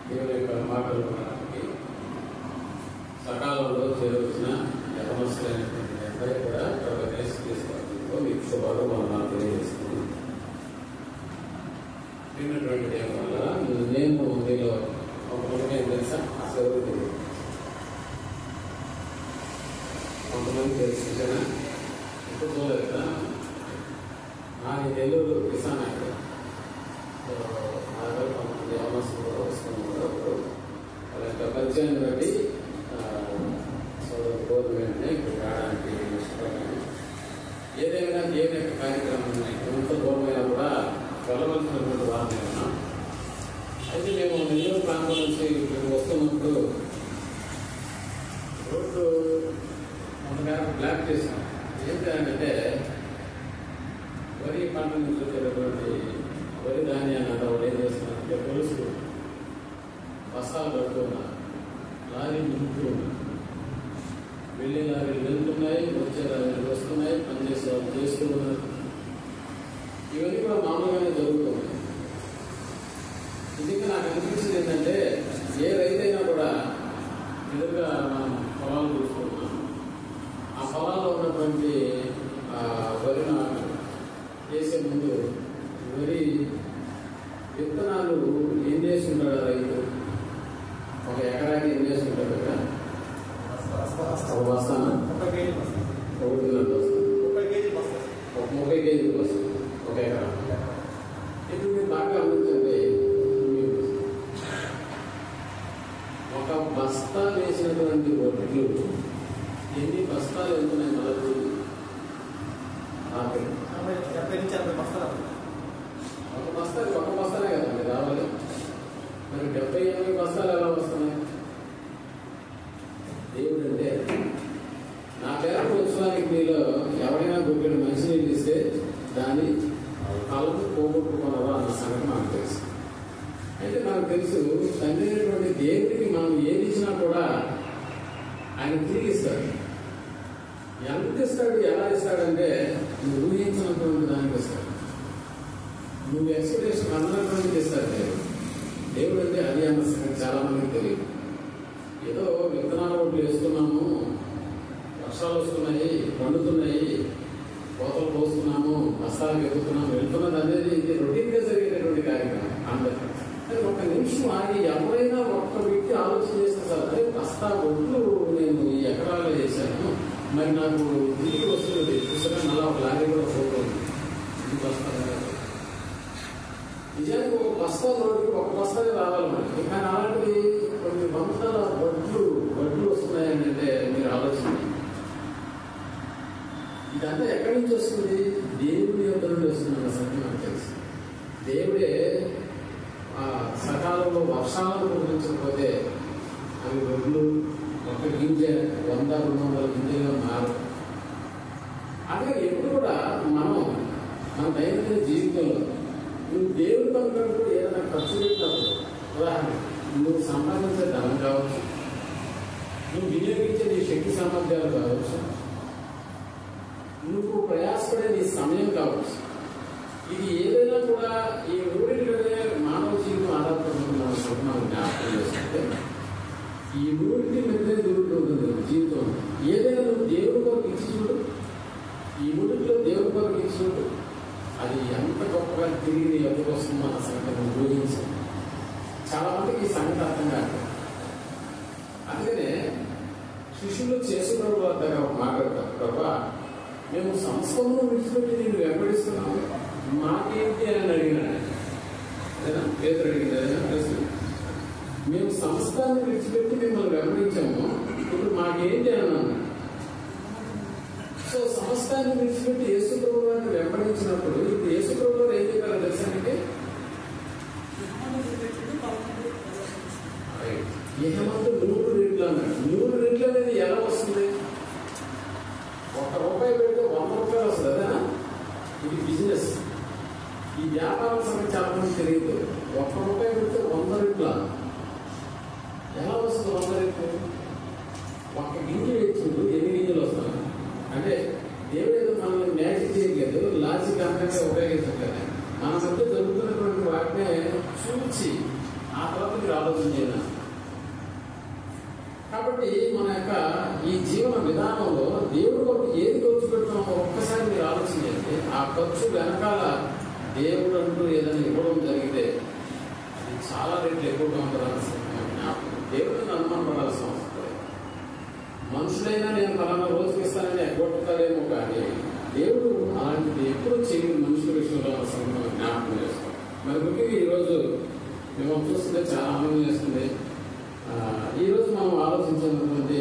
దేవుని యొక్క మాటలు మనకి సకాలంలో చేరవచ్చిన యవనస్తులైనటువంటి అబ్బాయి కూడా నేర్చుకేసుకోవడంలో మీకు శుభాలు మనం తెలియజేస్తున్నాను. విన్నటువంటి దేని వల్ల నేను మీలో ఒక ముఖ్యం తెలుసా అసలు తెలియదు, కొంతమంది తెలిసిన ఇప్పుడు చూడలేదు కదా. నాకు నెల్లూరు కిసాన్ అక్కడ కొంతమంది యవనస్తులు వస్తున్నప్పుడు వాళ్ళ యొక్క పరిచయం బట్టి గవర్నమెంట్ ఇక్కడ రావడానికి ఇష్టపడ్డాను. ఏదైనా దేవుని యొక్క కార్యక్రమం ఎంత దూరమైనా కూడా వెళ్ళవలసినటువంటి వారిని ఉన్నాం. అయితే మేము నెల్లూరు ప్రాంతం నుంచి ఇక్కడికి వస్తున్నప్పుడు రోడ్డు కొంతమేర బ్లాక్ చేసాం. ఏంటంటే వరి పంట నుంచి వచ్చేటటువంటి వరి ధాన్యాన్ని అంతా వాళ్ళు ఏం చేస్తున్నారంటే పొలుసు బస్తాలు కడుతూ ఉన్నారు, లారీ నింపుతూ ఉన్నారు, వెళ్ళే లారీలు వెళ్తున్నాయి, వచ్చే లారీలు వస్తున్నాయి, పనిచేసే వాళ్ళు చేస్తూ ఉన్నారు. ఇవన్నీ కూడా మామూలుగానే జరుగుతున్నాయి. ఇది నాకు అనిపించింది ఏంటంటే ఏ రైతైనా కూడా ఎదురుగా మనం పొలాలు చూసుకుంటున్నాం, ఆ పొలాల్లో ఉన్నటువంటి వరి వేసే ముందు వరి విత్తనాలు ఏం చేసి ఉంటాడు రైతు, ఒక ఎకరాకి ఏం చేసి ఉంటాడు కదా, ఒక బస్తానా 1 కేజీ బస్తా, 30 కేజీలు వస్తుంది ఒక ఎకరా. ఇప్పుడు మీరు బాగా గమనించండి, ఒక బస్తా వేసినటువంటి వడ్లు ఎన్ని బస్తాలు వెళ్తున్నాయి మనకు? 70 నుంచి 80 బస్తాలు. ఒక బస్తానే కదండి రావాలి, మరి 70-80 బస్తాలు ఎలా వస్తున్నాయి? దేవుడు అంటే నా పేరు ఉత్సవానికి మీలో ఎవరైనా గుర్తుడు మంచినీళ్ళు ఇస్తే దాన్ని కాలం పోగొట్టుకున్నారా అన్న సంగతి నాకు తెలుసు. అయితే నాకు తెలుసు తండ్రి అయినటువంటి దేవుడికి మనం ఏది ఇచ్చినా కూడా ఆయన తిరిగి ఇస్తాడు. ఎంత ఇస్తాడు, ఎలా ఇస్తాడంటే నువ్వు ఊహించినటువంటి దానికి ఇస్తాడు, నువ్వు ఎక్స్పెక్టేషన్ అన్నటువంటి ఇస్తాడు దేవుడు. అంటే అది అన్న సంగతి చాలా మందికి తెలియదు. ఏదో విత్తనాలు ఒకటి వేస్తున్నాము, వర్షాలు వస్తున్నాయి, పండుతున్నాయి, కోతలు పోస్తున్నాము, బస్తాలు ఎగుతున్నాము, వెళ్తున్నది అనేది ఇది రొటీన్ గా జరిగేటటువంటి కార్యక్రమం. అందరికీ ఒక నిమిషం ఆగి ఎవరైనా ఒక్క వ్యక్తి ఆలోచన చేస్తే సార్ అదే బస్తా ఒడ్లు నేను ఈ ఎకరాల్లో చేశాను, మరి నాకు తిరిగి వస్తుంది చూసారా, మళ్ళీ ఒక లారీ కూడా పోతుంది, ఇది బస్తా నిజానికి ఒక బస్తా రోడ్డుకి ఒక బస్తానే రావాలి మనకి. కానీ అలాంటిది కొన్ని వందల వడ్లు వస్తున్నాయని అంటే మీరు ఆలోచన. ఇదంతా ఎక్కడి నుంచి వస్తుంది? దేవుడి యొక్క నుండి వస్తుంది సంగతి నాకు తెలుసు. దేవుడే సకాలంలో వర్షాలను కురిపించకపోతే అవి వడ్లు ఒక గింజ 100-200 గింజలుగా మారు. అదే ఎప్పుడు కూడా మనం మన దైనందిన జీవితంలో నువ్వు దేవుడి పనులకు ఏదైనా ఖర్చు పెట్టినప్పుడు, ఉదాహరణ నువ్వు సంపాదించే ధనం కావచ్చు, నువ్వు వినియోగించే నీ శక్తి సామర్థ్యాలు కావచ్చు, నువ్వు ప్రయాసపడే నీ సమయం కావచ్చు, ఇది ఏదైనా కూడా ఈ మూడింటిలోనే మానవ జీవితం ఆధారపడుతున్నాం జ్ఞాపకం చేసుకుంటే ఈ మూడింటి మీదే దొరుకుతుంది జీవితం. ఏదైనా నువ్వు దేవుడి కొరకు ఇచ్చి చూడు, ఈ మూడింటిలో దేవుడి కొరకు ఇచ్చి చూడు, అది ఎంత గొప్పగా తిరిగి ఎందుకు వస్తుందో అన్న సంగతి ఊహించి చాలా మందికి ఈ సంగతి అర్థం కాదు. అందుకనే శిష్యులు చేసుకున్న వద్దగా మాట్లాడతారు, ప్రభా మేము సంస్థను విడిచిపెట్టి నేను వెంబడిస్తున్నాము, మాకేంటి అని అడిగినాడు. అదేనా పేతురు అడిగింది ప్రశ్న. మేము సంస్థాన్ని విడిచిపెట్టి మిమ్మల్ని వెంబడించాము, ఇప్పుడు మాకేంటి అన్నాను. సో సంస్థాన్ని విడిచిపెట్టి యేసుప్రభు వారిని వెంబడించినప్పుడు ఇప్పుడు యేసుప్రభు వారు ఏం చెప్పారో తెలుసానికి, ఏమంటే 100 రెట్లు అన్నాడు. 100 రెట్లు అనేది ఎలా వస్తుంది? 1 రూపాయి పెడితే 100 రూపాయలు వస్తుంది. అదేనా? ఇది బిజినెస్. ఈ వ్యాపారం సంగతి చాలా మంది తెలియదు. 1 రూపాయి పెడితే 100 రెట్ల ఎలా వస్తుంది? 100 రెట్లు. 1 గింజ వేసుకుంటూ ఎన్ని గింజలు వస్తాయి అంటే దేవుడు ఏదో మనల్ని మ్యాజిక్ చేయలేదు, లాజిక్ అంతంగా ఉపయోగించట్లేదు. మన మధ్య జరుగుతున్నటువంటి వాటినే చూచి ఆ తర్వాత మీరు ఆలోచన చేయాలి. కాబట్టి మన యొక్క ఈ జీవన విధానంలో దేవుడు కొరకు ఏది ఖర్చు పెడుతున్నామో ఒక్కసారి మీరు ఆలోచన చేయండి. ఆ ఖర్చు వెనకాల దేవుడు అంటూ ఏదైనా ఇవ్వడం జరిగితే అది చాలా రేట్లు ఎక్కువగా ఉంటుందని దేవుడిని అనుమానపడాల్సిన అవసరం లేదు. మనుషులైనా నేను పలానా రోజుకి ఇస్తానని ఎగ్గొట్టుతారేమో, కానీ దేవుడు అలాంటిది ఎప్పుడు చేయని మనుషుల విషయంలో సంఘటన జ్ఞాపకం చేస్తాం. మరి ముఖ్యంగా ఈరోజు మేము చూస్తుంటే చాలా ఆనందం చేస్తుంది. ఈరోజు మనం ఆలోచించినటువంటి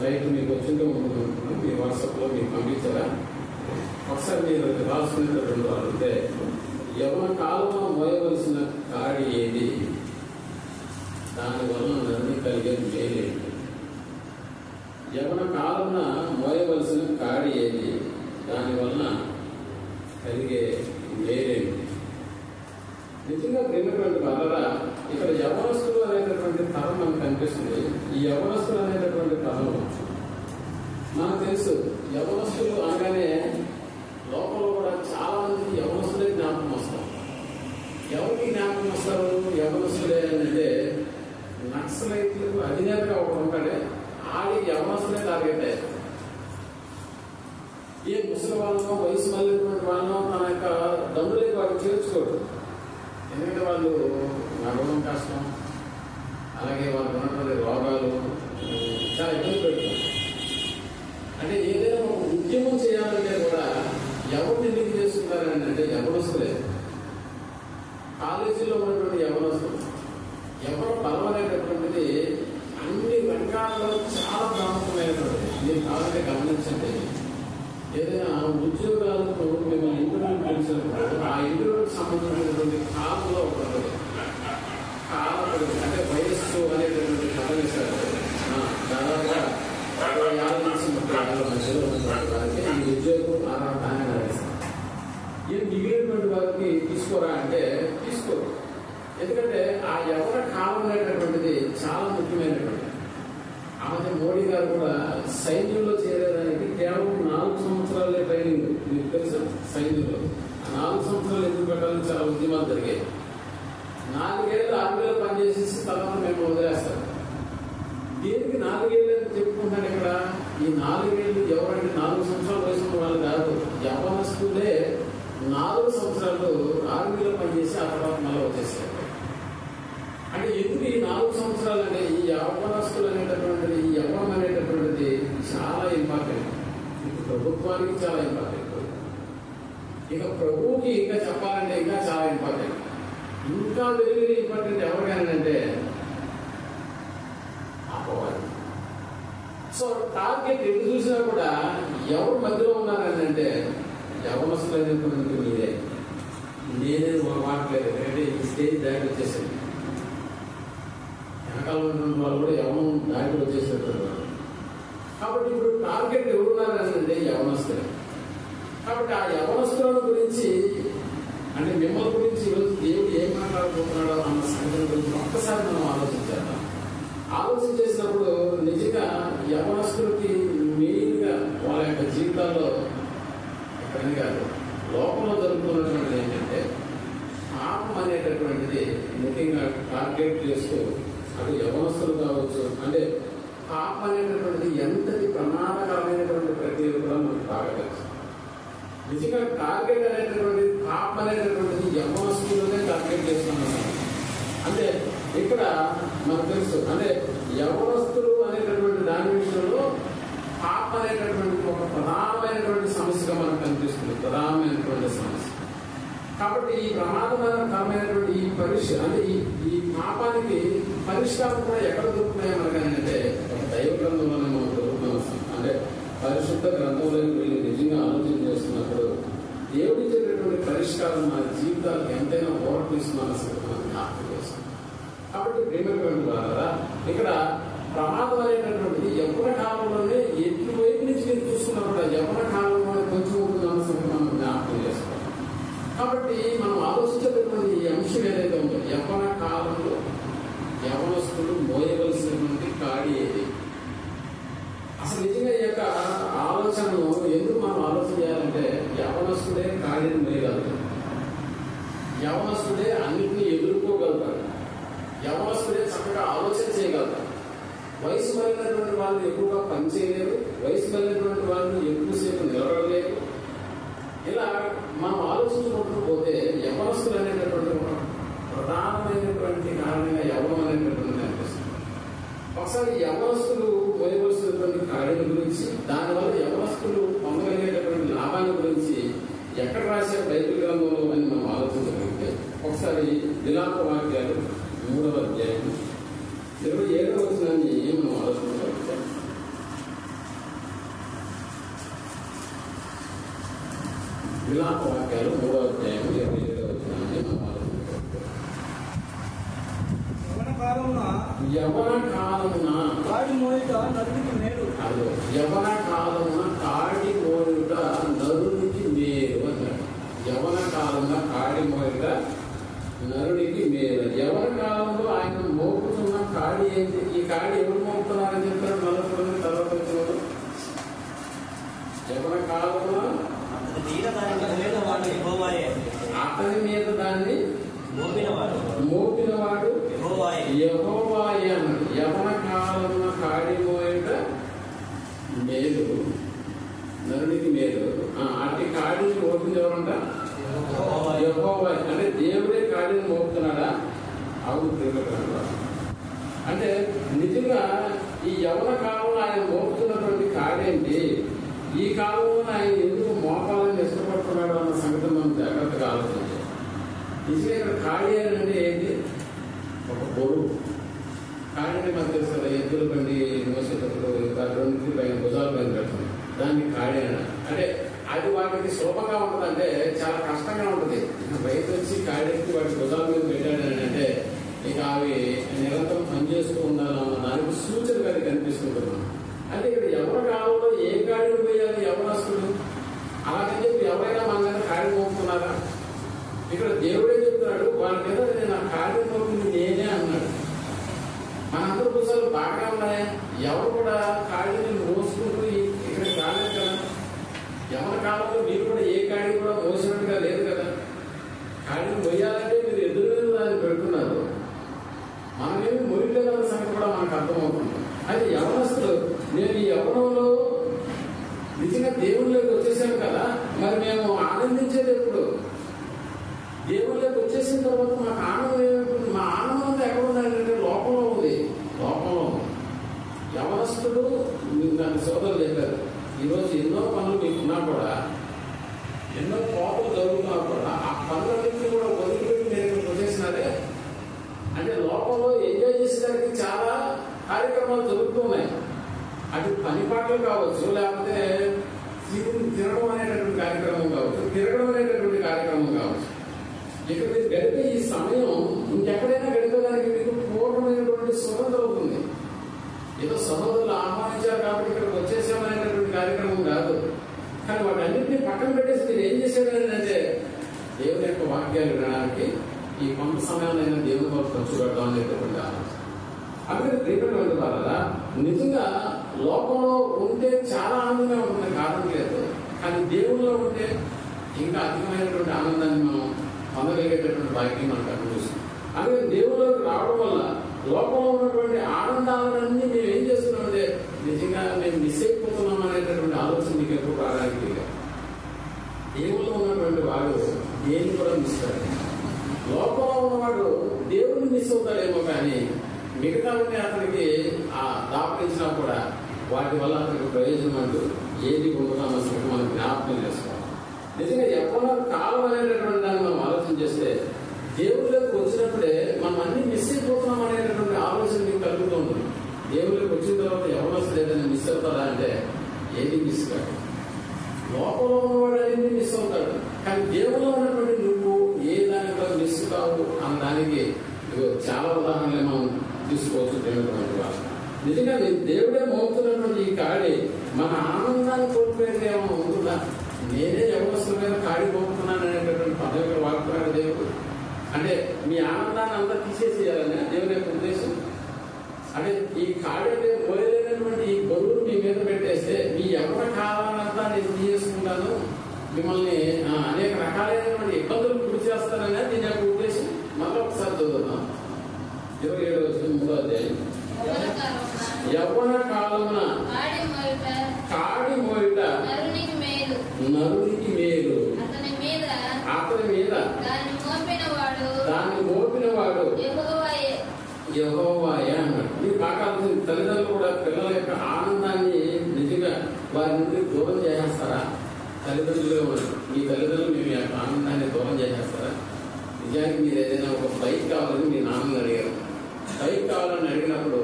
రైట్ మీకు వచ్చిందో ఉంటున్నాం. మీ వాట్సాప్లో మీకు పంపించారా? ఒకసారి మీరు రాసుకునేటటువంటి వాళ్ళు అంటే యవన కాలంలో మోయవలసిన కాడి ఏది, దానివల్ల నన్ను కలిగే మేలేంటి? యవన కాలంలో మోయవలసిన కాడి ఏది, దానివల్ల కలిగే మేలేంటి? నిజంగా ప్రేమటువంటి వాళ్ళరా, ఇక్కడ యవనస్తులు అనేటటువంటి తరం మనకు కనిపిస్తుంది. ఈ యవనస్తులు అనేటటువంటి తరం మనకు తెలుసు. యవనస్తులు అనగానే లోపల కూడా చాలా మంది యవనస్తులే జ్ఞాపకం వస్తారు. ఎవరికి జ్ఞాపకం వస్తారు యవనస్తులే అంటే? నక్సలైట్లకు అధినేతగా ఒకటి ఉంటాడే, ఆడికి యవనస్తులే టార్గెట్ అయ్యారు. ఏ ముసలి వాళ్ళనో వయసు మళ్ళినటువంటి వాళ్ళనో తన యొక్క దండులకి వాడికి చేర్చుకోడు. ఎందుకంటే వాళ్ళు నడవడం కష్టం, అలాగే వాళ్ళకు ఉన్నటువంటి రోగాలు చాలా ఇబ్బంది పెడుతుంది. అంటే ఏదైనా ఒక ఉద్యమం చేయాలంటే కూడా ఎవరిని ఎన్నిక చేస్తున్నారని అంటే యవనస్తులే. కాలేజీలో ఉన్నటువంటి యవనస్తులు ఎవరు బలం అనేటటువంటిది అన్ని రంగాల్లో చాలా ప్రాముఖ్యమైనటువంటిది. మీరు కావాలంటే గమనించండి. ఏదైనా ఉద్యోగాలకు మిమ్మల్ని ఇంటర్వ్యూ పిలిచినప్పుడు ఆ ఇంటర్వ్యూకి సంబంధించినటువంటి కాలంలో ఉంటుంది. కాలం అంటే వయస్సు అనేటటువంటి కథ వేశారు. దాదాపుగా 20 నుంచి 30 మధ్యలో ఉన్నటువంటి వారికి ఈ ఉద్యోగం ఆరాటాన్ని నడిస్తారు. ఇది మిగిలినటువంటి వారికి తీసుకోరా అంటే తీసుకోరు. ఎందుకంటే ఆ యవన కాలం అనేటటువంటిది చాలా ముఖ్యమైనటువంటిది. అలాగే మోడీ గారు కూడా సైన్యంలో చేరేదానికి కేవలం 4 సంవత్సరాలే ట్రైనింగ్. మీకు తెలుసా? సైన్యంలో 4 సంవత్సరాలు ఎందుకు పెట్టాలని చాలా ఉద్యమాలు జరిగాయి. 4 ఏళ్ళు ఆర్మీలో పనిచేసేసి తర్వాత మేము వదిలేస్తాం. దీనికి 4 ఏళ్ళు అని చెప్పుకుంటాను. ఇక్కడ ఈ 4 ఏళ్ళు ఎవరంటే 4 సంవత్సరాల వయసు వాళ్ళు కాదు, యవనస్తులే 4 సంవత్సరాలు ఆర్మీలో పనిచేసి ఆ తర్వాత మళ్ళీ వచ్చేసారు. అంటే ఎందుకు ఈ 4 సంవత్సరాలు అంటే ఈ యవనస్తులు అనేటటువంటిది, ఈ యవనం అనేటటువంటిది చాలా ఇంపార్టెంట్. ఇది ప్రభుత్వానికి చాలా ఇంపార్టెంట్. ఇక ప్రభువుకి ఇంకా చెప్పాలంటే ఇంకా చాలా ఇంపార్టెంట్. ఇంకా వెరీ ఇంపార్టెంట్ ఎవరికైనా అంటే అపవాది. సో టార్గెట్ ఎటు చూసినా కూడా ఎవరు మధ్యలో ఉన్నారని అంటే యవనస్తులు అనేటువంటి మీరే. నేనే మాట్లాడలేదు. ఎందుకంటే ఈ స్టేజ్ దాటి వచ్చేసింది. వెనకాల ఉన్నటువంటి వాళ్ళు కూడా యవనం దాటి వచ్చేసినటువంటి వాళ్ళు. కాబట్టి ఇప్పుడు టార్గెట్ ఎవరున్నారని అంటే యవనస్తులే. కాబట్టి ఆ యవనస్తుల గురించి అంటే మిమ్మల్ని గురించి ఈరోజు దేవుడు ఏం మాట్లాడబోతున్నాడో అన్న సంగతి గురించి ఒక్కసారి మనం ఆలోచించేద్దాం. ఆలోచన చేసినప్పుడు నిజంగా యవనస్తులకి మెయిన్గా వాళ్ళ యొక్క జీవితాల్లో ఎక్కడని కాదు లోపల జరుగుతున్నటువంటిది ఏంటంటే పాపం అనేటటువంటిది ముఖ్యంగా టార్గెట్ చేస్తూ అది యవనస్తులు కావచ్చు. అంటే పాపం అనేటటువంటిది ఎంతటి ప్రమాదకరమైనటువంటి ప్రక్రియ కూడా మనకు బాగా తెలుసు. నిజంగా టార్గెట్ అనేటటువంటి పాపం అనేటటువంటిది యవనస్తులనే టార్గెట్ చేస్తున్నాం. అంటే ఇక్కడ మనకు తెలుసు. అంటే యవనస్తులు అనేటటువంటి దాని విషయంలో పాపం అనేటటువంటి ఒక ప్రధానమైనటువంటి సమస్యగా మనకు కనిపిస్తుంది. ప్రధానమైనటువంటి సమస్య. కాబట్టి ఈ ప్రమాదకరమైనటువంటి ఈ అంటే ఈ పాపానికి పరిష్కారం కూడా ఎక్కడ దొరుకుతున్నాయో మనకంటే ఒక దైవ గ్రంథంలోనే మనం దొరుకుతున్నాం. అంటే పరిశుద్ధ గ్రంథంలోకి వెళ్ళి నిజంగా ఆలోచన చేస్తున్నప్పుడు దేవుడిచ్చేటటువంటి పరిష్కారం మన జీవితాలకు ఎంతైనా ఓవర్పిస్తున్న మనం జ్ఞాపకం చేస్తాం. కాబట్టి ప్రేమటువంటి ద్వారా ఇక్కడ ప్రమాదం అనేటటువంటిది యవ్వన కాలంలోనే ఎట్లు వైపు నుంచి మీరు చూసుకున్నా కూడా యవ్వన కాలంలోనే కొంచెం ఉంటుందన్న సంగతి మనం జ్ఞాపకం చేసుకోవాలి. కాబట్టి మనం ఆలోచించేటటువంటి ఈ అంశం ఏదైతే ఉందో యవ్వన కాలంలో యవనస్తులు మోయవలసినటువంటి కాడి ఏది? అసలు నిజంగా ఈ యొక్క ఆలోచనను ఎందుకు మనం ఆలోచన చేయాలంటే యవనస్తుడే కాడిని మోయగలరు. యవనస్తుడే అన్నింటినీ ఎదుర్కోగలుగుతారు. వయసు మళ్ళినటువంటి వాళ్ళు ఎక్కువగా పనిచేయలేరు, వయసు మళ్ళినటువంటి వాళ్ళు ఎక్కువసేపు నిలబడలేరు. ఇలా మనం ఆలోచించుకుంటూ పోతే యవనస్తులు అనేటటువంటి ప్రధానమైనటువంటి కారణంగా యవ్వనం అనేటటువంటి అనిపిస్తుంది. ఒకసారి యవనస్తులు మోయవలసినటువంటి కార్యం గురించి, దానివల్ల యవనస్తులు పొందగలిగేటటువంటి లాభాల గురించి ఎక్కడ రాసే బైబిల్ గ్రంథంలో అని మనం ఆలోచించగలిగితే ఒకసారి విలాప వాక్యాలు 3వ అధ్యాయం 27వ వచనాన్ని మనం ఆలోచించగలుగుతాం. విలాప వాక్యాలు 3వ అధ్యాయం 27వ వచనాన్ని మనం ఆలోచించగలుగుతాం. యవన కాలమున కాడి మోయుట నరునికి మేలు. యవన కాలమున కాడి మోయుట నరునికి మేలు అన్నాడు. యవన కాలమున కాడి మోయుట నరునికి మేలు. యవన కాలంలో ఆయన మోపుతున్న కాడి ఏంటి? ఈ కాడి ఎవరు మోపుతున్నారని చెప్పారు? నలుగురు తర్వాత వచ్చినప్పుడు యవన కాలమున అతని మీద దాన్ని మోపినవాడు యెహోవాయే అన్నాడు. యవన కాలమున కాడి మోయుట మేలు, నరునికి మేలు. అట్టి కాడిని మోపింది ఎవరంట? యెహోవా. అంటే దేవుడే కాడిని మోపుతున్నాడా? అవును తిరుగుతున్నాడు. అంటే నిజంగా ఈ యవన కాలంలో ఆయన మోపుతున్నటువంటి కాడేంటి? ఈ కాలంలో ఆయన ఎందుకు మోపాలని ఇష్టపడుతున్నాడు అన్న సంగతి మనం జాగ్రత్తగా ఆలోచించాలి. నిజంగా ఇక్కడ కాడి అంటే ఏంటి? ఒక బరువు. కాడి అంటే మనకు తెలుసు కదా, ఎద్దుల బండి మోసేటప్పుడు రెండింటి పైన భుజాల పైన పెడతాం, దాన్ని కాడి అంటే అది వాటికి సులభంగా ఉంటుంది, అంటే చాలా కష్టంగా ఉంటుంది. బయట వచ్చి కాడెక్కి వాటి భుజాల మీద పెట్టాడని అంటే ఇక అవి నిరంతరం పనిచేస్తూ ఉండాలన్న దానికి సూచనగా అది కనిపిస్తుంటుంది. అంటే ఇక్కడ ఎవరి కాలంలో ఏ కాడిని పోయాలి యవనస్తులు? అలాగని చెప్పి ఎవరైనా మన మీద కాడి మోపుతున్నారా? ఇక్కడ దేవుడే చెప్తున్నాడు వాళ్ళ మీద, నేను ఆ కాడి మోపింది నేనే అన్నాడు. మనందరూ భుజాలు బాగా ఉన్నాయి, ఎవరు కూడా కాడిని మోసుకుంటూ ఇక్కడికి రాలేదు కదా. ఎవరి కాలంలో మీరు కూడా ఏ కాడి కూడా మోసినట్టుగా లేదు కదా. కాడిని మొయ్యాలంటే మీరు ఎదురు దాన్ని పెడుతున్నారు, మనమేమి మొయ్యలేదన్న సంగతి కూడా మనకు అర్థమవుతుంది. అయితే యవనస్తులు, నేను ఈ యవనంలో నిజంగా దేవుళ్ళకి వచ్చేసాను కదా, మరి మేము ఆనందించేది ఎప్పుడు? దేవుళ్ళకి వచ్చేసిన తర్వాత మాకు ఆనందం ఏమైపోతుంది? మా ఆనందం ఎక్కడ ఉందంటే లోపంలో ఉంది, లోపంలో ఉంది. యవనస్తుడు దాని సోదరులు చెప్పారు, ఈరోజు ఎన్నో పనులు మీకున్నా కూడా, ఎన్నో కోపలు జరుగుతున్నా కూడా ఆ పనులన్నింటినీ కూడా వదిలిపెట్టి మీరు ఇక్కడికి వచ్చేసినారే అంటే లోపంలో ఎంజాయ్ చేసేదానికి చాలా కార్యక్రమాలు జరుగుతున్నాయి. అది పని పాటలు కావచ్చు, లేకపోతే తినడం అనేటటువంటి కార్యక్రమం కావచ్చు, తిరగడం అనేటటువంటి కార్యక్రమం కావచ్చు. ఇక్కడ మీరు గడిపే ఈ సమయం ఇంకెక్కడైనా గడిపేదానికి మీకు పూర్ణమైనటువంటి స్వతంత్రం అవుతుంది. ఏదో సహోదరులు ఆహ్వానించారు కాబట్టి ఇక్కడికి వచ్చేసామనేటటువంటి కార్యక్రమం కాదు. కానీ వాటన్నింటినీ పక్కన పెట్టేసి మీరు ఏం చేశాడు అంటే దేవుని యొక్క వాక్యాలు వినడానికి ఈ కొంత సమయాన్ని దేవుని వరకు ఖర్చు పెడతాం అనేటటువంటి ఆలోచన. అక్కడ ప్రియమైనటువంటి వాళ్ళ నిజంగా లోకంలో ఉంటే చాలా ఆనందంగా ఉంటుంది, కారణం లేదు. కానీ దేవుల్లో ఉంటే ఇంకా అధికమైనటువంటి ఆనందాన్ని మనం పొందగలిగేటటువంటి భాగ్యం మనకు అనిపిస్తుంది. అందుకే దేవుళ్ళకి రావడం వల్ల లోకంలో ఉన్నటువంటి ఆనందాలన్నీ మేము ఏం చేస్తున్నామంటే నిజంగా మేము మిస్ అయిపోతున్నాం అనేటటువంటి ఆలోచన మీకు ఎప్పుడు రావడానికి లేదు. దేవుల్లో ఉన్నటువంటి వాడు దేన్ని కూడా మిస్ అయ్యాడు. లోకంలో ఉన్నవాడు దేవుడిని మిస్ అవుతాడేమో, కానీ మిగతావన్నీ అతనికి దాపరించినా కూడా వాటి వల్ల అతనికి ప్రయోజనం అంటూ ఏది ఉండదన్న సంగతి మనం జ్ఞాపకం చేసుకోవాలి. నిజంగా ఎవరో కాలం అనేటటువంటి దాన్ని మనం ఆలోచన చేస్తే దేవుళ్ళకి వచ్చినప్పుడే మనం అన్ని మిస్ అయిపోతున్నాం అనేటటువంటి ఆలోచన మీకు కలుగుతూ ఉంటుంది. దేవుళ్ళకి వచ్చిన తర్వాత ఎవరు వస్తుంది ఏదైనా మిస్ అవుతాడా అంటే ఏది మిస్ కాదు. లోపంలో ఉన్నవాడు అన్ని మిస్ అవుతాడు, కానీ దేవుల్లో ఉన్నటువంటి నువ్వు ఏ దాని కూడా మిస్ కావు అన్న దానికి చాలా ఉదాహరణలు మనం తీసుకోవచ్చు. దేవుడు వాళ్ళు నిజంగా దేవుడే మోపుతున్నటువంటి ఈ కాడి మన ఆనందాన్ని కోల్పోయేది ఏమో ఉంటుందా? నేనే యవనస్తులైన కాడి మోపుతున్నాను అనేటటువంటి పదవి వాడుతున్నాడు దేవుడు. అంటే మీ ఆనందాన్ని అంతా తీసేసేయాలని దేవుని యొక్క ఉద్దేశం. అంటే ఈ కాడి అంటే మోయలేనటువంటి ఈ బరువును మీ మీద పెట్టేస్తే మీ యవన కాలానంతా నేను తీసేసుకుంటాను, మిమ్మల్ని అనేక రకాలైనటువంటి ఇబ్బందులు గురి చేస్తానని దీని యొక్క ఉద్దేశం. మళ్ళీ ఒకసారి చదువుతాం 27వ వచనం 3వ అధ్యాయం. యవ్వన కాలమున కాడి మోయుట నరునికి మేలు, అతని మీద దాన్ని మోపిన వాడు యెహోవాయే అన్నాడు. మీరు బాగా తల్లిదండ్రులు కూడా పిల్లల యొక్క ఆనందాన్ని నిజంగా వారి నుండి దూరం చేసేస్తారా? తల్లిదండ్రులుగా ఉన్నారు, మీ తల్లిదండ్రులు మీ యొక్క ఆనందాన్ని దూరం చేసేస్తారా? నిజానికి మీరు ఏదైనా ఒక బైక్ కావాలని మీ నాన్నని అడిగారు. బైక్ కావాలని అడిగినప్పుడు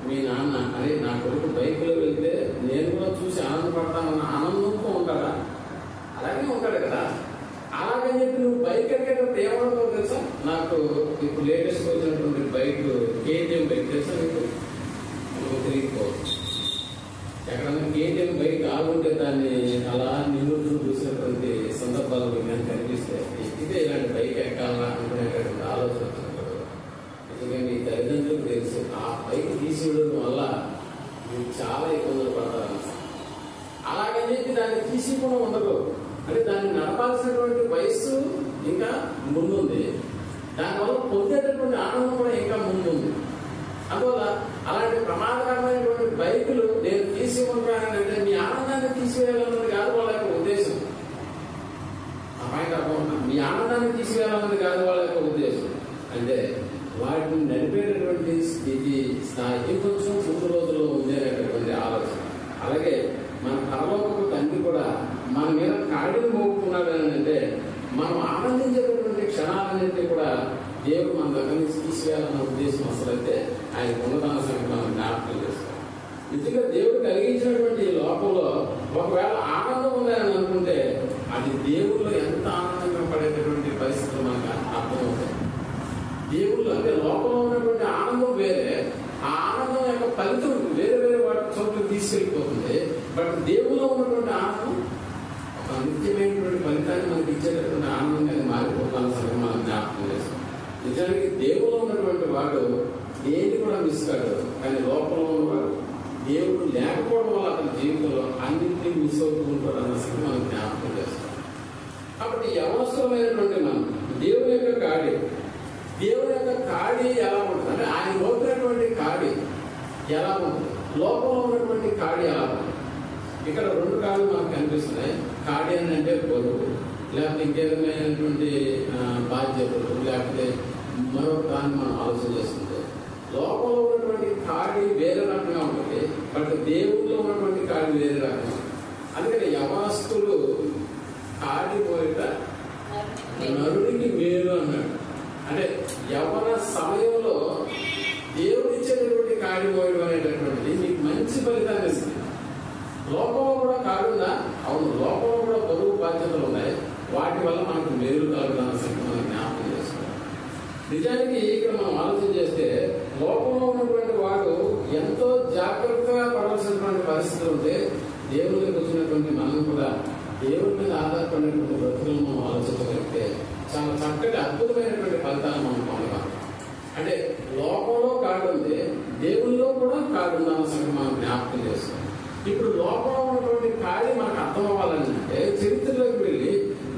మీ నాన్న అరే నా కొడుకు బైక్లో వెళ్తే నేను కూడా చూసి ఆనందపడతానన్న ఆనందంతో ఉంటాడా? అలాగే ఉంటాడు కదా. అలాగని చెప్పి నువ్వు బైక్ ఎక్కేటప్పుడు ఏమనుకోవు తెలుసా? నాకు ఇప్పుడు లేటెస్ట్ వచ్చినటువంటి బైక్ KTM బైక్ తెలుసా మీకు? తిరిగిపోవచ్చు. ఎక్కడన్నా KTM బైక్ ఆగుంటే దాన్ని అలా నిలుస్తూ చూసినటువంటి సందర్భాలు మీకు కనిపిస్తే ఇదే ఇలాంటి బైక్ ఎక్కాలా అనుకునేటటువంటి ఆలోచన వచ్చినప్పుడు నిజంగా మీ తల్లిదండ్రులకు తెలుసు ఆ బైక్ తీసేయడం వల్ల మీరు చాలా ఇబ్బందులు పడతారు. అలాగని చెప్పి దాన్ని తీసి కూడా ఉండదు. అంటే దాన్ని నడపాల్సినటువంటి వయస్సు ఇంకా ముందుంది, దానివల్ల పొందేటటువంటి ఆనందం కూడా ఇంకా ముందుంది. అందువల్ల అలాంటి ప్రమాదకరమైనటువంటి బైకులు నేను తీసి ఉంటానంటే మీ ఆనందాన్ని తీసివేయాలన్నది కాదు వాళ్ళ యొక్క ఉద్దేశం. ఆ పాయింట్ అర్థం. మీ ఆనందాన్ని తీసివేయాలన్నది కాదు వాళ్ళ యొక్క ఉద్దేశం. అంటే వాటిని నడిపేటటువంటి స్థితి స్థాయి కొంచెం ముందు రోజుల్లో ఉండేటటువంటి ఆలోచన. అలాగే మన పరలోకపు తండ్రి కూడా మన మీద కాడిని మోపుకున్నాడు అని అంటే మనం ఆనందించేటటువంటి క్షణాలన్నింటినీ కూడా దేవుడు మన దగ్గర నుంచి తీసివేయాలన్న ఉద్దేశం అసలైతే ఆయన ఉన్నదాన సంగతి మనం జ్ఞాపకం చేసుకోవాలి. నిజంగా దేవుడు కలిగించినటువంటి ఈ లోకంలో ఒకవేళ ఆనందం ఉందని అనుకుంటే అది దేవుళ్ళు ఎంత ఆనందంగా పడేటటువంటి పరిస్థితులు మనకు అర్థమవుతాయి. దేవుళ్ళు అంటే లోకంలో ఉన్నటువంటి ఆనందం వేరే, ఆ ఆనందం యొక్క ఫలితం వేరే వేరే వాటి చోట్ల తీసుకెళ్ళిపోతుంది. బట్ దేవుల్లో ఉన్నటువంటి ఆనందం ఒక నిత్యమైనటువంటి ఫలితాన్ని మనకి ఇచ్చేటటువంటి ఆనందంగా మారిపోతాను సరే మనం జ్ఞాపకం చేస్తాం. నిజానికి దేవుల్లో ఉన్నటువంటి వాడు దేన్ని కూడా మిస్ కాడు, కానీ లోపల ఉన్నవాడు దేవుడు లేకపోవడం వల్ల అతని జీవితంలో అన్నింటినీ మిస్ అవుతూ ఉంటాడు అన్న సంగతి మనం జ్ఞాపకం చేస్తాం. కాబట్టి యవనస్తులమైనటువంటి మనం దేవుని యొక్క కాడి, దేవుని యొక్క కాడి ఎలా ఉంటుంది అంటే ఆయన లోపినటువంటి కాడి ఎలా ఉంటుంది, లోపంలో ఉన్నటువంటి కాడి ఎలా ఉంటుంది. ఇక్కడ రెండు కాళ్ళు మనకు కనిపిస్తున్నాయి. కాడి అని అంటే బరువు, లేకపోతే ఇంకేదమైనటువంటి బాధ్యతలు, లేకపోతే మరొక దాన్ని మనం ఆలోచన చేసుకుంటే లోపంలో ఉన్నటువంటి కాడి వేరే రకంగా ఉంటుంది, బట్ దేవుల్లో ఉన్నటువంటి కాడి వేరే రకంగా ఉంటుంది. అందుకని యవనస్తులు కాడి పోయిట నరుడికి మేలు అన్నాడు. అంటే యవ్వన సమయంలో దేవుడిచ్చేటటువంటి కాడి పోయడం అనేటటువంటిది మీకు మంచి ఫలితాన్ని ఇస్తుంది. లోకంలో కూడా కాడుందా? అవును, లోకంలో కూడా బరువు బాధ్యతలు ఉన్నాయి. వాటి వల్ల మనకు మేలు కలుగుతున్న సంగతి మనం జ్ఞాపకం చేసుకోవాలి. నిజానికి ఇక్కడ మనం ఆలోచన చేస్తే లోకంలో ఉన్నటువంటి వాడు ఎంతో జాగ్రత్తగా పడాల్సినటువంటి పరిస్థితులు ఉంటే దేవుడికి వచ్చినటువంటి మనం కూడా దేవుడి మీద ఆధారపడినటువంటి బ్రతుకులను మనం ఆలోచించగలిగితే చాలా చక్కటి అద్భుతమైనటువంటి ఫలితాలు మనం పొందగలం. అంటే లోకంలో కాడు ఉంది, దేవుల్లో కూడా కాడు ఉందన్న సంగతి మనం జ్ఞాపకం చేసుకోవాలి. ఇప్పుడు లోకంలో ఉన్నటువంటి కాడి మనకు అర్థం అవ్వాలంటే చరిత్రలోకి వెళ్ళి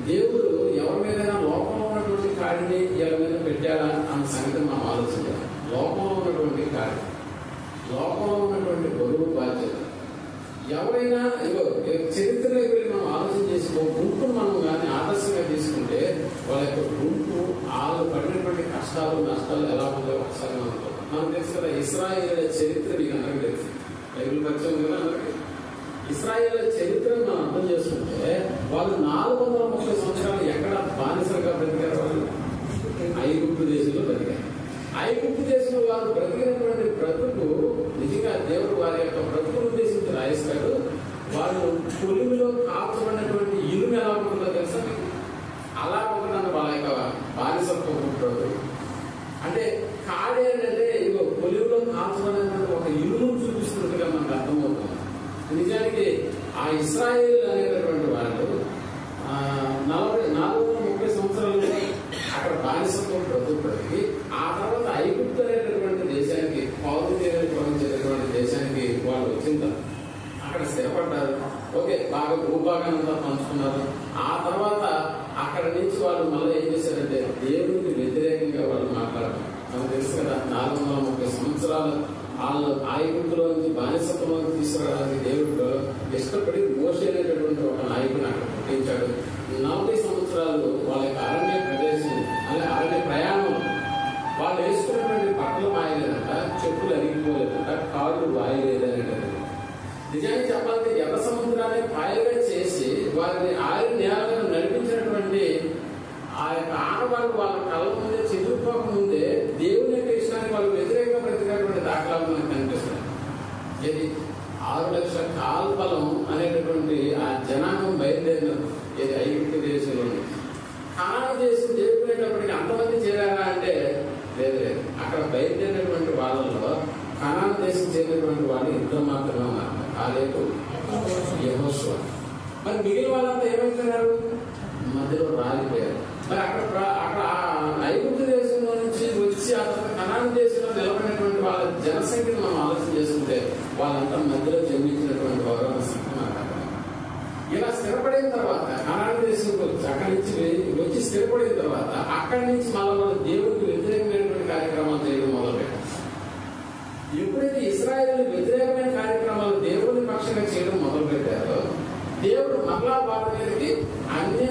దేవుడు ఎవరి మీదైనా లోకంలో ఉన్నటువంటి కాడిని ఎవరి మీద పెట్టాడా అన్న సంగతి మనం ఆలోచించాలి. లోకంలో ఉన్నటువంటి కాడి, లోకంలో ఉన్నటువంటి బరువు బాధ్యత ఎవరైనా చరిత్రలోకి వెళ్ళి మనం ఆలోచన చేసి ఒక గుంపును మనం కానీ ఆదర్శంగా తీసుకుంటే వాళ్ళ యొక్క గుంపు వాళ్ళు పడినటువంటి కష్టాలు నష్టాలు ఎలా ఉందో ఒకసారి మనకు తెలుసు కదా. ఇశ్రాయేలు చరిత్ర మీకు అందరికీ తెలుసు, బైబిల్ పరిచయం కదా అందరికీ. ఇశ్రాయేలు చరిత్రను మనం అర్థం చేసుకుంటే వాళ్ళు 430 సంవత్సరాలు ఎక్కడ బానిసలుగా బ్రతికారు? వాళ్ళు ఐగుప్తు దేశంలో బ్రతికారు. ఐగుప్తు దేశంలో వారు బ్రతికినటువంటి బ్రతుకు నిజంగా దేవుడు వారి యొక్క బ్రతుకును ఉద్దేశించి రాయిస్తాడు. వాళ్ళు కొలిమిలో కాల్చబడినటువంటి ఇలుము ఎలా ఉంటుందో తెలుసా మీకు? అలా ఉంటుందని వాళ్ళ యొక్క బానిసత్వం బ్రతుకు. అంటే కాడి అంటే ఇగో కొలిమిలో కాల్చబడినటువంటి ఒక ఇలుమును చూపిస్తున్నట్టుగా మనకు అర్థమవుతుంది. నిజానికి ఆ ఇశ్రాయేలు అనేటటువంటి వాళ్ళు 430 సంవత్సరాలు అక్కడ బానిసత్వం బ్రతికి ఆ తర్వాత ఐగుప్తు అనేటటువంటి దేశానికి పౌరు తీరాన్ని ప్రవహించేటటువంటి దేశానికి వాళ్ళు వచ్చిన అక్కడ స్థిరపడ్డారు. ఓకే, బాగా భూభాగానంతా పంచుకున్నారు. ఆ తర్వాత అక్కడ నుంచి వాళ్ళు మళ్ళీ ఏం చేశారంటే దేవుడికి వ్యతిరేకంగా వాళ్ళు మాట్లాడారు. మనకు తెలుసు కదా, 430 సంవత్సరాలు వాళ్ళు ఐగుప్తులో నుంచి బానిసత్వంలోకి తీసుకురావడానికి దేవుడు ఇష్టపడి మోషే అనేటటువంటి ఒక నాయకుని అక్కడ పుట్టించాడు. 40 సంవత్సరాలు వాళ్ళ యొక్క అరణ్య ప్రదేశం అనే అరణ్య ప్రయాణం వాళ్ళు వేసుకున్నటువంటి బట్టలు మాయలేదంట, చెప్పులు అరిగిపోలేదంట, కాళ్ళు వాయలేదనేటది. నిజానికి చెప్పాలంటే ఎర్ర సముద్రాన్ని పాయగా చేసి వారిని ఆయన నేల నడిపించినటువంటి ఆ యొక్క ఆనవాళ్ళు వాళ్ళ కళ్ళ ముందే చెదిరిపోక ముందే దేవుని యొక్క ఇష్టానికి వాళ్ళు వ్యతిరేకంగా బ్రతికినటువంటి దాఖలాలు మనకు కనిపిస్తాయి. ఇది 6 లక్షల కాల్బలం అనేటటువంటి ఆ జనాంగం బయలుదేరినారు ఇది ఐగుప్తు దేశంలో. కనాను దేశం చేరుకునేటప్పటికి అంతమంది చేరారా అంటే లేదు లేదు. అక్కడ బయలుదేరినటువంటి వాళ్ళలో కనాను దేశం చేరినటువంటి వాళ్ళు ఇద్దరు మాత్రమే ఉన్నారు, కాలేబు యెహోషువ. మరి మిగిలిన వాళ్ళంతా ఏమైపోయినారు? మధ్యలో రాలిపోయారు. మరి అక్కడ ఐగుప్తు దేశంలో నుంచి వచ్చి అతను కనాను దేశంలో నిలబడినటువంటి వాళ్ళ జనసంఖ్యను మనం ఆలోచన చేసుకుంటే వాళ్ళంతా మధ్యలో జన్మించినటువంటి వారు అన్న సంఖ్య మనకు ఇలా స్థిరపడిన తర్వాత కనాను దేశంలో అక్కడి నుంచి వచ్చి స్థిరపడిన తర్వాత అక్కడి నుంచి మళ్ళీ మన దేవుడికి వ్యతిరేకమైనటువంటి కార్యక్రమాలు చేయడం మొదలుపెట్టారు. ఎప్పుడైతే ఇశ్రాయేలు వ్యతిరేకమైన కార్యక్రమాలు దేవుని పక్షంగా చేయడం మొదలు పెట్టారో దేవుడు మరలా వాళ్ళ మీదకి అన్య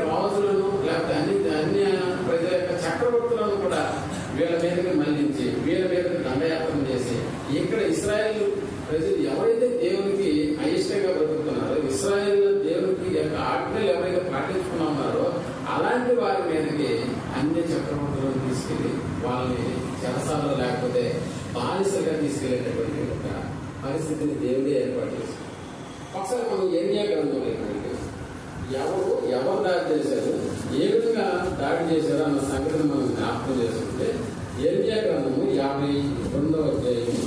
రాజులను లేకపోతే అన్య ప్రజల యొక్క చక్రవర్తులను కూడా వీళ్ళ మీదకి మళ్లించి వీళ్ళ మీదకి దండయాత్ర చేసి ఇక్కడ ఇశ్రాయేల్ ప్రజలు ఎవరైతే దేవునికి అయిష్టంగా బ్రతుకుతున్నారో, ఇశ్రాయేల్ దేవునికి యొక్క ఆజ్ఞలు ఎవరైతే పాటించుకున్నారో అలాంటి వారి మీదకి అన్య చక్రవర్తులను తీసుకెళ్లి వాళ్ళని చెరసాలలో లేకపోతే బానిసలుగా తీసుకెళ్లేటటువంటి ఒక పరిస్థితిని దేవుడే ఏర్పాటు చేశారు. ఒకసారి మనం యెర్మియా గ్రంథం ఎవరు దాడి చేశారు, ఏ విధంగా దాడి చేశారు అన్న సంగతిని మనం జ్ఞాపకం చేసుకుంటే యెర్మియా గ్రంథము 52వ అధ్యాయం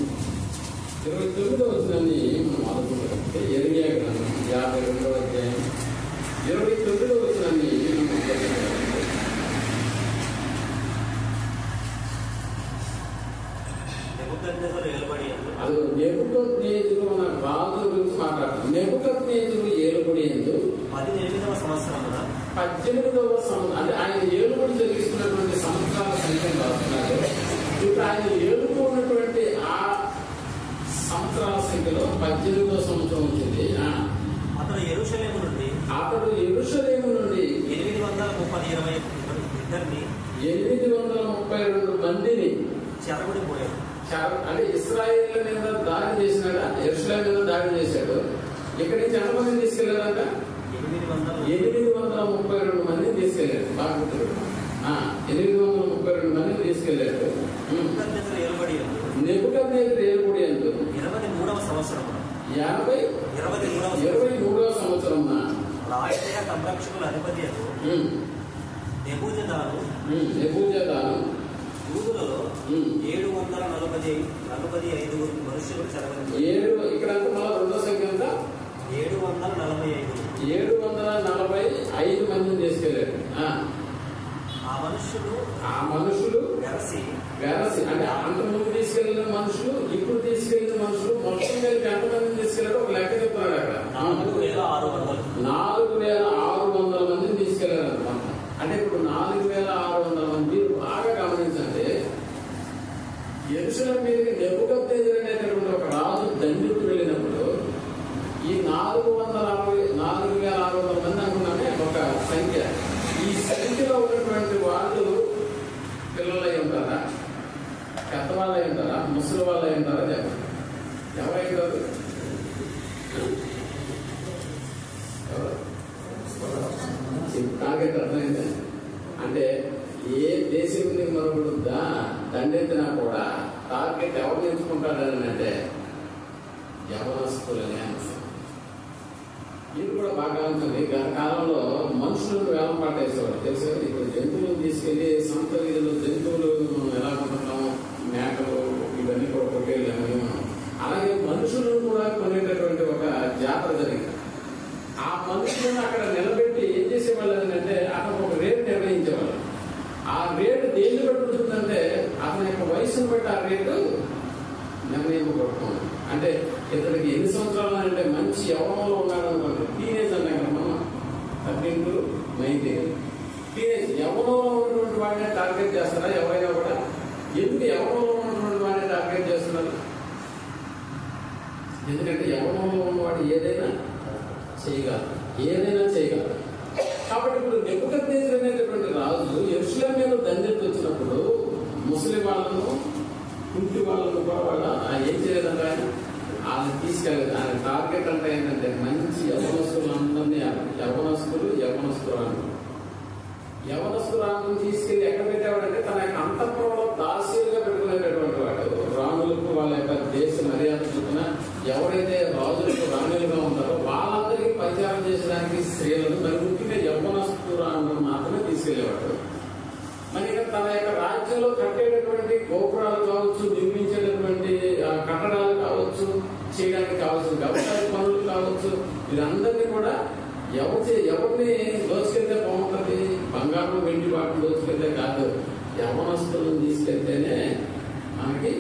29వ వచనాన్ని మనం ఆలోచించుకుంటే యెర్మియా గ్రంథం 52వ అధ్యాయం 29వ వచనాన్ని మనం ఆలోచించుకుంటే అది నెబుకద్నెజరు అన్న రాజు గురించి మాట్లాడుతున్నాం. నెబుకద్నెజరు ఏలుబడి ఎందు 18వ సంవత్సరమున 18వ సంవత్సరం అంటే ఆయన ఏలుబడి జరిగిస్తున్నటువంటి సంవత్సరాల సంఖ్యను రాస్తున్నారు. ఇప్పుడు ఆయన ఏలుబడి ఉన్నటువంటి ఆ సంవత్సరాల సంఖ్యలో 18వ సంవత్సరం వచ్చింది. అతడు యెరూషలేము నుండి 832 మందిని చెరబడిపోయాడు. అంటే ఇశ్రాయేల్ మీద దాడి చేసినాడు, యెరూషలేము మీద దాడి చేశాడు. ఇక్కడి నుంచి ఎంతమందిని తీసుకెళ్లారంట? 832 మందిని తీసుకెళ్లాడు. బాగా గుర్తుపెట్టు. 832 మందిని తీసుకెళ్లాడు. నెబుకద్నెజరు ఏలుబడి ఎందు 23వ సంవత్సరమున 23వ సంవత్సరమున రాజకీయ సంరక్షకుల అధిపతి నెబూజరదాను యూదులలో 745 మనుషులు చెరబడిపోయారు. ఇక్కడ మళ్ళీ రెండో సంఖ్య ఎంత? 745 మందిని తీసుకెళ్లాడు. ఆ మనుషులు వెరసి అంటే అంతకుముందు తీసుకెళ్లిన మనుషులు, ఇప్పుడు తీసుకెళ్లిన మనుషులు మొత్తం కలిపి ఎంతమందిని తీసుకెళ్లాడు ఒక లెక్క చెప్తున్నాడు. అక్కడ 4600 మందిని తీసుకెళ్లారు అనమాట. అంటే ఇప్పుడు 4600 మంది. మీరు బాగా గమనించండి, యెరూషలేము మీదకి నెబుకద్నెజరు అనేటటువంటి ఒక రాజు దండెత్తి వెళ్ళినప్పుడు ఈ 4600 మంది అనుకున్నామే ఒక సంఖ్య. ఈ సంఖ్యలో ఉన్నటువంటి వాళ్ళు పిల్లలై ఉంటారా, పెద్దవాళ్ళై ఉంటారా, ముసలి వాళ్ళై ఉంటారా? చెప్పండి, ఎవరైతారు? టార్గెట్ అర్థమైంది. అంటే ఏ దేశం మరొకడు దండెత్తినా కూడా టార్గెట్ ఎవరు ఎంచుకుంటాడని అంటే యవనస్తులనే అంశం. ఇది కూడా బాగా ఉంటుంది. గత కాలంలో మనుషులను వేలం పాటేసేవాడు తెలుసు. ఇప్పుడు జంతువులను తీసుకెళ్లి సంత వీధులు జంతువులు ఎలా కొంటున్నాం, మేకలు ఇవన్నీ కూడా కొట్టేళ్ళని. అలాగే మనుషులను కూడా కొనేటటువంటి ఒక జాతర జరిగింది. ఆ మనుషులను అక్కడ నిలబెట్టి ఏం చేసేవాళ్ళు అంటే అక్కడ ఒక రేటు నిర్ణయించేవాళ్ళు. ఆ రేటు దేన్ని బట్టి ఉంటుందంటే అతని యొక్క వయసును బట్టి ఆ రేటు నిర్ణయింపబడుతుంది. అంటే ఇతనికి ఎన్ని సంవత్సరాలు అంటే మంచి యవ్వనంలో ఉన్నాడు అనుకోండి, టీనేజ్ అన్నాం కదా మనం, 13 to 19 టీనేజ్ యవ్వనంలో ఉన్నటువంటి వాడినే టార్గెట్ చేస్తారా ఎవరైనా కూడా? ఎందుకు యవ్వనంలో ఉన్నటువంటి వాడిని టార్గెట్ చేస్తున్నారు చేస్తున్నారు? ఎందుకంటే యవ్వనంలో ఉన్నవాడు ఏదైనా చేయగలరు. కాబట్టి ఇప్పుడు నెబుకద్నెజరు అనేటటువంటి రాజు యెరూషలేము మీద దండెత్తి వచ్చినప్పుడు ముసలి వాళ్ళను, కుంటి వాళ్ళను కూడా ఏం చేయలేదంట ఆయన? వాళ్ళని తీసుకెళ్ళలేదు. ఆయన టార్గెట్ అంటే ఏంటంటే మంచి యవనస్తులందరినీ, యవనస్తురాలను తీసుకెళ్లి ఎక్కడ పెట్టేవాడంటే తన యొక్క అంతఃపురంలో దాసీలుగా పెట్టుకునేటటువంటి వాడు. రాణులకు వాళ్ళ యొక్క దేశ మర్యాద చొప్పున ఎవరైతే రాజులకు రాణులుగా ఉంటారో వాళ్ళందరికీ పరిచారం చేసడానికి స్త్రీలను, మరి ముఖ్యంగా యవనస్తురాలను మాత్రమే తీసుకెళ్లేవాడు. మరి ఇక తన యొక్క రాజ్యంలో కట్టేటటువంటి గోపురాలు కావచ్చు, నిర్మించేటటువంటి కట్టడాలు కావచ్చు, చేయడానికి కావాల్సిన వ్యవసాయ పనులు కావచ్చు, వీరందరినీ కూడా ఎవరిని దోచుకెళ్తే బాగుంటుంది? బంగారం, వెండి వాటిని దోచుకెళ్తే కాదు, యవనస్తులను తీసుకెళ్తేనే మనకి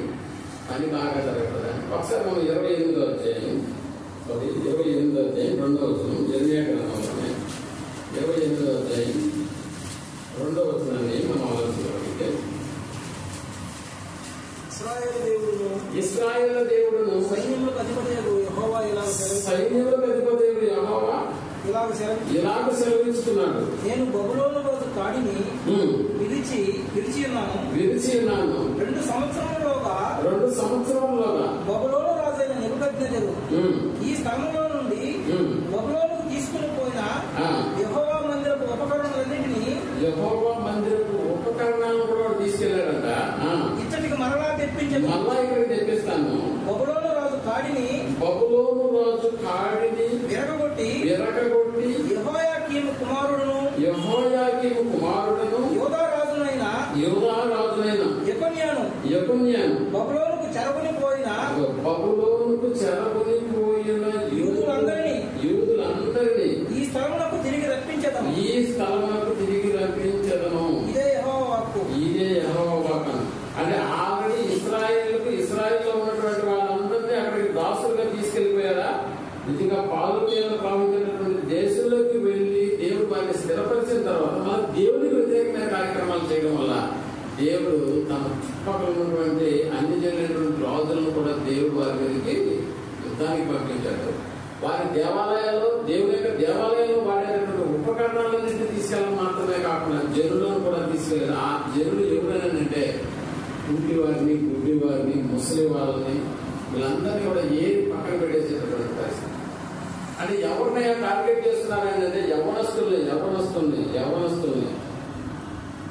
పని బాగా జరుగుతుంది. ఒకసారి మనం 28వ అధ్యాయం 2వ వచనం, యెరెమీయా గ్రంథంలోనే 28వ అధ్యాయం 2వ వచనాన్ని మనం ఆలోచించగలిగితే, ఇశ్రాయేలు దేవుడును సైన్యములకు అధిపతియగు యెహోవా ఇలాగ సెలవిస్తున్నాడు, నేను బబులోను రాజు కాడిని విరిచి ఉన్నాను. 2 సంవత్సరములుగా బబులోను రాజైన నెబుకద్నెజరు ఈ స్థలంలో నుండి బబులోనుకు తీసుకుని పోయిన యెహోవా మందిరపు ఉపకరణాలను కూడా తీసుకెళ్లాడంట. ఇచ్చటికి మరలా తెప్పించాను. మళ్ళా ఇక్కడ తెప్పిస్తాను. బబులోను రాజు కాడిని విరగగొట్టి యెహోయాకీము కుమారుడును యూదా రాజునైన యెకొన్యాను బబులోనుకు చెరగొని పోయిన యూదులందరినీ ఈ స్థలమునకు తిరిగి రప్పించదను. ఇదే యెహోవా వాక్కు. అంటే ఆల్రెడీ ఇశ్రాయేల్లో ఉన్నటువంటి వాళ్ళందరినీ అక్కడికి దాసులుగా తీసుకెళ్లిపోయారా? నిజంగా పాలు తేనెలు ప్రవహించినటువంటి దేశంలోకి వెళ్లి దేవుడు వారిని స్థిరపరిచిన తర్వాత మళ్ళీ దేవుడికి వ్యతిరేకమైన కార్యక్రమాలు చేయడం వల్ల దేవుడు తన చుట్టుపక్కల ఉన్నటువంటి అన్ని జరిగినటువంటి రాజులను కూడా దేవుడు వారి మీదకి యుద్ధానికి పంపించాడు. వారి దేవాలయాల్లో, దేవుని యొక్క దేవాలయంలో వాడేటటువంటి ఉపకరణాలన్నింటినీ తీసుకెళ్ళడం మాత్రమే కాకుండా జనులను కూడా తీసుకెళ్ళారు. ఆ జనులు ఎవరైనా కుంటి వారిని, గుడ్డి వారిని, ముసలి వాళ్ళని, వీళ్ళందరినీ కూడా ఏది పక్కన పెట్టేసేటటువంటి పరిస్థితి. అంటే ఎవరినైనా టార్గెట్ చేస్తున్నారంటే యవనస్తుల్ని.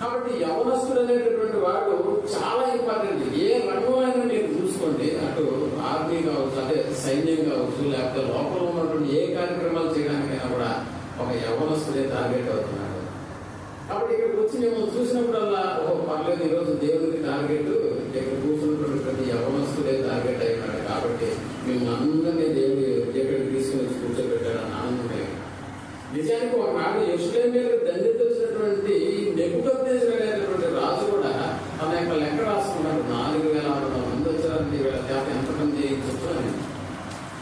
కాబట్టి యవనస్తుడు అనేటటువంటి వాడు చాలా ఇంపార్టెంట్. ఏ రంగంలో మీరు చూసుకోండి, అటు ఆర్మీ కావచ్చు, అంటే సైన్యం కావచ్చు, లేకపోతే లోపల ఉన్నటువంటి ఏ కార్యక్రమాలు చేయడానికైనా కూడా ఒక యవనస్తుడే టార్గెట్ అవుతున్నాడు. కాబట్టి ఇక్కడికి వచ్చి మేము చూసినప్పుడల్లా పర్లేదు, ఈరోజు దేవుడికి టార్గెట్ ఇక్కడ కూర్చున్నటువంటి ప్రతి యవనస్తుడే టార్గెట్ అయినాడు. కాబట్టి మేము అందరినీ దేవుడు ఎక్కడికి తీసుకుని వచ్చి కూర్చోబెట్టాడని ఆనందమే. నిజానికి ఒకనాడు యెరూషలేము మీద దండెత్తి వచ్చినటువంటి నెబుకద్నెజరు అనేటటువంటి రాజు కూడా తన యొక్క లెక్క రాసుకున్నాడు. 4,600 మంది వచ్చారంటే వీళ్ళ చేత ఎంత పని చేయించవచ్చు అని.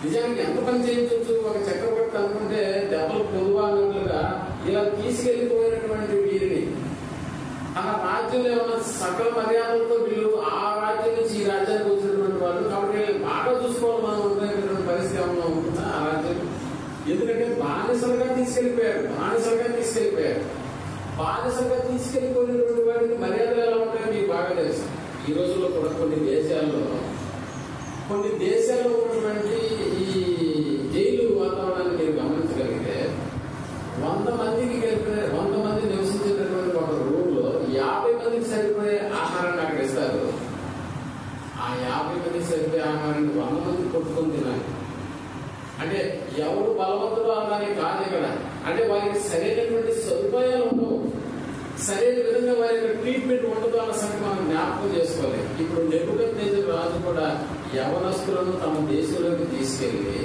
నిజానికి ఎంత పని చేయించవచ్చు? ఒక చక్రవర్తి అనుకుంటే దెబ్బలు పొదువా అన్నట్లుగా ఇలా తీసుకెళ్లిపోయినటువంటి వీరిని తన రాజ్యంలో ఏమన్నా సకల మర్యాదలతో వీళ్ళు ఆ రాజ్యం నుంచి ఈ రాజ్యానికి వచ్చినటువంటి వాళ్ళు. కాబట్టి బాగా చూసుకోవాలి మనం ఉండేటటువంటి పరిస్థితి ఏమన్నా ఉంటుందా ఆ రాజ్యం? ఎందుకంటే బానిసలుగా తీసుకెళ్లిపోయారు. బానిసలుగా తీసుకెళ్లిపోయినటువంటి వాడికి మర్యాదలు ఎలా ఉంటాయో మీకు బాగా తెలుసు. ఈ రోజుల్లో కూడా కొన్ని దేశాల్లో ఉన్నటువంటి ఈ జైలు వాతావరణాన్ని మీరు గమనించగలిగితే 100 మంది నివసించేటటువంటి ఒక రూమ్ లో 50 మందికి సరిపోయే ఆహారాన్ని అక్కడ ఇస్తారు. ఆ 50 మందికి సరిపోయే ఆహారాన్ని 100 మంది కొట్టుకొని తినాలి. అంటే ఎవరు బలవంతుడు అన్నది కాదు ఇక్కడ. అంటే వారికి సరైనటువంటి సదుపాయాలు ఉండవు, సరైన విధంగా వారి యొక్క ట్రీట్మెంట్ ఉండదు అన్న సంగతి మనం జ్ఞాపకం చేసుకోవాలి. ఇప్పుడు నెబుకద్నెజరు రాజు కూడా యవనస్తులను తమ దేశంలోకి తీసుకెళ్లి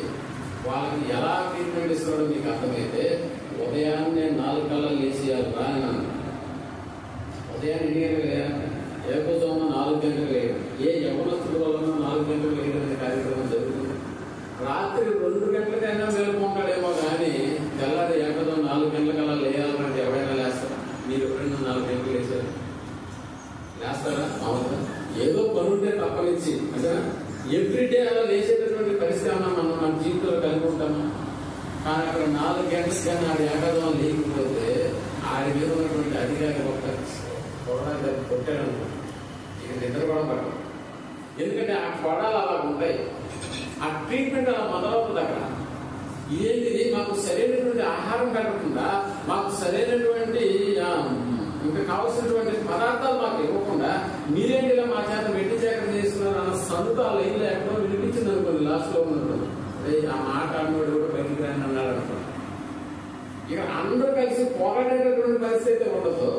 వాళ్ళకి ఎలా ట్రీట్మెంట్ ఇస్తాడో మీకు అర్థమైతే, ఉదయాన్నే 4 కల్లా లేచేయాలి రాని నన్ను. ఉదయాన్ని ఎన్ని గంటలు వేయాలి? ఏకోజామున 4 గంటలు వేయాలి. ఏ యవనస్తుల వలన 4 గంటలు వేయడం కార్యక్రమం జరుగుతుంది. రాత్రి 2 గంటలకైనా మేలుకుంటాడేమో కానీ తెల్లారి ఏకదం 4 గంటలకల్లా లేయాలంటే ఎవరైనా లేస్తారా? మీరు ఎప్పుడైనా 4 గంటలు లేస్తారా? అవునా? ఏదో పనుంటే తప్పనిచ్చి అంటే ఎవ్రీడే అలా లేచేటటువంటి పరిస్థితి మనం మన జీవితంలో కలిగి ఉంటాము. కానీ అక్కడ 4 గంటలకు కానీ ఆడి ఏకాదం లేకపోతే ఆడి మీద ఉన్నటువంటి అధికారి ఒక కొట్టాడు అనుకో, ఇక నిద్ర కూడా పడడం. ఎందుకంటే ఆ కొడాలు అలా ఉంటాయి, ఆ ట్రీట్మెంట్ అలా మొదలవుతుంది. అక్కడ ఏంటిది, మాకు సరైనటువంటి ఆహారం పెట్టకుండా, మాకు సరైనటువంటి ఇంకా కావాల్సినటువంటి పదార్థాలు మాకు ఇవ్వకుండా మీరేంటి ఇలా మా చేత వెట్టి సేకరణ చేస్తున్నారు అన్న సంత లైన్ లేకుండా వినిపించింది అనుకోండి. లాస్ట్ లో ఉన్నప్పుడు ఆ మాట అన్నోడు కూడా బయటికి రాని అన్నాడు అనుకోండి. ఇక అందరూ కలిసి పోరాడేటటువంటి పరిస్థితి అయితే ఉండదు.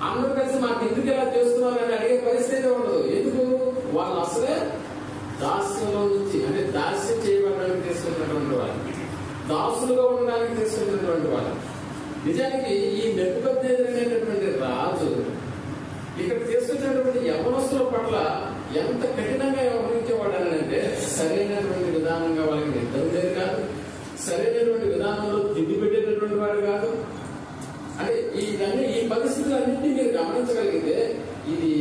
అందరూ కలిసి మాకు ఎందుకు ఇలా చేస్తున్నారు అని అడిగే పరిస్థితి ఉండదు. ఎందుకు, వాళ్ళు అసలే దాస్యంలో నుంచి, అంటే దాస్యం చేయబడడానికి తీసుకున్నటువంటి వాళ్ళు, దాసులుగా ఉండడానికి తీసుకున్నటువంటి వాళ్ళు. నిజానికి ఈ నెబుకద్నెజరు అనేటటువంటి రాజు ఇక్కడ తీసుకొచ్చినటువంటి యవనస్తుల పట్ల ఎంత కఠినంగా వ్యవహరించేవాడు అని అంటే, సరైనటువంటి విధానంగా వాళ్ళకి నిద్రలేదు కాదు, సరైనటువంటి విధానంలో తిండి పెట్టేటటువంటి వాడు కాదు. అంటే ఈ పరిస్థితులన్నింటినీ మీరు గమనించగలిగితే ఇది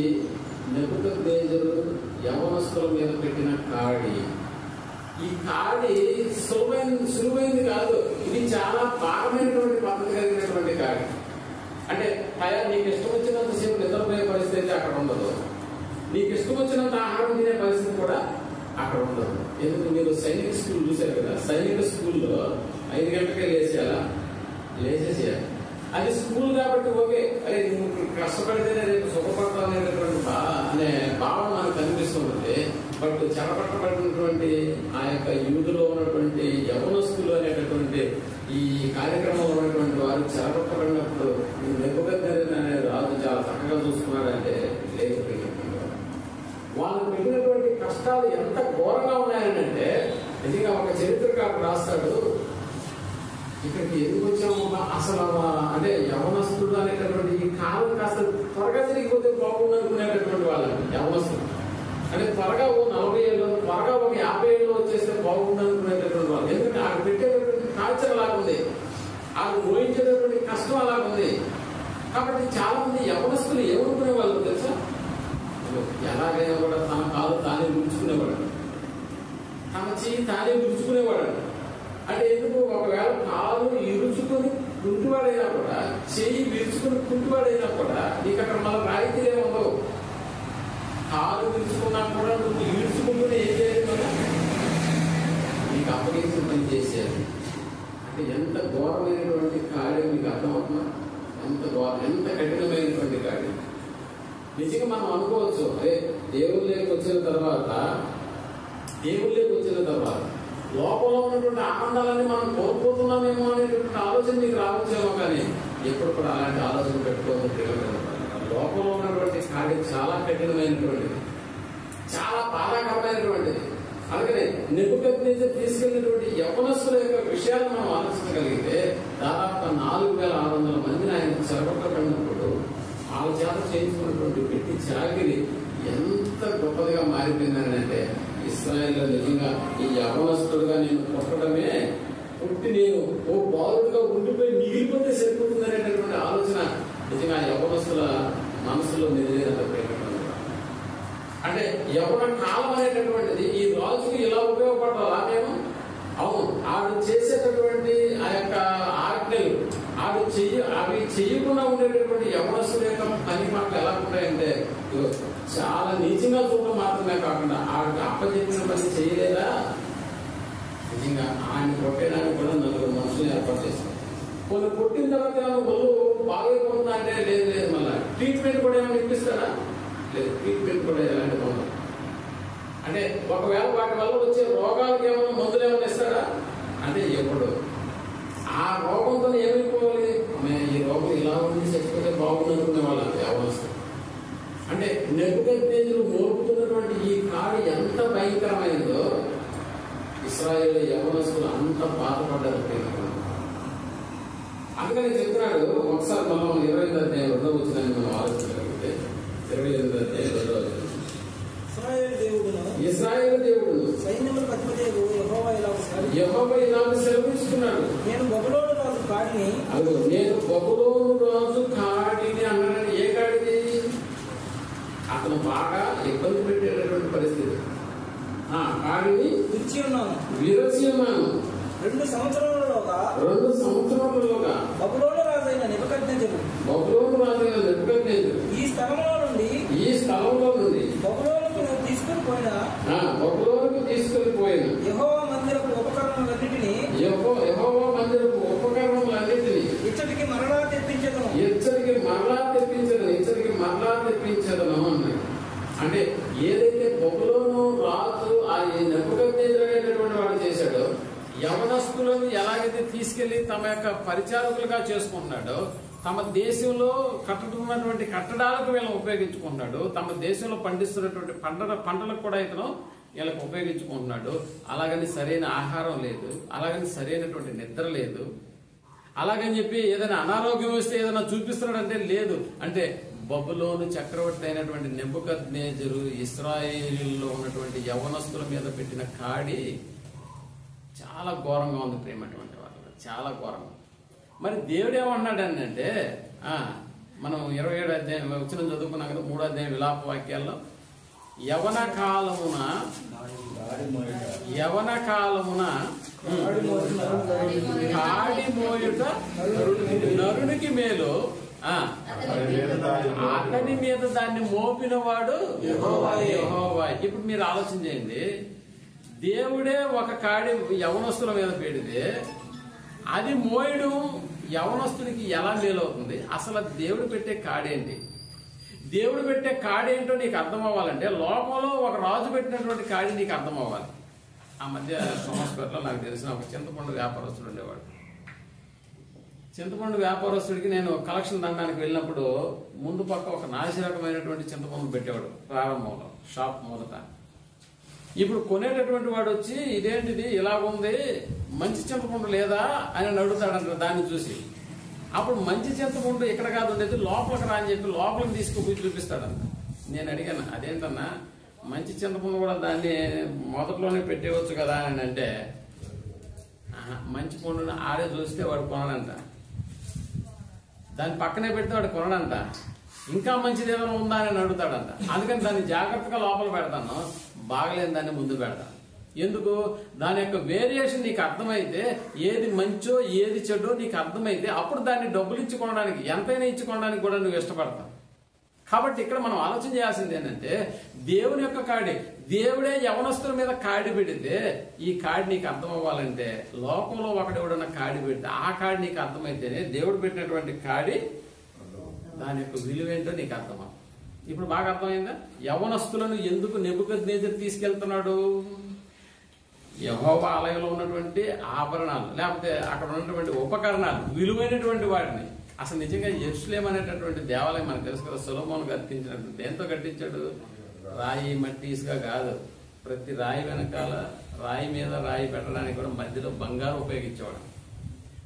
నెబుకద్నెజరు యవనస్తుల మీద పెట్టిన కాడి. ఈ కాడి సులువైంది కాదు, ఇది చాలా భారమైనటువంటి పద్ధతి కలిగినటువంటి కాడి. అంటే అయ్యా నీకు ఇష్టం వచ్చినంతసేపు నిద్రపోయే పరిస్థితి అక్కడ ఉండదు, నీకు ఇష్టం వచ్చినంత ఆహారం తినే పరిస్థితి కూడా అక్కడ ఉండదు. ఎందుకు, మీరు సైనిక స్కూల్ చూశారు కదా, సైనిక స్కూల్లో 5 గంటలకే లేచేసేయాలి. అది స్కూల్ కాబట్టి ఓకే, అరే నువ్వు కష్టపడితేనే రేపు సుఖపడతావు అనేటటువంటి అనే భావన మనకు కనిపిస్తుంది. బట్ చెరపట్టబడినటువంటి ఆ యొక్క యూదులో ఉన్నటువంటి యవనస్తులు అనేటటువంటి ఈ కార్యక్రమంలో ఉన్నటువంటి వారు చెరపట్టబడినప్పుడు నెబుకద్నెజరు అనే రాజు చాలా చక్కగా చూసుకున్నాడంటే లేకపోయినటువంటి వాళ్ళు పెట్టినటువంటి కష్టాలు ఎంత ఘోరంగా ఉన్నాయనంటే, నిజంగా ఒక చరిత్రకారుడు రాస్తాడు, ఇక్కడికి ఎందుకు వచ్చాము అసలు అంటే యవనస్తుడు అనేటటువంటి ఈ కాలం కాస్త త్వరగా జరిగిపోతే బాగుండు అనుకునేటటువంటి వాళ్ళు యవనస్తుడు. అంటే త్వరగా 40 ఏళ్ళు, త్వరగా 50 ఏళ్ళు వచ్చేస్తే బాగుండు అనుకునేటటువంటి వాళ్ళు. ఎందుకంటే ఆడు పెట్టేటటువంటి టార్చర్ అలాగుంది, ఆడు ఊహించేటటువంటి కష్టం అలాగుంది. కాబట్టి చాలా మంది యవనస్తులు ఏమనుకునే వాళ్ళు తెలుసా, ఎలాగైనా కూడా తన కాలు తానే విడుచుకునేవాడు, తన చెయ్యి తానే విడుచుకునేవాడు. అంటే ఎందుకు, ఒకవేళ కాలు ఇరుచుకుని కుంటువాడైనా కూడా, చెయ్యి విరుచుకుని కుంటువాడైనా కూడా నీకు అక్కడ మళ్ళీ రాయితీలే ఉండవు. కాలు విరుచుకున్నా కూడా నువ్వు ఈడ్చుకుంటూనే ఏం చేయాలి కదా, నీకు అప్పగించిన పని చేసేది. అంటే ఎంత ఘోరమైనటువంటి కార్యం మీకు అర్థమవుతున్నా, ఎంత కఠినమైనటువంటి కార్యం. నిజంగా మనం అనుకోవచ్చు, అదే దేవుళ్ళకి వచ్చిన తర్వాత లోపంలో ఉన్నటువంటి ఆనందాలన్నీ మనం కోల్పోతున్నామేమో అనేటువంటి ఆలోచన మీకు రావచ్చేమో. కానీ ఎప్పుడు కూడా అలాంటి ఆలోచన పెట్టుకోవద్దు. లోపంలో ఉన్నటువంటి కార్యం చాలా కఠినమైనటువంటిది, చాలా బాధాకరమైనటువంటిది. అందుకనే నెబుకద్నెజరు తీసుకెళ్లినటువంటి యవనస్తుల యొక్క విషయాలు మనం ఆలోచించగలిగితే, దాదాపు 4600 మందిని ఆయన చెరపట్టబడినప్పుడు వాళ్ళ చేత చేయించుకున్నటువంటి పెట్టి చాకిరి ఎంత గొప్పదిగా మారిపోయిందనంటే, ఇశ్రాయేలులో నిజంగా ఈ యవనస్తుడుగా నేను పుట్టడమే, పుట్టి నేను ఓ బాలుడుగా ఉండిపోయి మిగిలిపోతే సరిపోతుంది అనేటటువంటి ఆలోచన నిజంగా యవనస్తుల మనసులో నిజమైనటువంటి. అంటే యవన కాలం అనేటటువంటిది ఈ రాజుకి ఇలా ఉపయోగపడాలా మేము? అవును, ఆడు చేసేటటువంటి ఆ యొక్క ఆజ్ఞలు అవి చెయ్యకుండా ఉండేటటువంటి యవనస్తుల యొక్క పని మాటలు ఎలా ఉంటాయంటే, చాలా నీచంగా చూడటం మాత్రమే కాకుండా ఆవిడ అప్పచెప్పిన పని చేయలేదా, నిజంగా ఆయన కొట్టేదానికి కూడా 4 మనుషులు ఏర్పాటు చేస్తారు. కొన్ని కొట్టిన తర్వాత ఒళ్ళు బాగైపోతుందా అంటే లేదు, మళ్ళీ ట్రీట్మెంట్ కూడా ఏమైనా ఇప్పిస్తారా? లేదు, ట్రీట్మెంట్ కూడా ఎలాంటి ఉండదు. అంటే ఒకవేళ వాటి వల్ల వచ్చే రోగాలకు ఏమైనా మందులు ఏమైనా ఇస్తారా అంటే ఎప్పుడు. ఆ రోగంతో ఏమైపోవాలి, ఈ రోగం ఇలా ఉంది చచ్చిపోతే బాగుంది అనుకునే వాళ్ళు యవనస్తులు. అంటే నెబుకద్నెజరు మోపుతున్నటువంటి ఈ కాడి ఎంత భయంకరమైందో ఇశ్రాయేలు యవనస్తులు అంత బాధపడ్డారు. అందుకని చెప్తున్నాడు. ఒకసారి మనం 28వ అధ్యాయం 2వ వచనాన్ని మనం ఆలోచించగలిగితే, 28వ అధ్యాయం 2వ వచనం, ఇశ్రాయేలు దేవుడు సైన్యములకు అధిపతియగు యెహోవా ఇలాగ సెలవిస్తున్నాడు, నేను బబులోను రాజు కాడిని అన్నాడు. ఏ కాడిది? అతను బాగా ఇబ్బంది పెట్టేటటువంటి పరిస్థితి. కాడిని విరిచి ఉన్నాను. 2 సంవత్సరాలలోగా బబులోను రాజైన నెబుకద్నెజరు ఈ స్థలంలో నుండి బబులోనుకు తీసుకుని పోయిన యెహోవా మందిరపు ఉపకరణములన్నిటినీ ఇచ్చటికి మరలా తెప్పించదను అన్నాడు. అంటే ఏదైతే బబులోను రాజు ఆ నెబుకద్నెజరు అనేటటువంటి వాడు చేశాడో, యవనస్తులను ఎలాగైతే తీసుకెళ్లి తమ యొక్క పరిచారకులుగా చేసుకుంటున్నాడో, తమ దేశంలో కట్టుతున్నటువంటి కట్టడాలకు వీళ్ళని ఉపయోగించుకుంటున్నాడు, తమ దేశంలో పండిస్తున్నటువంటి పంటలకు కూడా ఇతను వీళ్ళకి ఉపయోగించుకుంటున్నాడు. అలాగని సరైన ఆహారం లేదు, అలాగని సరైనటువంటి నిద్ర లేదు, అలాగని చెప్పి ఏదైనా అనారోగ్యం వస్తే ఏదైనా చూపిస్తున్నాడంటే లేదు. అంటే బబులోను చక్రవర్తి అయినటువంటి నెబుకద్నెజరు ఇశ్రాయేలులో ఉన్నటువంటి యవనస్తుల మీద పెట్టిన కాడి చాలా ఘోరంగా ఉంది. ప్రేమటువంటి వాళ్ళు చాలా ఘోరంగా. మరి దేవుడు ఏమన్నాడు అంటే, మనం 27వ అధ్యాయం వచ్చిన చదువుకున్నాం కదా, 3వ అధ్యాయం విలాప వాక్యాల్లో, యవన కాలమున కాడి మోయుట నరునికి మేలు, అతని మీద దాన్ని మోపిన వాడు యెహోవా. ఇప్పుడు మీరు ఆలోచన చేయండి, దేవుడే ఒక కాడి యవనస్తుల మీద పెడితే అది మోయడం యవనస్తుడికి ఎలా మేలవుతుంది? అసలు దేవుడు పెట్టే కాడేంటి? దేవుడు పెట్టే కాడేంటో నీకు అర్థం అవ్వాలంటే లోకంలో ఒక రాజు పెట్టినటువంటి కాడి నీకు అర్థం అవ్వాలి. ఆ మధ్య సోమస్పేటలో నాకు తెలిసిన ఒక చింతపండు వ్యాపారస్తుడు ఉండేవాడు. చింతపండు వ్యాపారస్తుడికి నేను కలెక్షన్ దండానికి వెళ్ళినప్పుడు ముందు పక్క ఒక నాసి రకమైనటువంటి చింతపండు పెట్టేవాడు ప్రారంభంలో, షాప్ మొదట. ఇప్పుడు కొనేటటువంటి వాడు వచ్చి ఇదేంటిది ఇలాగుంది, మంచి చింతపండు లేదా అని అడుగుతాడంట దాన్ని చూసి. అప్పుడు మంచి చింతపండు ఇక్కడ కాదు ఉండేది, లోపలికి రా అని చెప్పి లోపలికి తీసుకుపోయి చూపిస్తాడంట. నేను అడిగాను, అదేంటన్నా మంచి చింతపండు కూడా దాన్ని మొదట్లోనే పెట్టేవచ్చు కదా అని అంటే, మంచి పండుని ఆడే చూస్తే వాడు కొనడంట, దాన్ని పక్కనే పెడితే వాడు కొనడంట, ఇంకా మంచిది ఏమైనా ఉందా అని అడుగుతాడంట. అందుకని దాన్ని జాగ్రత్తగా లోపల పెడతాను, బాగలేని దాన్ని ముందు పెడతాను. ఎందుకు? దాని యొక్క వేరియేషన్ నీకు అర్థమైతే, ఏది మంచో ఏది చెడో నీకు అర్థమైతే అప్పుడు దాన్ని డబ్బులు ఇచ్చుకోవడానికి, ఎంతైనా ఇచ్చుకోవడానికి కూడా నువ్వు ఇష్టపడతావు. కాబట్టి ఇక్కడ మనం ఆలోచన చేయాల్సింది ఏంటంటే, దేవుని యొక్క కాడి, దేవుడే యవనస్తుల మీద కాడి పెడితే ఈ కాడి నీకు అర్థం అవ్వాలంటే లోకంలో ఒకడెవడన్నా కాడి పెడితే ఆ కాడి నీకు అర్థమైతేనే దేవుడు పెట్టినటువంటి కాడి దాని యొక్క విలువేంటో నీకు అర్థమవుతుంది. ఇప్పుడు బాగా అర్థమైందా? యవనస్తులను ఎందుకు నెబుకద్నెజరు తీసుకెళ్తున్నాడు? యెహోవా ఆలయంలో ఉన్నటువంటి ఆభరణాలు, లేకపోతే అక్కడ ఉన్నటువంటి ఉపకరణాలు, విలువైనటువంటి వాటిని. అసలు నిజంగా యెరూషలేము అనేటటువంటి దేవాలయం మనకు తెలుసు కదా, సొలొమోను కట్టించినట్టు. దేంతో కట్టించాడు? రాయి, మట్టి, ఇసుక కాదు. ప్రతి రాయి వెనకాల, రాయి మీద రాయి పెట్టడానికి కూడా మధ్యలో బంగారం ఉపయోగించేవాడు.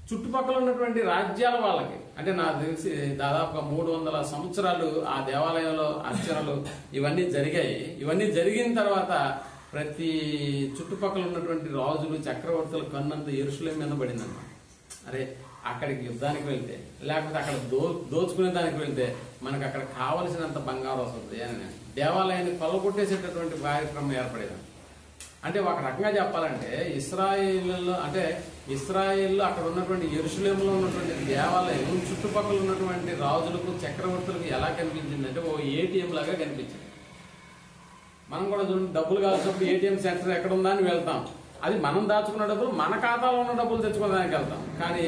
చుట్టుపక్కల ఉన్నటువంటి రాజ్యాల వాళ్ళకి, అంటే నాకు తెలిసి దాదాపుగా 300 సంవత్సరాలు ఆ దేవాలయంలో అర్చనలు ఇవన్నీ జరిగాయి. ఇవన్నీ జరిగిన తర్వాత ప్రతి చుట్టుపక్కల ఉన్నటువంటి రాజులు, చక్రవర్తుల కన్నంత యెరూషలేము మీద పడిందన్నమాట. అరే అక్కడికి యుద్ధానికి వెళ్తే, లేకపోతే అక్కడ దోచుకునే దానికి వెళ్తే మనకు అక్కడ కావలసినంత బంగారం వస్తుంది అని దేవాలయాన్ని కొల్లగొట్టేసేటటువంటి కార్యక్రమం ఏర్పడేది. అంటే ఒక రకంగా చెప్పాలంటే ఇశ్రాయేలులో, అంటే ఇశ్రాయేల్లో అక్కడ ఉన్నటువంటి యెరూషలేములో ఉన్నటువంటి దేవాలయం చుట్టుపక్కల ఉన్నటువంటి రాజులకు, చక్రవర్తులకు ఎలా కనిపించిందంటే ఓ ఏటీఎం లాగా కనిపించింది. మనం కూడా చూడండి, డబ్బులు కావాల్సినప్పుడు ఏటీఎం సెంటర్ ఎక్కడ ఉందా అని వెళ్తాం. అది మనం దాచుకున్న డబ్బులు, మన ఖాతాలో ఉన్న డబ్బులు తెచ్చుకోవడానికి వెళ్తాం. కానీ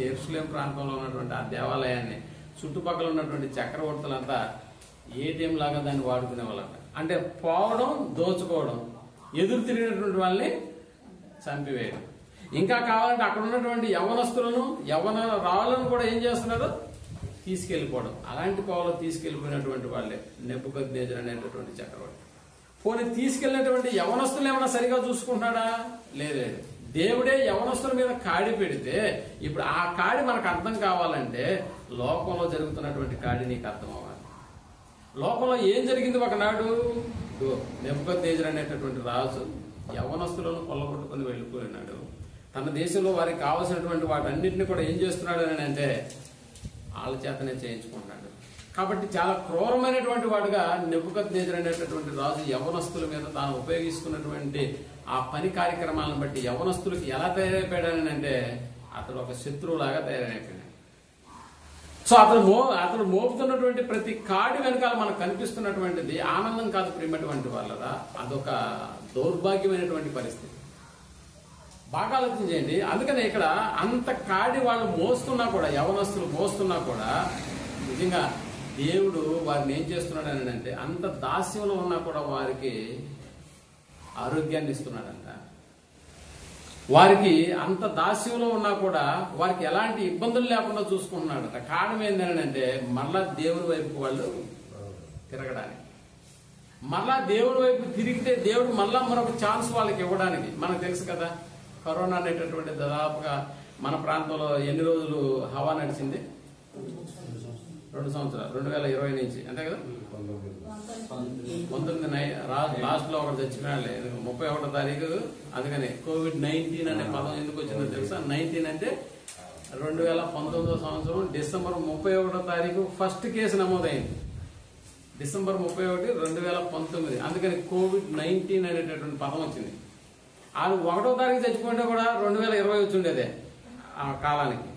యెరూషలేము ప్రాంతంలో ఉన్నటువంటి ఆ దేవాలయాన్ని చుట్టుపక్కల ఉన్నటువంటి చక్రవర్తులంతా ఏటీఎం లాగా దాన్ని వాడుకునే వాళ్ళంట. అంటే పోవడం, దోచుకోవడం, ఎదురు తిరిగినటువంటి వాళ్ళని చంపివేయడం. ఇంకా కావాలంటే అక్కడ ఉన్నటువంటి యవనస్తులను, యవన రాళ్ళను కూడా ఏం చేస్తున్నారు? తీసుకెళ్లిపోవడం. అలాంటి కోవలో తీసుకెళ్లిపోయినటువంటి వాళ్ళే నెబుకద్నెజరు అనేటటువంటి చక్రవర్తి. పోనీ తీసుకెళ్లినటువంటి యవనస్తులు ఏమైనా సరిగా చూసుకుంటున్నాడా? లేదు. దేవుడే యవనస్తుల మీద కాడి పెడితే ఇప్పుడు ఆ కాడి మనకు అర్థం కావాలంటే లోకంలో జరుగుతున్నటువంటి కాడి నీకు అర్థం అవ్వాలి. లోకంలో ఏం జరిగింది? ఒకనాడు నెబుకద్నెజరు అనేటటువంటి రాజు యవనస్తులను కొల్లగొట్టుకుని వెళ్ళిపోయినాడు. తన దేశంలో వారికి కావాల్సినటువంటి వాటన్నింటినీ కూడా ఏం చేస్తున్నాడు అని అంటే వాళ్ళ చేతనే చేయించుకుంటున్నాడు. కాబట్టి చాలా క్రూరమైనటువంటి వాడుగా నెబుకద్నెజరు అనేటటువంటి రాజు యవనస్తుల మీద తాను ఉపయోగిస్తున్నటువంటి ఆ పని కార్యక్రమాలను బట్టి యవనస్తులకు ఎలా తయారైపోయాడని అంటే అతడు ఒక శత్రువులాగా తయారైపోయాడు. సో అతడు మోపుతున్నటువంటి ప్రతి కాడి వెనకాల మనకు కనిపిస్తున్నటువంటిది ఆనందం కాదు ప్రియమైనటువంటి వాళ్ళరా, అదొక దౌర్భాగ్యమైనటువంటి పరిస్థితి. బాగా ఆలోచించండి. అందుకనే ఇక్కడ అంత కాడి వాళ్ళు మోస్తున్నా కూడా, యవనస్తులు మోస్తున్నా కూడా నిజంగా దేవుడు వారిని ఏం చేస్తున్నాడు అని అంటే అంత దాస్యంలో ఉన్నా కూడా వారికి ఆరోగ్యాన్ని ఇస్తున్నాడంట. వారికి అంత దాస్యంలో ఉన్నా కూడా వారికి ఎలాంటి ఇబ్బందులు లేకుండా చూసుకుంటున్నాడట. కారణం ఏంటంటే మళ్ళా దేవుడి వైపు వాళ్ళు తిరగడానికి, మళ్ళా దేవుడి వైపు తిరిగితే దేవుడు మళ్ళా మరొక ఛాన్స్ వాళ్ళకి ఇవ్వడానికి. మనకు తెలుసు కదా, కరోనా అనేటటువంటి దాదాపుగా మన ప్రాంతంలో ఎన్ని రోజులు హవా నడిచింది? 2 సంవత్సరాలు, 2020 నుంచి, అంతే కదా. 19 లాస్ట్ లో ఒకటి చచ్చిపోయాడులే, 31వ తారీఖు. అందుకని COVID-19 అనే పదం ఎందుకు వచ్చిందో తెలుసా? 19 అంటే 2019 సంవత్సరం డిసెంబర్ 31వ తారీఖు ఫస్ట్ కేసు నమోదైంది. డిసెంబర్ 31, 2019. అందుకని COVID-19 అనేటటువంటి పదం వచ్చింది. వాళ్ళు 1వ తారీఖు చచ్చిపోయింటే కూడా 2020 వచ్చి ఉండేదే ఆ కాలానికి.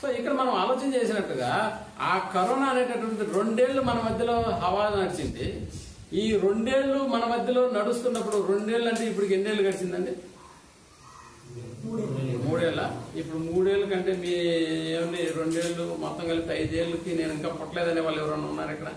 సో ఇక్కడ మనం ఆలోచన చేసినట్టుగా ఆ కరోనా అనేటటువంటి 2 ఏళ్లు మన మధ్యలో హవా నడిచింది. ఈ 2 ఏళ్లు మన మధ్యలో నడుస్తున్నప్పుడు, 2 ఏళ్ళు అంటే ఇప్పుడు ఎన్నేళ్ళు గడిచిందండి? 3 ఏళ్ళ. ఇప్పుడు 3 ఏళ్ళ కంటే మీ ఏమండి 2 ఏళ్ళు మొత్తం కలిపి 5 ఏళ్ళకి నేను ఇంకా పుట్టలేదనే వాళ్ళు ఎవరన్నా ఉన్నారు ఇక్కడ?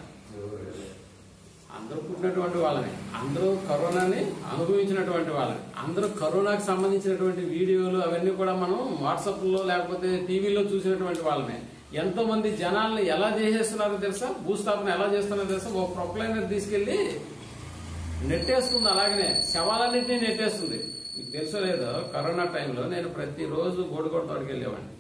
అందరూ పుట్టినటువంటి వాళ్ళని, అందరూ కరోనాని అనుభవించినటువంటి వాళ్ళని, అందరూ కరోనాకి సంబంధించినటువంటి వీడియోలు అవన్నీ కూడా మనం వాట్సాప్లో లేకపోతే టీవీలో చూసినటువంటి వాళ్ళని. ఎంతో మంది జనాల్ని ఎలా చేసేస్తున్నారో తెలుసా? భూస్థాపన ఎలా చేస్తున్నారో తెలుసా? ఓ ప్రొక్లైనర్ తీసుకెళ్లి నెట్టేస్తుంది, అలాగనే శవాలన్నింటినీ నెట్టేస్తుంది. మీకు తెలుసో లేదో, కరోనా టైంలో నేను ప్రతిరోజు బోడికొడతాడికి వెళ్ళేవాడిని.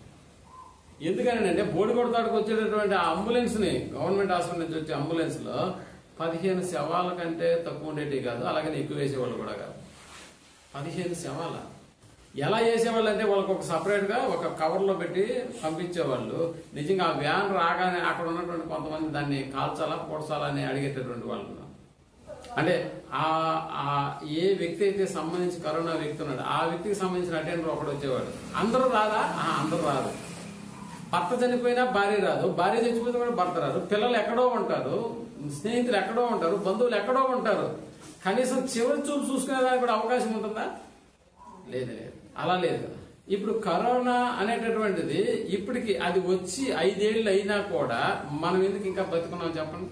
ఎందుకని అంటే బోడికొడతాడికి వచ్చేటటువంటి ఆ అంబులెన్స్ ని, గవర్నమెంట్ హాస్పిటల్ నుంచి వచ్చే అంబులెన్స్ లో 15 శవాల కంటే తక్కువ ఉండేటివి కాదు, అలాగని ఎక్కువ వేసేవాళ్ళు కూడా కాదు. 15 శవాల ఎలా వేసేవాళ్ళు అంటే వాళ్ళకి ఒక సపరేట్ గా ఒక కవర్ లో పెట్టి పంపించేవాళ్ళు. నిజంగా ఆ వ్యాన్ రాగానే అక్కడ ఉన్నటువంటి కొంతమంది దాన్ని కాల్చాలా పొడచాలా అని అడిగేటటువంటి వాళ్ళు. అంటే ఏ వ్యక్తి అయితే సంబంధించి కరోనా వ్యక్తి ఉన్నాడు ఆ వ్యక్తికి సంబంధించిన అటెండర్ ఒకడు వచ్చేవాడు. అందరూ రాదా? అందరూ రాదు. భర్త చనిపోయినా భార్య రాదు, భార్య చచ్చిపోతే కూడా భర్త రాదు. పిల్లలు ఎక్కడో ఉంటారు, స్నేహితులు ఎక్కడో ఉంటారు, బంధువులు ఎక్కడో ఉంటారు. కనీసం చివరి చూపు చూసుకునేదానికి కూడా అవకాశం ఉంటుందా? లేదు. అలా లేదు కదా. ఇప్పుడు కరోనా అనేటటువంటిది ఇప్పటికి అది వచ్చి 5 ఏళ్ళు అయినా కూడా మనం ఎందుకు ఇంకా బతుకున్నాం చెప్పండి?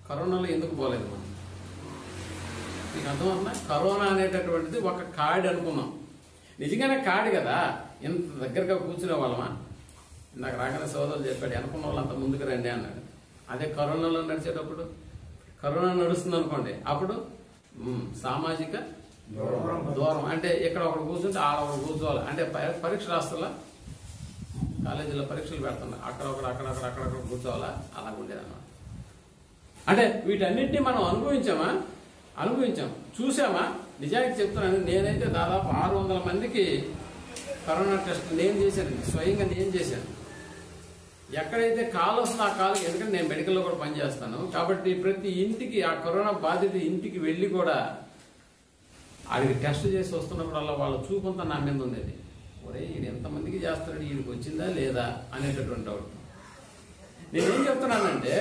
కరోనాలో ఎందుకు పోలేదు మనం? మీకు అర్థమవుతుందా? కరోనా అనేటటువంటిది ఒక కాడి అనుకున్నాం. నిజంగానే కాడి కదా, ఇంత దగ్గరగా కూర్చునే వాళ్ళమా? ఇందాక రాగానే సోదరులు చెప్పాడు, అనుకున్న వాళ్ళు అంత ముందుకు రండి అన్నాడు. అదే కరోనాలో నడిచేటప్పుడు, కరోనా నడుస్తుంది అనుకోండి, అప్పుడు సామాజిక దూరం అంటే ఇక్కడ ఒకడు కూర్చుంటే ఆడ ఒకడు కూర్చోవాలి. అంటే పరీక్ష రాస్తున్నా, కాలేజీలో పరీక్షలు పెడుతున్నా, అక్కడొకడు అక్కడొకడు కూర్చోవాలా, అలా ఉండేదన్నమాట. అంటే వీటన్నింటినీ మనం అనుభవించాం, చూసామా? నిజానికి చెప్తున్నాను, నేనైతే దాదాపు 600 మందికి కరోనా టెస్ట్ నేను చేశాను, స్వయంగా నేను చేశాను. ఎక్కడైతే కాలు వస్తుందో ఆ కాలు, ఎందుకంటే నేను మెడికల్లో కూడా పనిచేస్తాను కాబట్టి ప్రతి ఇంటికి ఆ కరోనా బాధిత ఇంటికి వెళ్ళి కూడా ఆడికి టెస్ట్ చేసి వస్తున్నప్పుడల్లా వాళ్ళ చూపంతా నా మీద ఉండేది. ఒరే ఈడు ఎంతమందికి చేస్తాడు, ఈడికి వచ్చిందా లేదా అనేటటువంటి డౌట్. నేనేం చెప్తున్నానంటే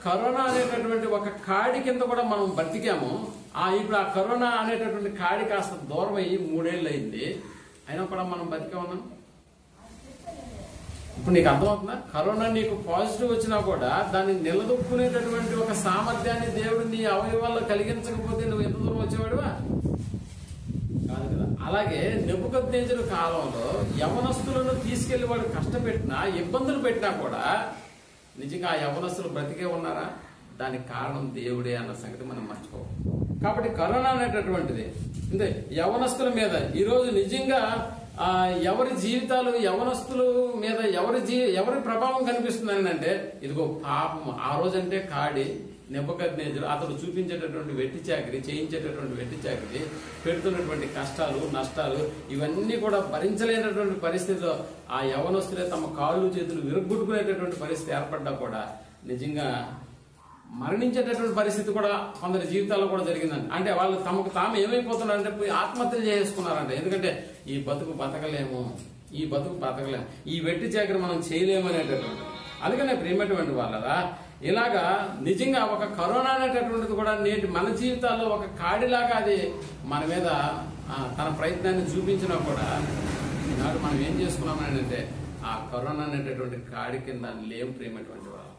కరోనా అనేటటువంటి ఒక కాడి కింద కూడా మనం బతికాము. ఇప్పుడు ఆ కరోనా అనేటటువంటి కాడి కాస్త దూరం అయ్యి 3 ఏళ్ళు అయింది, అయినా కూడా మనం బతికే ఉన్నాం. ఇప్పుడు నీకు అర్థమవుతుందా? కరోనా నీకు పాజిటివ్ వచ్చినా కూడా దాన్ని నిలదొక్కునేటటువంటి ఒక సామర్థ్యాన్ని దేవుడు నీ అవయవాల్లో కలిగించకపోతే నువ్వు ఎంత దూరం వచ్చేవాడువా? కాదు కదా. అలాగే నెబుకద్నెజరు కాలంలో యవనస్తులను తీసుకెళ్లి వాడు కష్టపెట్టినా, ఇబ్బందులు పెట్టినా కూడా నిజంగా ఆ యవనస్తులు బ్రతికే ఉన్నారా? దానికి కారణం దేవుడే అన్న సంగతి మనం మర్చిపోవాలి. కాబట్టి కరోనా అనేటటువంటిది అంటే యవనస్తుల మీద ఈరోజు నిజంగా ఎవరి జీవితాలు, యవనస్తుల మీద ఎవరి ప్రభావం కనిపిస్తుందని అంటే ఇదిగో పాపం. ఆ రోజంటే కాడి, నెబుకద్నెజరు అతడు చూపించేటటువంటి వెట్టి చాకిరి, చేయించేటటువంటి వెట్టి చాకిరి, పెడుతున్నటువంటి కష్టాలు నష్టాలు ఇవన్నీ కూడా భరించలేనటువంటి పరిస్థితిలో ఆ యవనస్తులే తమ కాళ్ళు చేతులు విరగ్గొట్టుకునేటటువంటి పరిస్థితి ఏర్పడ్డా కూడా నిజంగా మరణించేటటువంటి పరిస్థితి కూడా కొందరి జీవితాల్లో కూడా జరిగిందండి. అంటే వాళ్ళు తమకు తాము ఏమైపోతున్నారంటే ఆత్మహత్యలు చేసుకున్నారంట. ఎందుకంటే ఈ బతుకు బతకలేము, ఈ వెట్టి చాకరి మనం చేయలేము అనేటటువంటి. అందుకనే ప్రియమైనటువంటి వాళ్ళరా, ఇలాగా నిజంగా ఒక కరోనా అనేటటువంటిది కూడా నేటి మన జీవితాల్లో ఒక కాడిలాగా అది మన మీద తన ప్రయత్నాన్ని చూపించినా కూడా ఈనాడు మనం ఏం చేసుకున్నామని అంటే ఆ కరోనా అనేటటువంటి కాడి కింద లేవు ప్రియమైనటువంటి వాళ్ళు.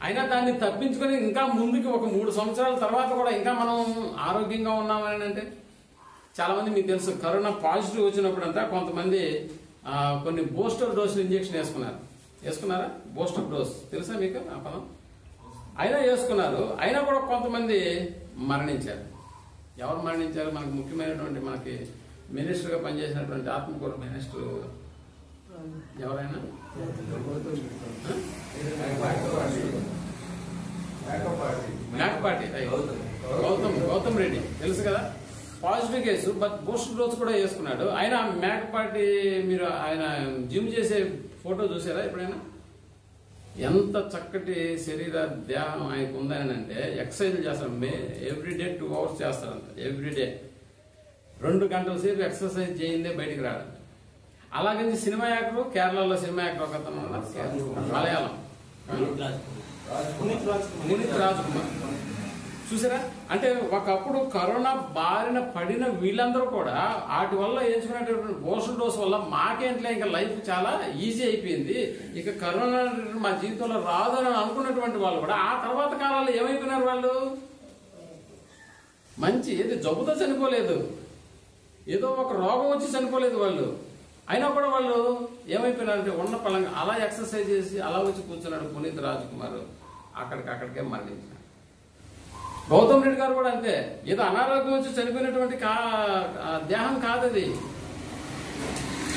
అయినా దాన్ని తప్పించుకొని ఇంకా ముందుకు ఒక 3 సంవత్సరాల తర్వాత కూడా ఇంకా మనం ఆరోగ్యంగా ఉన్నామని అంటే చాలా మంది మీకు తెలుసు కరోనా పాజిటివ్ వచ్చినప్పుడంతా కొంతమంది కొన్ని బూస్టర్ డోసులు ఇంజెక్షన్ వేసుకున్నారా? బూస్టర్ డోస్ తెలుసా మీకు ఆ పదం? అయినా వేసుకున్నారు, అయినా కూడా కొంతమంది మరణించారు. ఎవరు మరణించారు? మనకు ముఖ్యమైనటువంటి మనకి మినిస్టర్గా పనిచేసినటువంటి ఆత్మకూర మినిస్టర్ ఎవరైనా మేకపాటి గౌతమ్ రెడ్డి తెలుసు కదా, positive case. But booster dose కూడా వేసుకున్నాడు. ఆయన మేకపాటి మీరు ఆయన జిమ్ చేసే ఫోటో చూసారా ఎప్పుడైనా? ఎంత చక్కటి శరీర దేహం ఆయనకు ఉందని అంటే ఎక్సర్సైజ్ చేస్తాడు. ఎవ్రీడే 2 hours చేస్తాడంట. ఎవ్రీడే 2 గంటల సేపు ఎక్సర్సైజ్ చేయిందే బయటికి రాడంట. అలాగని సినిమా యాక్టర్, కేరళలో సినిమా యాక్టర్ ఒక అతను మలయాళం పునీత్ రాజ్ కుమార్ చూసారా? అంటే ఒకప్పుడు కరోనా బారిన పడిన వీళ్ళందరూ కూడా వాటి వల్ల వేసుకునేటటువంటి బూస్టర్ డోస్ వల్ల మాకేంట్లే ఇంకా లైఫ్ చాలా ఈజీ అయిపోయింది, ఇక కరోనా మా జీవితంలో రాదు అని అనుకున్నటువంటి వాళ్ళు కూడా ఆ తర్వాత కాలంలో ఏమైపోయినారు? వాళ్ళు మంచి ఏది జబ్బుతో చనిపోలేదు, ఏదో ఒక రోగం వచ్చి చనిపోలేదు వాళ్ళు. అయినా కూడా వాళ్ళు ఏమైపోయినారంటే ఉన్న పలంగా అలా ఎక్సర్సైజ్ చేసి అలా వచ్చి కూర్చున్నాడు పునీత్ రాజ్ కుమార్. అక్కడికే మరణించినాడు. గౌతమ్ రెడ్డి గారు కూడా అంతే. ఏదో అనారోగ్యం వచ్చి చనిపోయినటువంటి దేహం కాదది.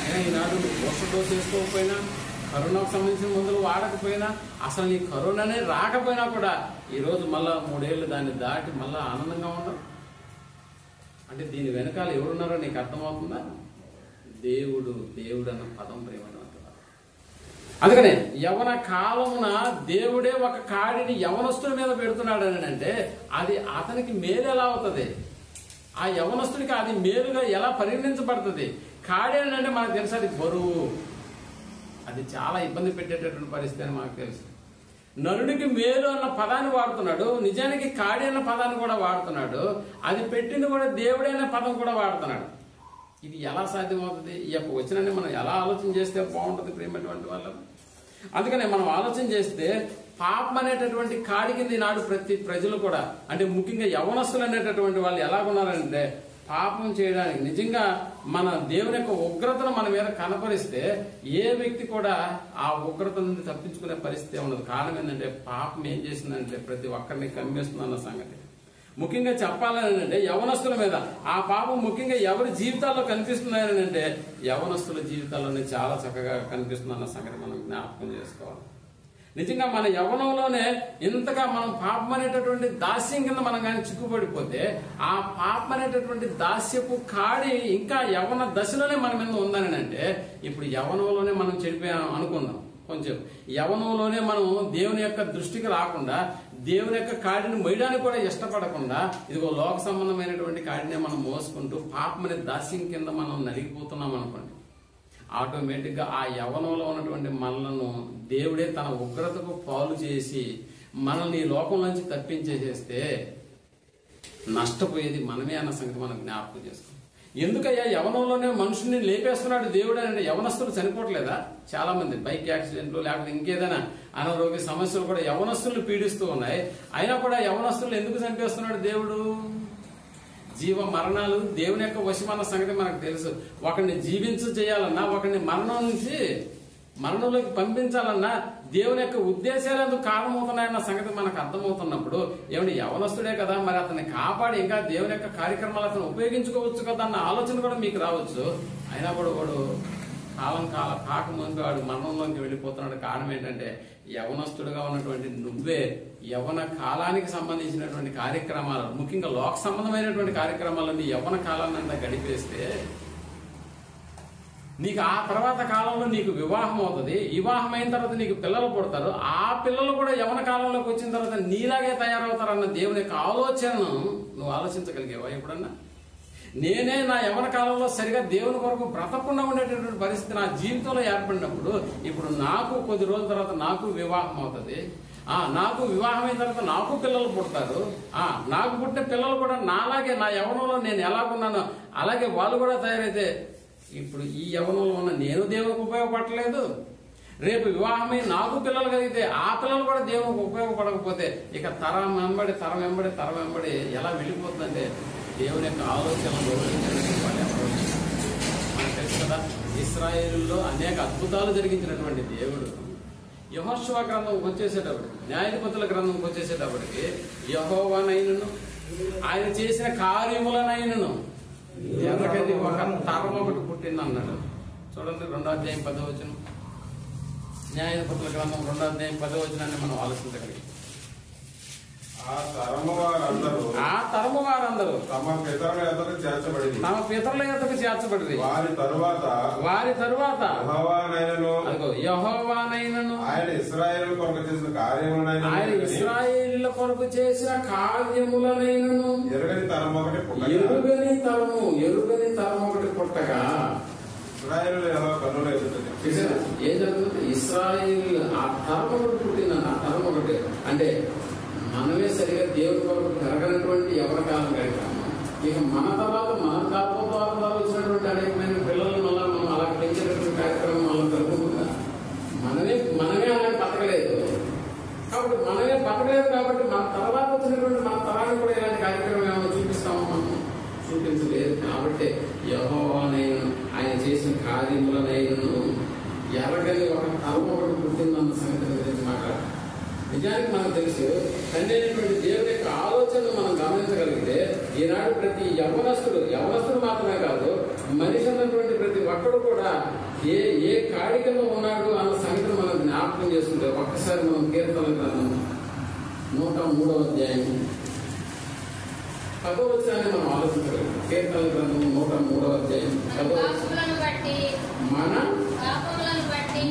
అయినా ఈనాడు బూస్టర్ డోస్ వేసుకోకపోయినా, కరోనాకు సంబంధించిన మందులు వాడకపోయినా, అసలు ఈ కరోనానే రాకపోయినా కూడా ఈరోజు మళ్ళా 3 ఏళ్ళు దాన్ని దాటి మళ్ళా ఆనందంగా ఉండడం అంటే దీని వెనకాల ఎవరున్నారో నీకు అర్థమవుతుందా? దేవుడు అన్న పదం ప్రేమ. అందుకనే యవన కాలమున దేవుడే ఒక కాడిని యవనస్తుడి మీద పెడుతున్నాడు అని అంటే అది అతనికి మేలు ఎలా అవుతుంది? ఆ యవనస్తుడికి అది మేలుగా ఎలా పరిగణించబడుతుంది? కాడి అని అంటే మనకు తెలుసు అది బరువు, అది చాలా ఇబ్బంది పెట్టేటటువంటి పరిస్థితి అని మనకు తెలుసు. నరుడికి మేలు అన్న పదాన్ని వాడుతున్నాడు, నిజానికి కాడి అన్న పదాన్ని కూడా వాడుతున్నాడు. అది పెట్టింది కూడా దేవుడే అన్న పదం కూడా వాడుతున్నాడు. ఇది ఎలా సాధ్యమవుతుంది? ఈ యొక్క వచనాన్ని మనం ఎలా ఆలోచన చేస్తే బాగుంటుంది ప్రియమైనటువంటి వాళ్ళం? అందుకనే మనం ఆలోచన చేస్తే పాపం అనేటటువంటి కాడి కింద నాడు ప్రతి ప్రజలు కూడా అంటే ముఖ్యంగా యవనస్తులు అనేటటువంటి వాళ్ళు ఎలాగున్నారంటే పాపం చేయడానికి నిజంగా మన దేవుని యొక్క ఉగ్రతను మన మీద కనపరిస్తే ఏ వ్యక్తి కూడా ఆ ఉగ్రత నుండి తప్పించుకునే పరిస్థితి ఉండదు. కారణం ఏంటంటే పాపం ఏం చేసిందంటే ప్రతి ఒక్కరిని కమ్మేస్తుంది అన్న సంగతి. ముఖ్యంగా చెప్పాలని అంటే యవనస్తుల మీద ఆ పాపం ముఖ్యంగా ఎవరి జీవితాల్లో కనిపిస్తున్నాయని అంటే యవనస్తుల జీవితాల్లోనే చాలా చక్కగా కనిపిస్తుంది అన్న సంగతి మనం జ్ఞాపకం చేసుకోవాలి. నిజంగా మన యవ్వనంలోనే ఇంతగా మనం పాపం అనేటటువంటి దాస్యం కింద మనం కానీ చిక్కుపడిపోతే ఆ పాపం అనేటటువంటి దాస్యపు కాడి ఇంకా యవ్వన దశలోనే మన మీద ఉందని అంటే ఇప్పుడు యవ్వనంలోనే మనం చెడిపోయాం అనుకుందాం. కొంచెం యవ్వనంలోనే మనం దేవుని యొక్క దృష్టికి రాకుండా దేవుని యొక్క కాడిని మొయ్యడానికి కూడా ఇష్టపడకుండా ఇదిగో లోక సంబంధమైనటువంటి కాడినే మనం మోసుకుంటూ పాపం అనే దాస్యం కింద మనం నలిగిపోతున్నాం అనుకోండి. ఆటోమేటిక్ గా ఆ యవ్వనంలో ఉన్నటువంటి మనలను దేవుడే తన ఉగ్రతకు పాలు చేసి మనల్ని ఈ లోకం నుంచి తప్పించేసేస్తే నష్టపోయేది మనమే అన్న సంగతి మనం జ్ఞాపకం చేసుకోం. ఎందుకయ్యా యవనంలోనే మనుషుల్ని లేపేస్తున్నాడు దేవుడు అంటే యవనస్తులు చనిపోవట్లేదా? చాలా మంది బైక్ యాక్సిడెంట్లు లేకపోతే ఇంకేదైనా అనారోగ్య సమస్యలు కూడా యవనస్తులను పీడిస్తూ ఉన్నాయి. అయినా కూడా యవనస్తులు ఎందుకు చంపేస్తున్నాడు దేవుడు? జీవ మరణాలు దేవుని యొక్క వశమన్న సంగతి మనకు తెలుసు. ఒకరిని చేయాలన్నా ఒకరిని మరణంలోకి పంపించాలన్నా దేవుని యొక్క ఉద్దేశాలు ఎందుకు కారణమవుతున్నాయన్న సంగతి మనకు అర్థమవుతున్నప్పుడు ఏమిటి యవనస్తుడే కదా, మరి అతన్ని కాపాడి ఇంకా దేవుని యొక్క కార్యక్రమాలు అతను ఉపయోగించుకోవచ్చు కదా అన్న ఆలోచన కూడా మీకు రావచ్చు. అయినా కూడా వాడు కాలం కాకముందు వాడు మరణంలోకి వెళ్ళిపోతున్నాడు. కారణం ఏంటంటే యవనస్తుడుగా ఉన్నటువంటి నువ్వే యవన కాలానికి సంబంధించినటువంటి కార్యక్రమాలు, ముఖ్యంగా లోక సంబంధమైనటువంటి కార్యక్రమాలన్నీ యవన కాలాన్ని అంతా గడిపేస్తే నీకు ఆ తర్వాత కాలంలో నీకు వివాహం అవుతుంది. వివాహం అయిన తర్వాత నీకు పిల్లలు పుడతారు. ఆ పిల్లలు కూడా యవన కాలంలోకి వచ్చిన తర్వాత నీలాగే తయారవుతారన్న దేవుని యొక్క ఆలోచనను నువ్వు ఆలోచించగలిగేవా ఎప్పుడన్నా? నేనే నా యవన కాలంలో సరిగా దేవుని కొరకు బ్రతకుండా ఉండేటటువంటి పరిస్థితి నా జీవితంలో ఏర్పడినప్పుడు ఇప్పుడు నాకు కొద్ది రోజుల తర్వాత నాకు వివాహం అవుతుంది. నాకు వివాహం అయిన తర్వాత నాకు పిల్లలు పుడతారు. నాకు పుట్టిన పిల్లలు కూడా నాలాగే నా యవనంలో నేను ఎలాగున్నానో అలాగే వాళ్ళు కూడా తయారైతే ఇప్పుడు ఈ యవనంలో ఉన్న నేను దేవునికి ఉపయోగపడలేదు. రేపు వివాహమై నాకు పిల్లలు కలిగితే ఆ పిల్లలు కూడా దేవునికి ఉపయోగపడకపోతే ఇక తరం వెంబడి ఎలా వెళ్ళిపోతుందంటే దేవుని యొక్క ఆలోచనలు మనకు తెలుసు కదా. ఇశ్రాయేలులో అనేక అద్భుతాలు జరిగించినటువంటి దేవుడు యెహోషువ గ్రంథంకి వచ్చేసేటప్పటికి, న్యాయాధిపతుల గ్రంథంకి వచ్చేసేటప్పటికి యెహోవానైనను ఆయన చేసిన కార్యములనైనను ఎర్రగది ఒక తరం ఒకటి పుట్టింది అన్నాడు. చూడండి 2వ అధ్యాయం 10వ వచనం, న్యాయాధిపతుల గ్రంథం 2వ అధ్యాయం 10వ వచనాన్ని మనం ఆలోచించగలిగాం. ఆ తరము వారందరూ తమ పితరుల యొద్దకు చేర్చబడింది. వారి తరువాత యెహోవానైనను ఆయన ఇశ్రాయేలు కొరకు చేసిన కార్యములనైనను ఎరుగని తరం ఒకటి పుట్టగా ఏం జరుగుతుంది? ఇశ్రాయేలు ఆ తరం ఒకటి పుట్టింది. ఆ తరం ఒకటి అంటే మనమే సరిగా దేవుడి కొరకు పెరగనటువంటి ఎవరి కాలం గడిపాము. ఇక మన తర్వాత మన తర్వాత వచ్చినటువంటి అనేకమైన పిల్లల్ని మళ్ళీ మనం అలా పెంచేటటువంటి కార్యక్రమం మనం జరుగుతుందా? మనమే అలా బతకలేదు కాబట్టి మన తర్వాత వచ్చినటువంటి మన తరానికి కూడా ఇలాంటి కార్యక్రమం ఏమైనా చూపిస్తామో మనం చూపించలేదు. కాబట్టి యెహోవానైనను ఆయన చేసిన కార్యములనైనను ఎరగని ఒక తరం ఒకటి పుట్టిందన్న సంగతి గురించి మాట్లాడాలి. నిజానికి మనకు తెలుసు తండ్రి అయినటువంటి దేవుని యొక్క ఆలోచనను మనం గమనించగలిగితే ఈనాడు ప్రతి యవనస్తుడు మాత్రమే కాదు, మనిషి అన్నటువంటి ప్రతి ఒక్కడు కూడా ఏ కాడికలో ఉన్నాడు అన్న సంగతిని మనం జ్ఞాపకం చేసుకుంటే ఒక్కసారి మనం కీర్తన గ్రంథం 103వ అధ్యాయం 10వ వచనాన్ని మనం ఆలోచించగలం. కీర్తన గ్రంథం 103వ అధ్యాయం 10వ వచనం,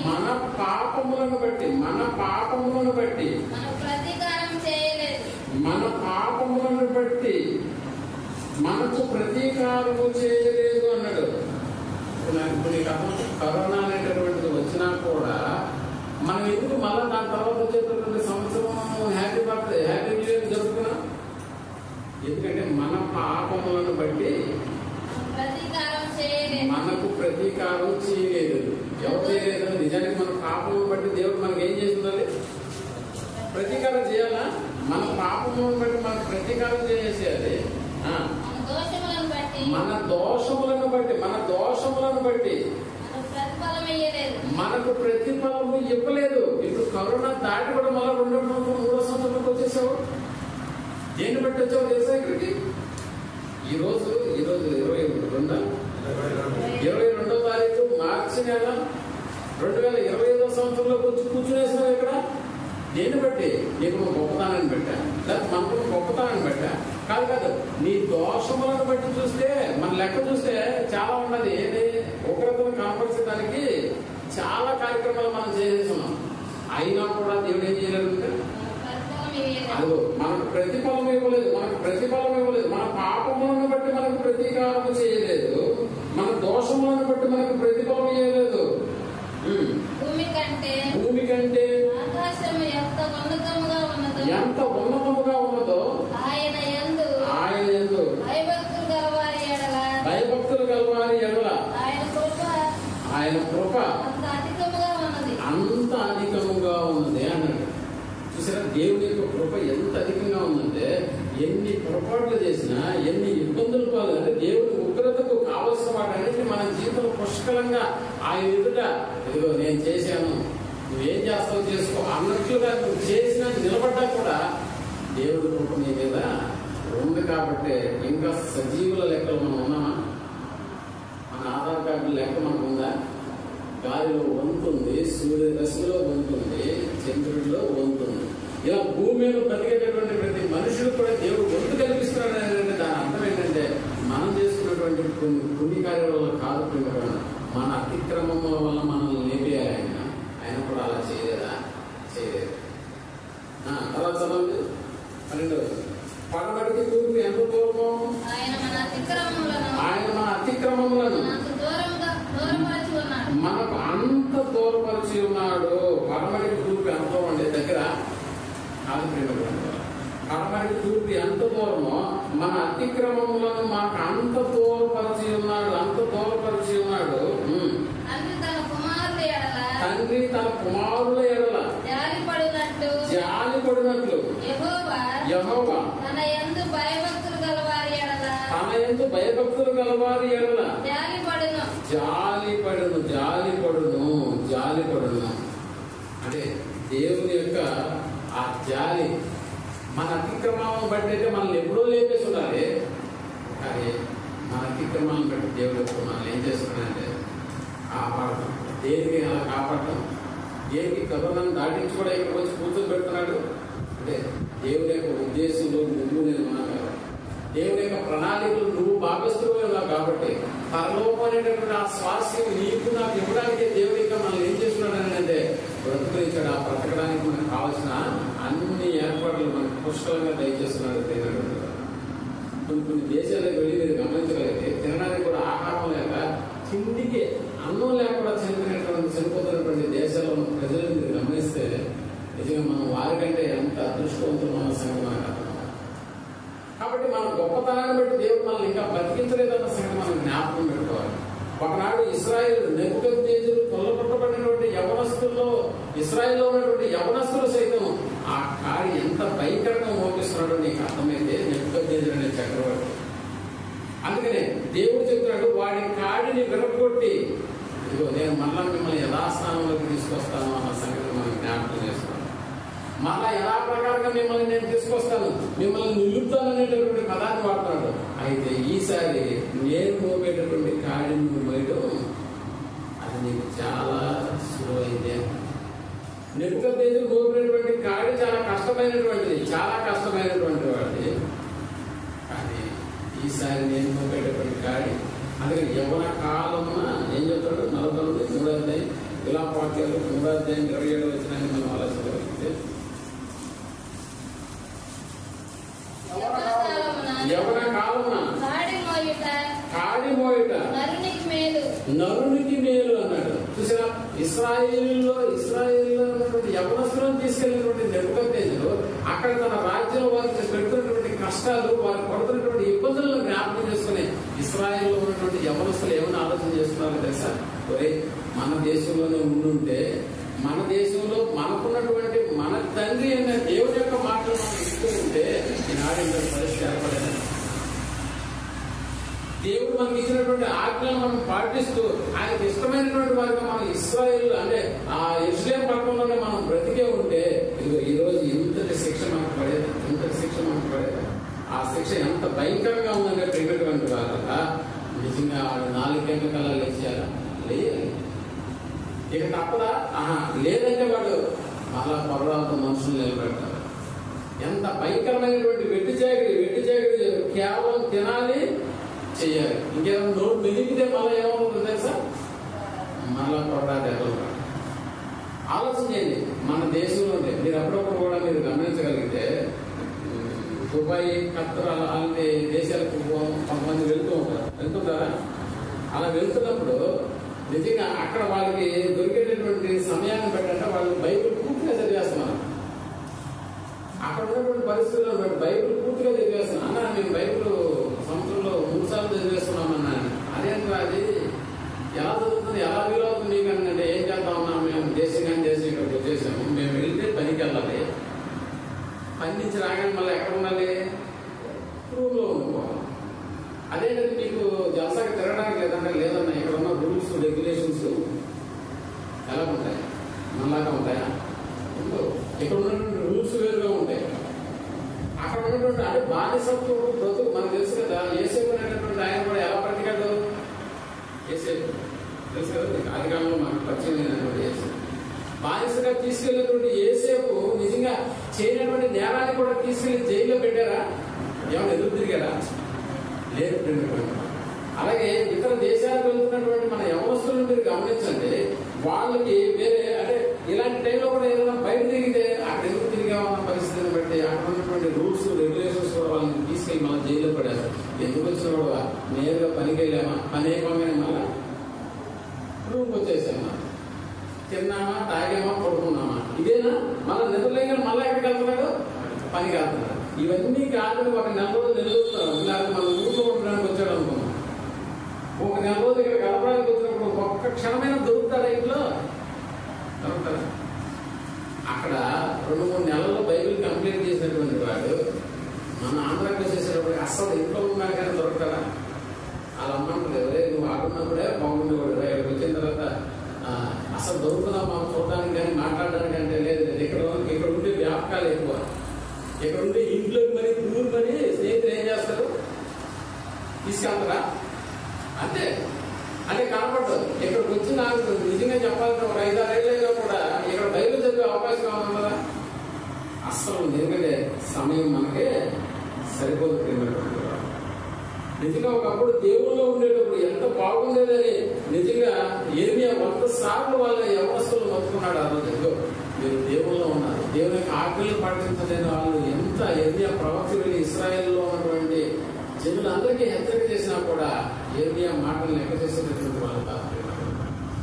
మన పాపములను బట్టి మనకు ప్రతీకారము చేయలేదు అన్నాడు. ఇప్పుడు నీకు కరోనా అనేటటువంటిది వచ్చినా కూడా మనం ఎందుకు మళ్ళా దాని తర్వాత వచ్చేటటువంటి సంవత్సరం హ్యాపీ న్యూ ఇయర్ జరుపుకున్నాం? ఎందుకంటే మన పాపములను బట్టి మనకు ప్రతీకారం చేయలేదు. ఎవరు చేయలేదు? నిజానికి మన పాపములను బట్టి దేవుడు మనకి ఏం చేస్తుందండి? ప్రతీకారం చేయాలా? మన పాపములను బట్టి మనకు ప్రతీకారం చేసేయాలి. మన దోషములను బట్టి మనకు ప్రతిఫలము ఇవ్వలేదు. ఇప్పుడు కరోనా దాటి కూడా మళ్ళీ 2వ సంవత్సరం 3వ సంవత్సరంలోకి వచ్చేసావు. దేన్ని బట్టి వచ్చావు తెలుసా? ఇక్కడికి ఈ రోజు 22వ తారీఖు మార్చి నెల 2025వ సంవత్సరంలోకి వచ్చి కూర్చునేసినావు ఇక్కడ. దేన్ని బట్టి? నీకు గొప్పతనాన్ని పెట్టా, లేదా మనకు గొప్పతనాన్ని పెట్టా? కాదు. నీ దోషములను బట్టి చూస్తే మన లెక్క చూస్తే చాలా ఉన్నది. ఏది ఉగ్రతను కనపరిచడానికి చాలా కార్యక్రమాలు మనం చేసేస్తున్నాం. అయినా కూడా దేవుడు ఏం చేయలేదు? అదో మనకు ప్రతిఫలం ఇవ్వలేదు. మన పాపములను బట్టి మనకు ప్రతీకారం చేయలేదు. మన దోషములను బట్టి మనకు ప్రతిఫలం ఇవ్వలేదు. భూమి కంటే ఎంత ఉన్నతముగా ఉన్నదో ఆయన యందు భయభక్తులు గలవారి ఎడల ఆయన కృప అంత అధికముగా ఉన్నది అన్నాడు. చూసారా, దేవుని యొక్క కృప ఎంత అధికంగా ఉందంటే ఎన్ని పొరపాట్లు చేసినా, ఎన్ని ఇబ్బందులు పాలు అంటే దేవుని ఉగ్రతకు కావలసిన వాటన్నిటిని మన జీవితంలో పుష్కలంగా ఆయన ఎదుట ఇదిగో నేను చేశాను, నువ్వేం చేస్తావు చేసుకో అన్నట్లుగా నువ్వు చేసినా నిలబడ్డా కూడా దేవుడి కృప నీ మీద ఉంది. కాబట్టి ఇంకా సజీవుల లెక్కలు మనం ఉన్నామా? మన ఆధార్ కార్డు లెక్క మనకు ఉందా? గాలిలో వంతుంది, సూర్యరశ్మిలో వంతుంది, చంద్రుడిలో వంతుంది. ఇలా భూమి మీద బతికేటటువంటి ప్రతి మనుషులు కూడా దేవుడు వంతు కల్పిస్తున్నాడు అంటే దాని అర్థం ఏంటంటే మనం చేసుకున్నటువంటి కొన్ని పుణ్యకార్యాల వల్ల కాదు, మన అతిక్రమముల వల్ల మనల్ని లేపేయాలి. ఆయన కూడా అలా చేయలేదా? చేయలేదు. తర్వాత చదవండి 12వ పడమటికి తూర్పు ఎంత దూరము? ఆయన మన అతిక్రమములను మనకు అంత దూరపరిచి ఉన్నాడు. పడమటికి తూర్పు ఎంత అండి? దగ్గర కాదు. పడమటికి తూర్పు ఎంత దూరమో మన అతిక్రమములను మనకు అంత దూరపరిచి ఉన్నాడు. అంత దూరపరిచి ఉన్నాడు. తండ్రి తన కుమారుల ఎడల జాలి పడినట్లు యెహోవా తన యందు భయభక్తులు గలవారి ఎడల జాలి పడును. అంటే దేవుని యొక్క ఆ జాలి మన అతిక్రమాలను బట్టి అయితే మనల్ని ఎప్పుడో లేపేసి ఉండాలి. కానీ మన అతిక్రమాలను బట్టి దేవుడు ఎప్పుడు మనల్ని ఏం చేస్తున్నాడంటే కాపాడటం. దేనికి అలా కాపాడటం? దేనికి కరోనాను దాటించి కూడా ఇక్కడికి వచ్చి కూర్చొని పెడుతున్నాడు అంటే దేవుని యొక్క ఉద్దేశంలో నువ్వు నేను ఉన్నాను కాబట్టి, దేవుని యొక్క ప్రణాళికలు నువ్వు భాగస్తులుగా ఉన్నావు కాబట్టి పరలోకం అనేటటువంటి ఆ స్వాస్థ్యం నీకు నాకు ఇవ్వడానికి దేవుని యొక్క మనల్ని ఏం చేస్తున్నాడు అంటే బ్రతుకునిచ్చాడు. ఆ బ్రతకడానికి మనకు కావాల్సిన అన్ని ఏర్పాట్లు మనకు పుష్కలంగా దయచేస్తున్నాడు దేవుడు. కొన్ని దేశాలకు వెళ్ళి మీరు గమనించగలిగితే తినడానికి కూడా ఆహారం లేక తిండికి అన్నం లేకుండా చనిపోతున్నటువంటి దేశాల్లో ఉన్న ప్రజలను మీరు గమనిస్తే నిజంగా మనం వారికంటే ఎంత అదృష్టవంతులు మన సంగతి మనకు అర్థం. కాబట్టి మన గొప్పతనాన్ని బట్టి దేవుడు మనల్ని ఇంకా బతికించలేదన్న సంగతి మనం జ్ఞాపకం పెట్టుకోవాలి. ఒకనాడు ఇశ్రాయేలు నెబుకద్నెజరు కొల్లగొట్టబడినటువంటి యవనస్తుల్లో ఇశ్రాయేల్లో ఉన్నటువంటి యవనస్తులు సైతం ఆ కాడి ఎంత భయంకరంగా మోపిస్తున్నాడో నీకు అర్థమైతే నెబుకద్నెజరు అనే చక్రవర్తి. అందుకనే దేవుడు చెప్తున్నాడు వాడి కాడిని విరగొట్టి ఇదిగో నేను మళ్ళా మిమ్మల్ని యథాస్థానంలోకి తీసుకొస్తాను అన్న సంగతి మనం జ్ఞాపకం చేస్తున్నాం. మళ్ళా ఎలా ప్రకారంగా మిమ్మల్ని నేను తీసుకొస్తాను, మిమ్మల్ని నిలుపుతాను అనేటటువంటి పదాన్ని వాడుతున్నాడు. అయితే ఈసారి నేను మోపేటటువంటి కాడిని మోయడం అది నీకు చాలా సులువైంది. నెబుకద్నెజరు మోపినటువంటి కాడి చాలా కష్టమైనటువంటిది, చాలా కష్టమైనటువంటి వాడిది. కానీ ఈసారి నేను మోపేటటువంటి కాడి అందుకని యవ్వన కాలమున ఏం చెప్తాడు? 43వ అధ్యాయం విలాపవాక్యాలు 3వ అధ్యాయం 27 వచనాన్ని మనం ఆలోచించగలిగితే యవ్వన కాలమున కాడి మోయుట నరునికి మేలు అన్నాడు. చూసినా ఇశ్రాయేలులో ఉన్నటువంటి యవనస్తులను తీసుకెళ్ళినటువంటి నెబుకద్నెజరు అక్కడ తన రాజ్యంలో వారికి పెడుతున్నటువంటి కష్టాలు, వారు పడుతున్నటువంటి ఇబ్బందులను జ్ఞాపకం చేసుకుని ఇశ్రాయేల్లో ఉన్నటువంటి యవనస్తులు ఏమైనా ఆలోచన చేస్తున్నారో తెలుసా? ఒరే మన దేశంలోనే ఉండుంటే, మన దేశంలో మనకున్నటువంటి మన తండ్రి అనే దేవుని యొక్క మాటలు మనం ఇస్తూ ఉంటే ఈనాడు ఇంత పరిస్థితి ఏర్పడేది. దేవుడు మనకి ఇచ్చినటువంటి ఆజ్ఞలను మనం పాటిస్తూ ఆయనకు ఇష్టమైనటువంటి వారిగా మనం ఇశ్రాయేలు అంటే ఆ యెరూషలేము పట్టణంలోనే మనం బ్రతికే ఉంటే ఇదిగో ఈ రోజు ఇంతటి శిక్ష మనకు పడేది. ఆ శిక్ష ఎంత భయంకరంగా ఉందంటే ప్రేమటువంటి వాళ్ళ నిజంగా వాడు 4 గంటల కల్లా లేచేయాలా? లేదు. ఇక తప్పదా? లేదంటే వాడు మళ్ళా పొరపాటు మనుషులు నిలబెడతారు. ఎంత భయంకరమైనటువంటి వెట్టి చాకరీ కేవలం తినాలి, చెయ్యాలి. ఇంకేమైనా నోటు మెదిగితే మళ్ళీ ఏమవుతుంది తెలుసా? మళ్ళా పొరపాటు ఎక్కడ ఆలోచన చేయండి. మన దేశంలో ఉంటే మీరు అప్పుడప్పుడు కూడా మీరు గమనించగలిగితే దుబాయ్, ఖత్తర్ అలాంటి దేశాలకు కొంతమంది వెళ్తుంటారా? అలా వెళ్తున్నప్పుడు నిజంగా అక్కడ వాళ్ళకి దొరికేటటువంటి సమయాన్ని బట్టి వాళ్ళు బైబిల్ పూర్తిగా చదివేస్తున్నారు. అక్కడ ఉన్నటువంటి పరిస్థితులను బట్టి బైబిల్ పూర్తిగా చదివేస్తున్నాం. అన్నా మేము బైబిల్ సంవత్సరంలో 3 సార్లు చదివేస్తున్నామన్నా. అదేంటో అది ఎలా చదువుతుంది, ఎలా వీలవుతుంది మీకు అంటే ఏం చేద్దాం ఉన్నా మేము దేశం ఇక్కడికి వచ్చేసాము. మేము వెళ్తే పనికి వెళ్ళాలి, పని నుంచి రాగానే మళ్ళీ ఎక్కడ ఉండాలి? రూమ్ లో ఉండిపోవాలి. అదేంటది మీకు జలసాకి తిరగడానికి లేదన్నా ఇక్కడ ఉన్న రూల్స్ రెగ్యులేషన్స్ ఎలా ఉంటాయి? మనలాగా ఉంటాయా? ఇక్కడ ఉన్నటువంటి రూల్స్ వేరుగా ఉంటాయి. అక్కడ ఉన్నటువంటి అంటే బానిసత్వం బ్రతుకు మనకు తెలుసు కదా. యేసేపు అనేటటువంటి ఆయన కూడా ఎలా బ్రతికాడు? యేసేపు తెలుసు కదా మీకు. ఆదికాలంలో మనకు పరిచయమైనటువంటి యేసు. బానిసగా తీసుకెళ్ళినటువంటి యేసేపు నిజంగా చేయనటువంటి నేరాన్ని కూడా తీసుకెళ్లి జైల్లో పెట్టారా? ఏమైనా ఎదురు తిరిగారా? లేదు. అలాగే ఇతర దేశాలకు వెళ్తున్నటువంటి మన యవనస్తులను మీరు గమనించండి. వాళ్ళకి వేరే అంటే ఇలాంటి టైంలో కూడా ఏదైనా బయట తిరిగితే అక్కడ ఎందుకు తిరిగామన్న పరిస్థితిని బట్టి అక్కడ ఉన్నటువంటి రూల్స్ రెగ్యులేషన్స్ కూడా వాళ్ళని తీసుకెళ్లి మళ్ళీ జైల్లో పడారు. ఎందుకు వచ్చినా కూడా నేరుగా పనికి వెళ్ళామా, అనేకమైన మళ్ళా రూమ్కి వచ్చేసామా, తిన్నామా, తాగామా, పడుకున్నామా, ఇదేనా? మళ్ళీ నిద్రలేక మళ్ళీ ఎక్కడికి వెళ్తున్నాడు? పనికి వెళ్తున్నాడు. ఇవన్నీ కాదు. ఒక నెల రోజులు నిలుగుతాం, లేకపోతే మన ఊళ్ళో ఉండడానికి వచ్చాడు అనుకున్నాం. ఒక నెల రోజులు ఇక్కడ గడపడానికి వచ్చినప్పుడు ఒక్క క్షణమైన దొరుకుతారా? ఇంట్లో దొరుకుతారా? అక్కడ 2-3 నెలల్లో బైబిల్ కంప్లీట్ చేసినటువంటి వాడు మన ఆంధ్రాకి వచ్చేసేటప్పుడు అస్సలు ఇంట్లో ఉన్నాడు కానీ దొరుకుతారా? అలా అమ్మంటలేదు. నువ్వు ఆడున్నప్పుడే బాగుండేవాడు. ఇక్కడికి వచ్చిన తర్వాత అసలు దొరుకుతుందా మనం చూడడానికి కానీ మాట్లాడడానికి అంటే లేదు. ఇక్కడ ఉండే వ్యాపకాలు ఎక్కువ. ఇక్కడ ఉండే ఇంట్లోకి మరి దూరు మరి స్నేహితులు ఏం చేస్తారు? తీసుకెళ్తారా? అంతే. అంటే కనపడదు. ఇక్కడికి వచ్చి నాకు నిజంగా చెప్పాలంటే ఒక 5-6 ఏళ్ళలో కూడా ఇక్కడ బైబిల్ చదివే అవకాశం ఏమన్నా కదా? అస్సలు. ఎందుకంటే సమయం మనకే సరిపోదు. నిజంగా ఒకప్పుడు దేవుల్లో ఉండేటప్పుడు ఎంత బాగుండేదని నిజంగా ఏర్మియా 100 సార్లు వాళ్ళ యవనస్తులు మొత్తుకున్నాడు. ఆ రోజు మీరు దేవుల్లో ఉన్నారు, దేవుని ఆజ్ఞలు పాటించలేని వాళ్ళు ఎంత ఏర్మియా ప్రవక్త వెళ్ళి ఇశ్రాయేల్లో ఉన్నటువంటి జనులందరికీ హెచ్చరిక చేసినా కూడా ఏర్మియా మాటలు లెక్క చేసేటటువంటి వాళ్ళు కాదు.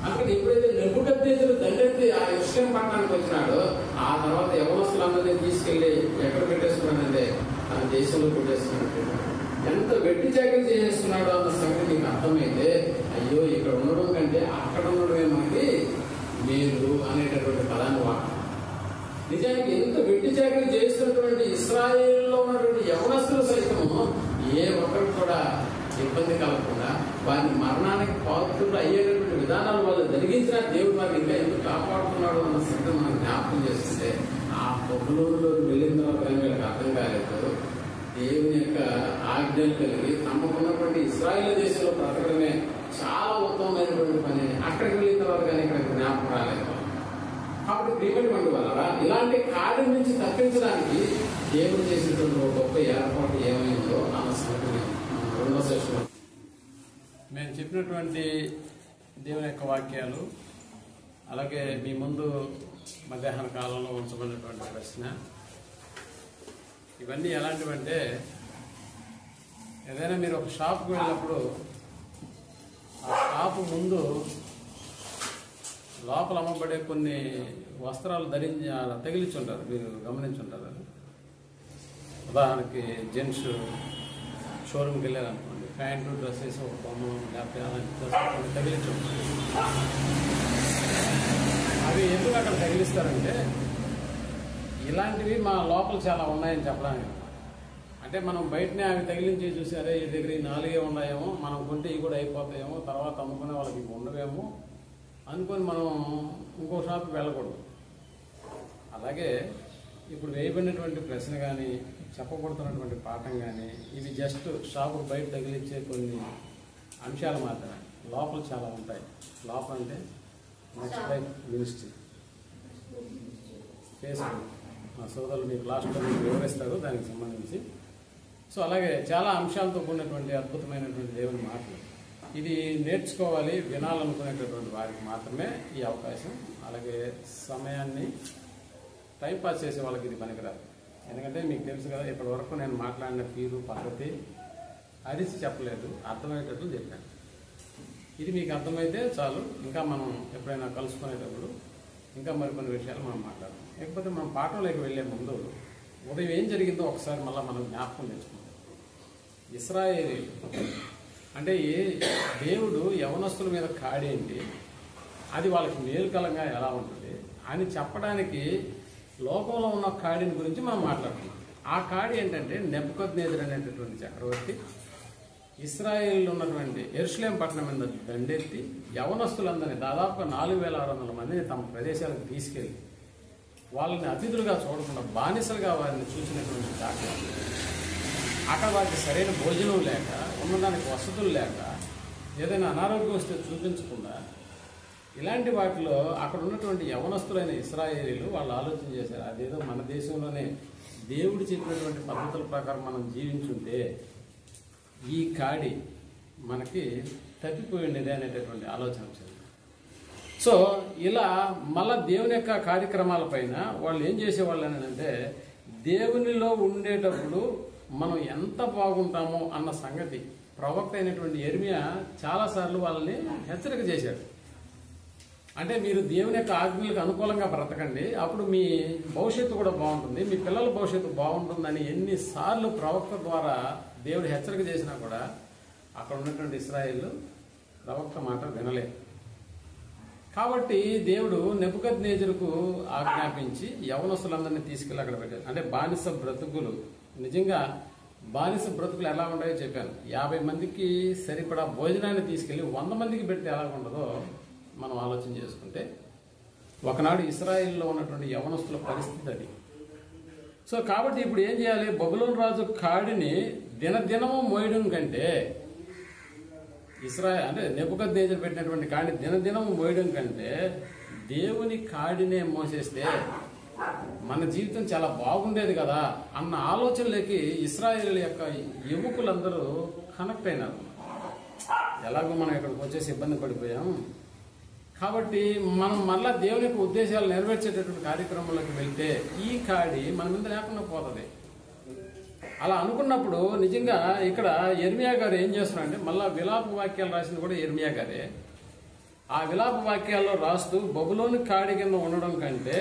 అందుకని ఎప్పుడైతే నెబుకద్నెజరు దండెత్తి ఆ యెరూషలేము పట్టణానికి వచ్చినాడో ఆ తర్వాత యవనస్తులందరినీ తీసుకెళ్లి ఎక్కడ పెట్టేసుకున్నాడంటే తన దేశంలో పెట్టేసుకున్నట్టు. ఎంత వెట్టి చాకరీ చేసేస్తున్నాడో అన్న సంగతి మీకు అర్థమైతే అయ్యో ఇక్కడ ఉండడం కంటే అక్కడ ఉండడమే మనకి మేలు అనేటటువంటి పదాన్ని వాడు. నిజానికి ఎంత వెట్టి చాకరీ చేస్తున్నటువంటి ఇశ్రాయేలులో ఉన్నటువంటి యవనస్తులు సైతము ఏ ఒక్కరికి కూడా ఇబ్బంది కలగకుండా వారిని మరణానికి పాత్రులు అయ్యేటటువంటి విధానాలు వాళ్ళు జరిగించిన దేవుడు వారిని ఇంకా ఎందుకు కాపాడుతున్నాడు అన్న సంగతి మనం జ్ఞాపకం చేస్తుంటే ఆ బబులోనులోకి వెళ్ళిన తర్వాత వీళ్ళకి అర్థం కాలేదు. దేవుని యొక్క ఆజ్ఞలు కలిగి తమకున్నటువంటి ఇశ్రాయేలు దేశంలో బ్రతకడమే చాలా ఉత్తమమైనటువంటి పని. అక్కడికి వెళ్ళిన తర్వాత కానీ ఇక్కడ జ్ఞాపకం రాలేదు. కాబట్టి ప్రియమైనటువంటి వల్ల ఇలాంటి కార్యం నుంచి తప్పించడానికి దేవుడు చేసినటువంటి ఒక గొప్ప ఏర్పాటు ఏమైందో అన్న సంగతిని 2వ సెషన్లో మేము చెప్పినటువంటి దేవుని యొక్క వాక్యాలు, అలాగే మీ ముందు మధ్యాహ్న కాలంలో ఉంచబడినటువంటి ప్రశ్న, ఇవన్నీ ఎలాంటివంటే ఏదైనా మీరు ఒక షాప్కి వెళ్ళినప్పుడు ఆ షాపు ముందు లోపల అమ్మబడే కొన్ని వస్త్రాలు తగిలించుంటారు. మీరు గమనించుంటారు. ఉదాహరణకి జెంట్స్ షోరూమ్కి వెళ్ళారనుకోండి, ప్యాంటు డ్రెస్సెస్ ఒక బొమ్మ లేకపోతే అలాంటి డ్రెస్ తగిలించుంటారు. అవి ఎందుకు అక్కడ తగిలిస్తారంటే ఇలాంటివి మా లోపల చాలా ఉన్నాయని చెప్పడానికి. అంటే మనం బయటనే అవి తగిలించి చూసారే ఈ దగ్గర 4 ఉన్నాయేమో, మనం కొంటే ఇవి కూడా అయిపోతాయేమో, తర్వాత అమ్ముకునే వాళ్ళకి ఇవి ఉండవేమో అనుకొని మనం ఇంకో షాప్కి వెళ్ళకూడదు. అలాగే ఇప్పుడు వేయబడినటువంటి ప్రశ్న కానీ చెప్పబడుతున్నటువంటి పాఠం కానీ ఇవి జస్ట్ షాపు బయట తగిలించే కొన్ని అంశాలు మాత్రమే. లోపల చాలా ఉంటాయి. లోపల అంటే నెక్స్ట్ లైఫ్ మినిస్ట్రీ, ఫేస్బుక్, మా సోదరులు మీ క్లాస్లో వివరిస్తారు దానికి సంబంధించి. సో అలాగే చాలా అంశాలతో కూడినటువంటి అద్భుతమైనటువంటి దేవుని మాటలు. ఇది నేర్చుకోవాలి, వినాలనుకునేటటువంటి వారికి మాత్రమే ఈ అవకాశం. అలాగే సమయాన్ని టైంపాస్ చేసే వాళ్ళకి ఇది పనికిరాదు. ఎందుకంటే మీకు తెలుసు కదా, ఇప్పటి వరకు నేను మాట్లాడిన తీరు పద్ధతి అరిచి చెప్పలేదు, అర్థమయ్యేటట్లు చెప్పాను. ఇది మీకు అర్థమైతే చాలు. ఇంకా మనం ఎప్పుడైనా కలుసుకునేటప్పుడు ఇంకా మరికొన్ని విషయాలు మనం మాట్లాడదాం. లేకపోతే మనం పాఠంలోకి వెళ్లే ముందు ఉదయం ఏం జరిగిందో ఒకసారి మళ్ళీ మనం జ్ఞాపకం తెచ్చుకుందాం. ఇశ్రాయేలీయులు అంటే దేవుడు యవనస్తుల మీద కాడేంటి, అది వాళ్ళకి మేలుకలంగా ఎలా ఉంటుంది అని చెప్పడానికి లోకంలో ఉన్న కాడిని గురించి మనం మాట్లాడుతున్నాం. ఆ కాడి ఏంటంటే నెబుకద్నెజరు అనేటటువంటి చక్రవర్తి ఇశ్రాయేలు ఉన్నటువంటి యెరూషలేము పట్టణం మీద దండెత్తి యవనస్తులందరినీ దాదాపుగా 4600 మందిని తమ ప్రదేశాలకు తీసుకెళ్లి వాళ్ళని అతిథులుగా చూడకుండా బానిసలుగా వారిని చూసినటువంటి దాఖలు. అక్కడ వారికి సరైన భోజనం లేక, ఉన్నదానికి వసతులు లేక, ఏదైనా అనారోగ్యం వస్తే చూపించకుండా ఇలాంటి వాటిలో అక్కడ ఉన్నటువంటి యవనస్తులైన ఇశ్రాయేలీలు వాళ్ళు ఆలోచన చేశారు, అదేదో మన దేశంలోనే దేవుడు చెప్పినటువంటి పద్ధతుల ప్రకారం మనం జీవించుంటే ఈ కాడి మనకి తప్పిపోయింది అనేటటువంటి ఆలోచన వచ్చింది. సో ఇలా మళ్ళా దేవుని యొక్క కార్యక్రమాల పైన వాళ్ళు ఏం చేసేవాళ్ళు అంటే, దేవునిలో ఉండేటప్పుడు మనం ఎంత బాగుంటామో అన్న సంగతి ప్రవక్త అయినటువంటి యెర్మియా చాలాసార్లు వాళ్ళని హెచ్చరిక చేశాడు. అంటే మీరు దేవుని యొక్క ఆజ్ఞలకు అనుకూలంగా బ్రతకండి, అప్పుడు మీ భవిష్యత్తు కూడా బాగుంటుంది, మీ పిల్లల భవిష్యత్తు బాగుంటుందని ఎన్నిసార్లు ప్రవక్త ద్వారా దేవుడు హెచ్చరిక చేసినా కూడా అక్కడ ఉన్నటువంటి ఇశ్రాయేలు ప్రవక్త మాట వినలేదు. కాబట్టి దేవుడు నెబుకద్నెజరుకు ఆజ్ఞాపించి యవనస్తులందరినీ తీసుకెళ్ళి అక్కడ పెట్టారు. అంటే బానిస బ్రతుకులు, నిజంగా బానిస బ్రతుకులు ఎలా ఉంటాయో చెప్పాను. 50 మందికి సరిపడా భోజనాన్ని తీసుకెళ్లి 100 మందికి పెడితే ఎలా ఉండదో మనం ఆలోచన చేసుకుంటే, ఒకనాడు ఇశ్రాయేల్లో ఉన్నటువంటి యవనస్తుల పరిస్థితి అది. సో కాబట్టి ఇప్పుడు ఏం చేయాలి, బబులోను రాజు కాడిని దినదినము మోయడం కంటే, అంటే నెబుకద్నెజరు పెట్టినటువంటి కాడిని దినదినము మోయడం కంటే దేవుని కాడినే మోసేస్తే మన జీవితం చాలా బాగుండేది కదా అన్న ఆలోచనలోకి ఇశ్రాయేలు యొక్క యువకులందరూ కనెక్ట్ అయినారు. ఎలాగో మనం ఇక్కడికి వచ్చేసి ఇబ్బంది పడిపోయాం కాబట్టి మనం మళ్ళా దేవుని యొక్క ఉద్దేశాలు నెరవేర్చేటటువంటి కార్యక్రమంలోకి వెళ్తే ఈ కాడి మన మీద లేకుండా పోతుంది. అలా అనుకున్నప్పుడు నిజంగా ఇక్కడ యెర్మియా గారు ఏం చేస్తున్నారంటే, మళ్ళా విలాప వాక్యాలు రాసింది కూడా యెర్మియా గారే. ఆ విలాప వాక్యాల్లో రాస్తూ బబులోని కాడి కింద ఉండడం కంటే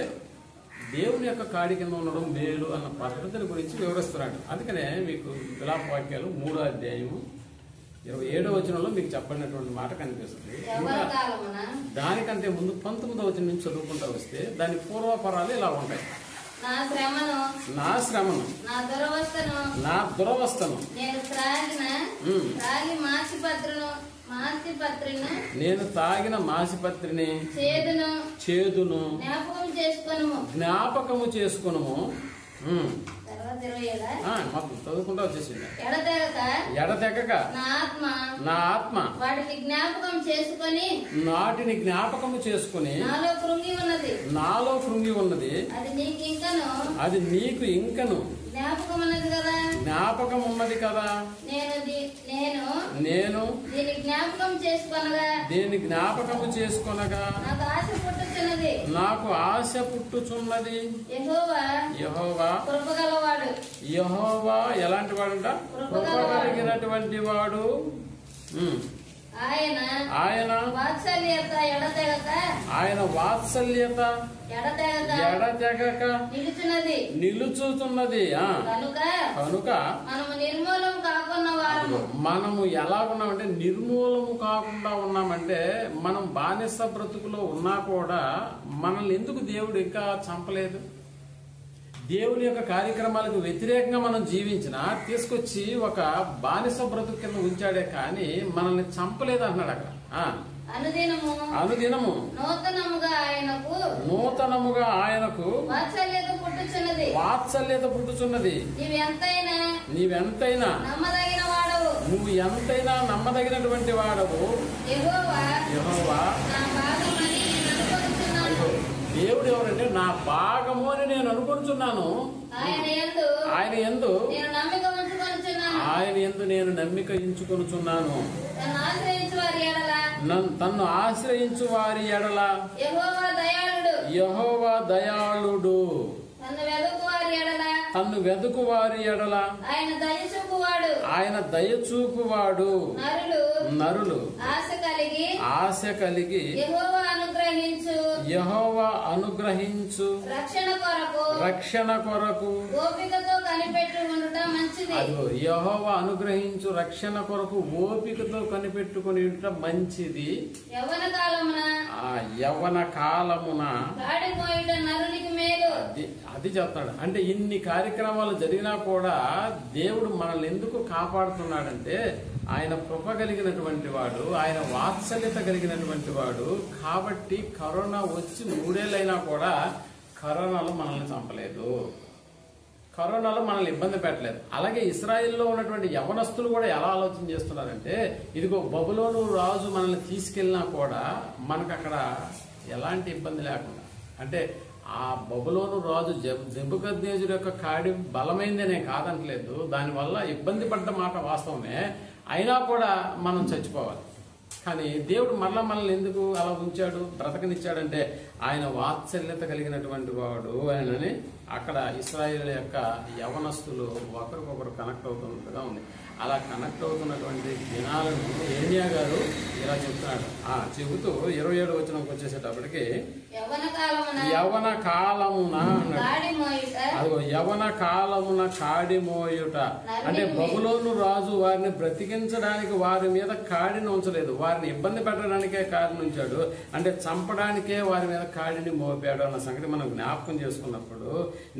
దేవుని యొక్క కాడి కింద ఉండడం మేలు అన్న పద్ధతిని గురించి వివరిస్తున్నాడు. అందుకనే మీకు విలాప వాక్యాలు 3వ అధ్యాయము 27వ వచనంలో మీకు చెప్పబడినటువంటి మాట కనిపిస్తుంది. దానికంటే ముందు 19వ వచనం నుంచి చదువుకుంటూ వస్తే దాని పూర్వపరాలు ఇలా ఉంటాయి. నా శ్రమను నా దురవస్థను నేను తాగిన మాసిపత్రిని చేదును జ్ఞాపకము చేసుకొనుము. మొత్తం చదువుకుంటా వచ్చేసింది. ఎడతెగక నా ఆత్మ వాటిని జ్ఞాపకము చేసుకుని నాలో కృంగి ఉన్నది. అది నీకు ఇంకను జ్ఞాపకం ఉన్నది కదా. నేను దీన్ని జ్ఞాపకము చేసుకొనగా నాకు ఆశ పుట్టుచున్నది. యెహోవా ఎలాంటి వాడంట? కృప కలిగినటువంటి వాడు. ఆయన వాత్సల్యత ఎడతెగక నిలుచుతున్నది. కనుక మనము ఎలా ఉన్నామంటే, నిర్మూలము కాకుండా ఉన్నామంటే, మనం బానిస బ్రతుకులో ఉన్నా కూడా మనల్ని ఎందుకు దేవుడు ఇంకా చంపలేదు? దేవుని యొక్క కార్యక్రమాలకు వ్యతిరేకంగా మనం జీవించినా తీసుకొచ్చి ఒక బానిస బ్రతుకు కింద ఉంచాడే కానీ మనల్ని చంపలేదు అన్నాడు అక్కడ. అనుదినము నూతనముగా ఆయనకు వాత్సల్యత పుట్టుచున్నది. నువ్వు ఎంతైనా నమ్మదగినటువంటి వాడవు. యెహోవా దేవుడు ఎవరంటే, నా భాగము అని నేను అనుకుంటున్నాను. ఆయన యందు నేను నమ్మిక ఉంచుకొనుచున్నాను. తన్ను ఆశ్రయించు వారి ఎడల యెహోవా దయాళుడు. తన్ను వెదుకు వారి ఎడల ఆయన దయచూపువాడు. నరులు ఆశ కలిగి యెహోవా అనుగ్రహించు రక్షణ కొరకు యెహోవా అనుగ్రహించు రక్షణ కొరకు ఓపికతో కనిపెట్టుకుని మంచిది. యవ్వన కాలమున అది చెప్తాడు. అంటే ఇన్ని కార్యక్రమాలు జరిగినా కూడా దేవుడు మనల్ని ఎందుకు కాపాడుతున్నాడంటే, ఆయన కృప కలిగినటువంటి వాడు, ఆయన వాత్సల్యత కలిగినటువంటి వాడు. కాబట్టి కరోనా వచ్చి 3 ఏళ్ళైనా కూడా కరోనాలో మనల్ని చంపలేదు. కరోనాలో మనల్ని ఇబ్బంది పెట్టలేదు. అలాగే ఇశ్రాయేల్లో ఉన్నటువంటి యవనస్తులు కూడా ఎలా ఆలోచన చేస్తున్నారంటే, ఇదిగో బబులోను రాజు మనల్ని తీసుకెళ్ళినా కూడా మనకు అక్కడ ఎలాంటి ఇబ్బంది లేకుండా, అంటే ఆ బబులోను రాజు నెబుకద్నెజరు యొక్క కాడి బలమైందనే కాదంటలేదు, దానివల్ల ఇబ్బంది పడ్డ మాట వాస్తవమే, అయినా కూడా మనం చచ్చిపోవాలి. కానీ దేవుడు మరలా మనల్ని ఎందుకు అలా ఉంచాడు, బ్రతకనిచ్చాడంటే ఆయన వాత్సల్యత కలిగినటువంటి వాడు ఆయనని అక్కడ ఇశ్రాయేల్ యొక్క యవనస్తులు ఒకరికొకరు కనెక్ట్ అవుతున్నట్టుగా ఉంది. అలా కనెక్ట్ అవుతున్నటువంటి దినాలను ఏర్మియా గారు ఇలా చెప్తున్నాడు. చెబుతూ 27 వచనంకి వచ్చేసేటప్పటికి యవన కాలమున అదిగో యవన కాలమున కాడి మోయుట అంటే బబులోను రాజు వారిని బ్రతికించడానికి వారి మీద కాడిని ఉంచలేదు, వారిని ఇబ్బంది పెట్టడానికే కాడిని ఉంచాడు, అంటే చంపడానికే వారి మీద కాడిని మోపాడు అన్న సంగతి మనం జ్ఞాపకం చేసుకున్నప్పుడు,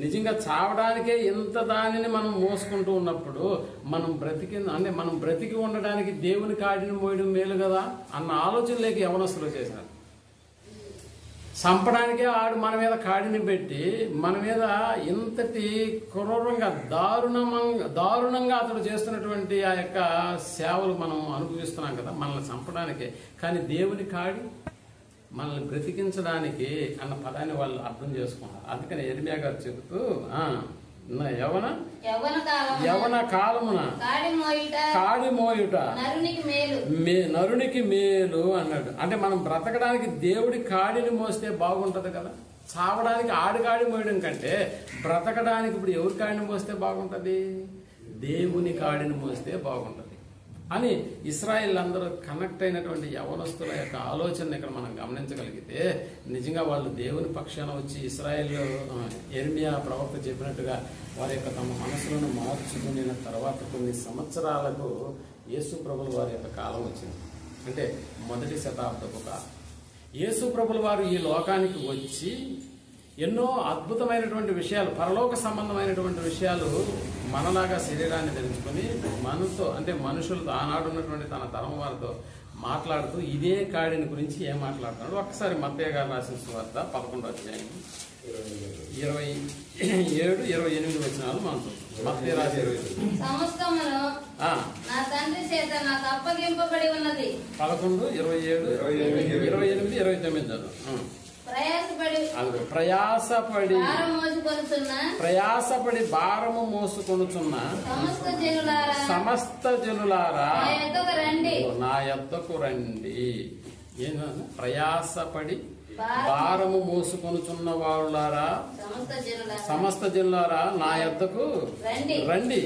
నిజంగా చావడానికే ఇంత దానిని మనం మోసుకుంటూ ఉన్నప్పుడు మనం బ్రతికి ఉండడానికి దేవుని కాడిని మోయడం మేలు కదా అన్న ఆలోచనలోకి యవనస్తులు చేశారు. చంపడానికే ఆడు మన మీద కాడిని పెట్టి మన మీద ఇంతటి క్రూరంగా దారుణంగా అతడు చేస్తున్నటువంటి ఆ యొక్క సేవలు మనం అనుభవిస్తున్నాం కదా, మనల్ని చంపడానికే. కానీ దేవుని కాడి మనల్ని బ్రతికించడానికి అన్న పదాన్ని వాళ్ళు అర్థం చేసుకున్నారు. అందుకని యెరెమీయా గారు చెబుతూ యవన కాలమున కాడి మోయుట నరునికి మేలు అన్నాడు. అంటే మనం బ్రతకడానికి దేవుడి కాడిని మోస్తే బాగుంటది కదా. చావడానికి కాడి మోయడం కంటే బ్రతకడానికి ఇప్పుడు ఎవరి కాడిని మోస్తే బాగుంటది, దేవుని కాడిని మోస్తే బాగుంటది అని ఇశ్రాయేల్ అందరూ కనెక్ట్ అయినటువంటి యవనస్తుల యొక్క ఆలోచన ఇక్కడ మనం గమనించగలిగితే, నిజంగా వాళ్ళు దేవుని పక్షాన వచ్చి ఇశ్రాయేల్ యెరెమీయా ప్రవక్త చెప్పినట్టుగా వారి యొక్క తమ మనసులను మార్చుకున్న తర్వాత కొన్ని సంవత్సరాలకు యేసు ప్రభుల వారి యొక్క కాలం వచ్చింది. అంటే మొదటి శతాబ్దపు కాలం. యేసు ప్రభుల వారు ఈ లోకానికి వచ్చి ఎన్నో అద్భుతమైనటువంటి విషయాలు, పరలోక సంబంధమైనటువంటి విషయాలు మనలాగా శరీరాన్ని ధరించుకొని మనతో అంటే మనుషులతో ఆనాడు ఉన్నటువంటి తన తరం వారితో మాట్లాడుతూ ఇదే కాడిని గురించి ఏం మాట్లాడుతున్నాడు ఒక్కసారి మత్తయి గారు రాసిన సువార్త 11వ అధ్యాయం 27-28 వచనాలు మనం చూస్తాం. మత్తయి రాసిన 27 సమస్తమును నా తండ్రి చేత నాకు అప్పగింపబడి ఉన్నది. 11, 27, 28, 29 చదువు. ప్రయాసపడి భారము మోసుకొనుచున్న సమస్త జనులారా నా యొద్దకు రండి. ఏంటన్నా ప్రయాసపడి భారము మోసుకొనుచున్న వారులారా సమస్త జనులారా నా యొద్దకు రండి,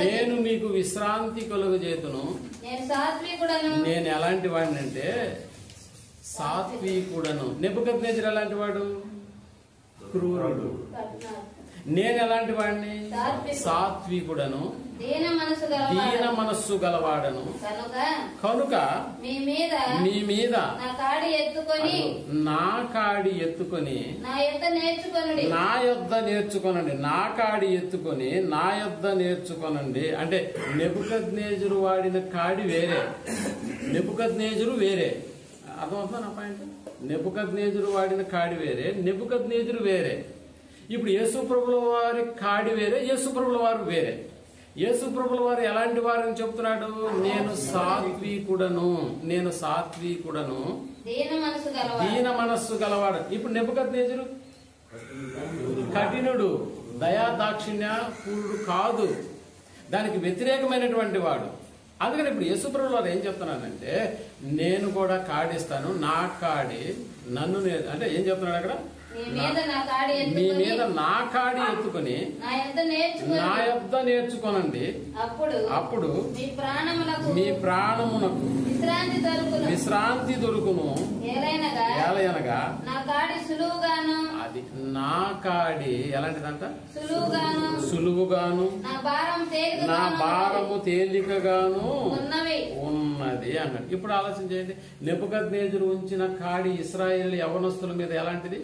నేను మీకు విశ్రాంతి కలుగజేతును. నేను ఎలాంటి వాడిని అంటే సాత్వికుడను. నెబుకద్నెజరు ఎలాంటి వాడు, క్రూరుడు. నేను ఎలాంటి వాడిని, సాత్వికుడను, దీన మనస్సు గలవాడను. కనుక మీ మీద నా కాడి ఎత్తుకొని నా యొద్ద నేర్చుకొనండి. నా కాడి ఎత్తుకొని నా యొద్ద నేర్చుకొనండి. అంటే నెబుకద్నెజరు వాడిన కాడి వేరే, నెబుకద్నెజరు వేరే. అర్థమవుతుందా నా పాయింట్? నెబుకద్నెజరు వాడిన కాడి వేరే, నెబుకద్నెజరు వేరే. ఇప్పుడు యేసు ప్రభుల వారి కాడి వేరే, యేసు ప్రభుల వారు వేరే. యేసు ప్రభుల వారు ఎలాంటి వారని చెప్తున్నాడు, నేను సాత్వికుడను, నేను సాత్వికుడను, దీన మనస్సు గలవాడు. ఇప్పుడు నెబుకద్నెజరు కఠినుడు, దయా దాక్షిణ్య పూర్ణుడు కాదు, దానికి వ్యతిరేకమైనటువంటి వాడు. అందుకని ఇప్పుడు యేసుప్రభుల వారు ఏం చెప్తున్నానంటే, నేను కూడా కాడిస్తాను, నా కాడి నన్ను అంటే ఏం చెప్తున్నాడు అక్కడ, మీ మీద నా కాడి ఎత్తుకొని నా యొద్ద నేర్చుకోనండి, అప్పుడు మీ ప్రాణమునకు విశ్రాంతి దొరుకును. ఏలయనగా అది నా కాడి ఎలాంటిదంట, సులువుగాను నా భారము తేలికగాను ఉన్నది అన్నాడు. ఇప్పుడు ఆలోచన చేయండి, నెబుకద్నెజరు ఉంచిన కాడి ఇశ్రాయేలు యవనస్తుల మీద ఎలాంటిది,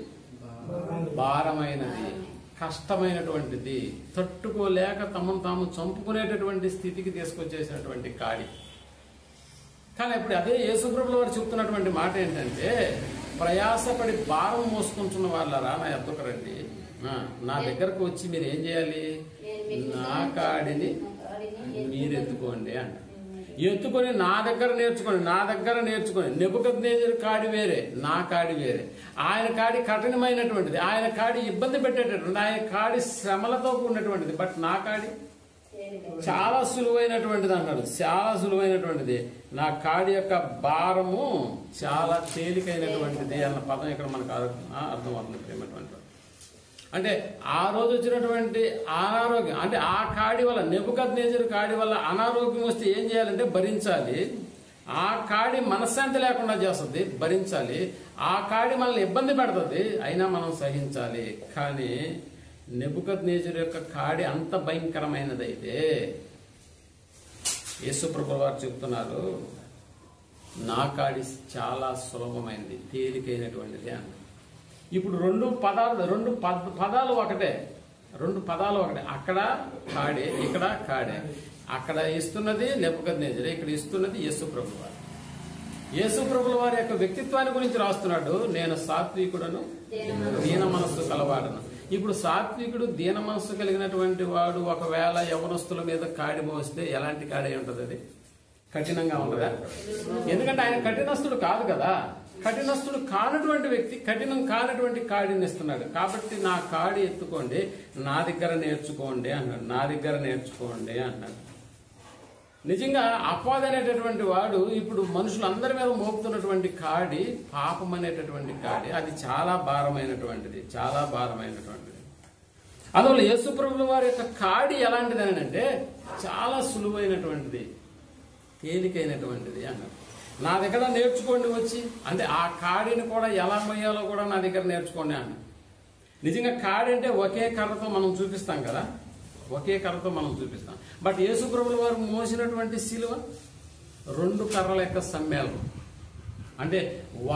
భారమైనది, కష్టమైనటువంటిది, తట్టుకోలేక తమను తాము చంపుకునేటటువంటి స్థితికి తీసుకొచ్చేసినటువంటి కాడి. కానీ ఇప్పుడు అదే యేసుప్రభుల వారు చెప్తున్నటువంటి మాట ఏంటంటే, ప్రయాసపడి భారం మోసుకుంటున్న వాళ్ళరా నా యొద్దకు రండి, నా దగ్గరకు వచ్చి మీరు ఏం చేయాలి? నా కాడిని మీరు ఎత్తుకోండి అంట. ఎత్తుకొని నా దగ్గర నేర్చుకొని నెబుకద్నెజరు కాడి వేరే, నా కాడి వేరే. ఆయన కాడి కఠినమైనటువంటిది, ఆయన కాడి ఇబ్బంది పెట్టేటటువంటిది, ఆయన కాడి శ్రమలతో కూడినటువంటిది. బట్ నా కాడి చాలా సులువైనటువంటిది అన్నాడు. చాలా సులువైనటువంటిది. నా కాడి యొక్క భారము చాలా తేలికైనటువంటిది అన్న పదం ఇక్కడ మనకు అర్థమవుతుంది. ప్రేమటువంటి అంటే ఆ రోజు వచ్చినటువంటి అనారోగ్యం, అంటే ఆ కాడి వల్ల, నెబుకద్నెజరు కాడి వల్ల అనారోగ్యం వస్తే ఏం చేయాలంటే భరించాలి. ఆ కాడి మనశ్శాంతి లేకుండా చేస్తుంది, భరించాలి. ఆ కాడి మనల్ని ఇబ్బంది పెడుతుంది, అయినా మనం సహించాలి. కానీ నెబుకద్నెజరు యొక్క కాడి అంత భయంకరమైనదైతే యేసుప్రభువు వారు చెప్తున్నారు, నా కాడి చాలా సులభమైనది, తేలికైనటువంటిది అన్న. ఇప్పుడు రెండు పదాలు ఒకటే. అక్కడ కాడే, ఇక్కడ కాడే. అక్కడ ఇస్తున్నది నెబుకద్నెజరు, ఇక్కడ ఇస్తున్నది యేసుప్రభువు వారు. యేసుప్రభువు వారి యొక్క వ్యక్తిత్వాన్ని గురించి రాస్తున్నాడు. నేను సాత్వికుడను, దీన మనస్సు కలవాడను. ఇప్పుడు సాత్వికుడు, దీన మనస్సు కలిగినటువంటి వాడు ఒకవేళ యవనస్తుల మీద కాడి మోస్తే ఎలాంటి కాడి ఉంటుంది? అది కఠినంగా ఉంటుందా? ఎందుకంటే ఆయన కఠినస్తుడు కాదు కదా. కఠినస్తుడు కానటువంటి వ్యక్తి కఠినం కానటువంటి కాడిని ఇస్తున్నాడు. కాబట్టి నా కాడి ఎత్తుకోండి, నా దగ్గర నేర్చుకోండి అన్నాడు. నా దగ్గర నేర్చుకోండి అన్నాడు. నిజంగా అపవాది అనేటటువంటి వాడు ఇప్పుడు మనుషులందరి మీద మోపుతున్నటువంటి కాడి పాపం అనేటటువంటి కాడి. అది చాలా భారమైనటువంటిది, చాలా భారమైనటువంటిది. అందువల్ల యేసుప్రభువు వారి యొక్క కాడి ఎలాంటిది అని అంటే చాలా సులువైనటువంటిది, తేలికైనటువంటిది అన్నాడు. నా దగ్గర నేర్చుకోండి వచ్చి, అంటే ఆ కాడిని కూడా ఎలా మొయ్యాలో కూడా నా దగ్గర నేర్చుకోండి అన్న. నిజంగా కాడి అంటే ఒకే కర్రతో మనం చూపిస్తాం కదా, ఒకే కర్రతో మనం చూపిస్తాం. బట్ యేసుప్రభువు వారు మోసినటువంటి శిలువ 2 కర్రల యొక్క సమ్మేళనం. అంటే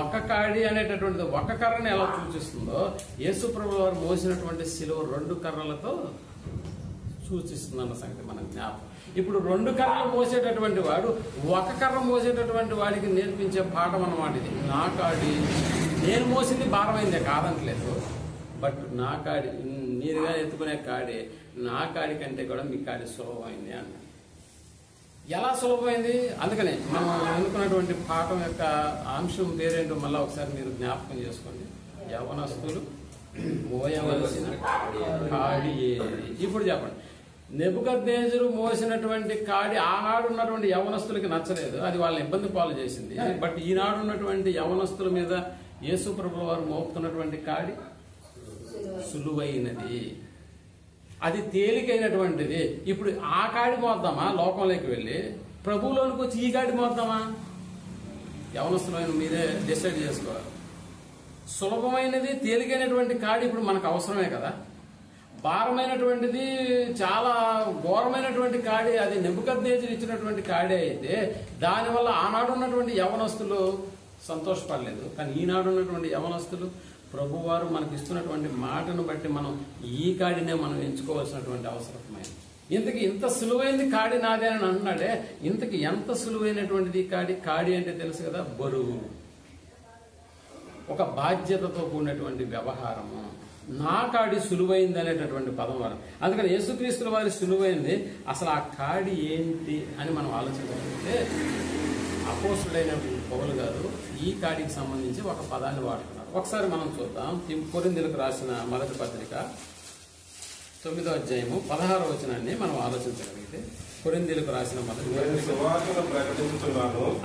ఒక కాడి అనేటటువంటిది ఒక కర్రని ఎలా సూచిస్తుందో, యేసుప్రభువు వారు మోసినటువంటి శిలువ 2 కర్రలతో సూచిస్తుందన్న సంగతి మనం జ్ఞాపకం. ఇప్పుడు 2 కర్రలు మోసేటటువంటి వాడు ఒక కర్ర మోసేటటువంటి వాడికి నేర్పించే పాఠం అన్నమాట ఇది. నా కాడి, నేను మోసింది భారమైందే కాదంటలేదు, బట్ నా కాడి, నీరుగా ఎత్తుకునే కాడి, నా కాడి కంటే కూడా మీ కాడి సులభమైంది అన్న. ఎలా సులభమైంది? అందుకనే మనం ఎన్నుకున్నటువంటి పాఠం యొక్క అంశం పేరేంటో మళ్ళీ ఒకసారి మీరు జ్ఞాపకం చేసుకోండి. యవనస్తులు మోయవలసిన కాడి ఏది? ఇప్పుడు చెప్పండి. నెబుకద్నెజరు మోసినటువంటి కాడి ఆనాడు ఉన్నటువంటి యవనస్తులకి నచ్చలేదు, అది వాళ్ళని ఇబ్బంది పాలు చేసింది. బట్ ఈనాడు ఉన్నటువంటి యవనస్తుల మీద యేసుప్రభువు వారు మోపుతున్నటువంటి కాడి సులువైనది, అది తేలికైనటువంటిది. ఇప్పుడు ఆ కాడి మోద్దామా? లోకంలోకి వెళ్ళి ప్రభువులోనికి వచ్చి ఈ కాడి మోద్దామా? యవనస్తులైన మీరే డిసైడ్ చేసుకోవాలి. సులభమైనది, తేలికైనటువంటి కాడి ఇప్పుడు మనకు అవసరమే కదా. భారమైనటువంటిది, చాలా ఘోరమైనటువంటి కాడి అది నెబుకద్నెజరు ఇచ్చినటువంటి కాడి అయితే దానివల్ల ఆనాడు ఉన్నటువంటి యవనస్తులు సంతోషపడలేదు. కానీ ఈనాడు ఉన్నటువంటి యవనస్తులు ప్రభువారు మనకి ఇస్తున్నటువంటి మాటను బట్టి మనం ఈ కాడినే మనం ఎంచుకోవాల్సినటువంటి అవసరమైంది. ఇంతకి ఇంత సులువైనది కాడి నాదే అని అంటున్నాడే, ఇంతకి ఎంత సులువైనటువంటిది కాడి? కాడి అంటే తెలుసు కదా, బరువు, ఒక బాధ్యతతో కూడినటువంటి వ్యవహారము. నా కాడి సులువైంది అనేటటువంటి పదం వాడు. అందుకని యేసుక్రీస్తుల వారి సులువైంది. అసలు ఆ కాడి ఏంటి అని మనం ఆలోచించుకుంటే అపోస్తుడైన పౌలు గారు ఈ కాడికి సంబంధించి ఒక పదాన్ని వాడుతున్నారు. ఒకసారి మనం చూద్దాం. కొరింథీయులకు రాసిన మొదటి పత్రిక 9వ అధ్యాయము 16వ వచనాన్ని మనం ఆలోచించగలిగితే, కొరింథీయులకు రాసిన మొదటి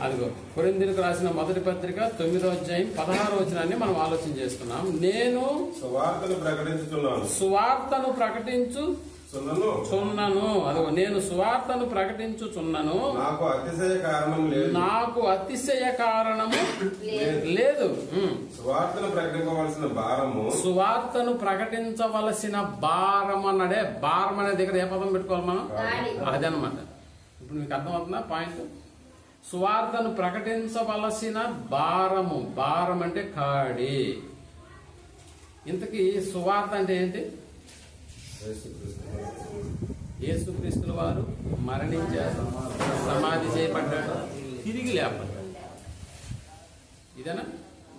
అదిగో కొరింథీయులకు రాసిన మొదటి పత్రిక 9వ అధ్యాయం 16వ వచనాన్ని మనం ఆలోచన చేస్తున్నాం. నేను సువార్తను ప్రకటించుచున్నను, అదిగో నేను సువార్తను ప్రకటించుచున్నను, నాకు అతిశయ కారణము లేదు. సువార్తను ప్రకటించవలసిన భారం అన్నాడే, భారం అనే దగ్గర ఏ పదం పెట్టుకోవాలి మనం? అదనమాట. ఇప్పుడు మీకు అర్థమవుతుందా పాయింట్? సువార్తను ప్రకటించవలసిన భారము, భారం అంటే కాడి. ఇంతకీ సువార్త అంటే ఏంటి? యేసుక్రీస్తుల వారు మరణించారు, సమాధి చేయబడ్డాడు, తిరిగి లేపడ్డాడు. ఇదేనా?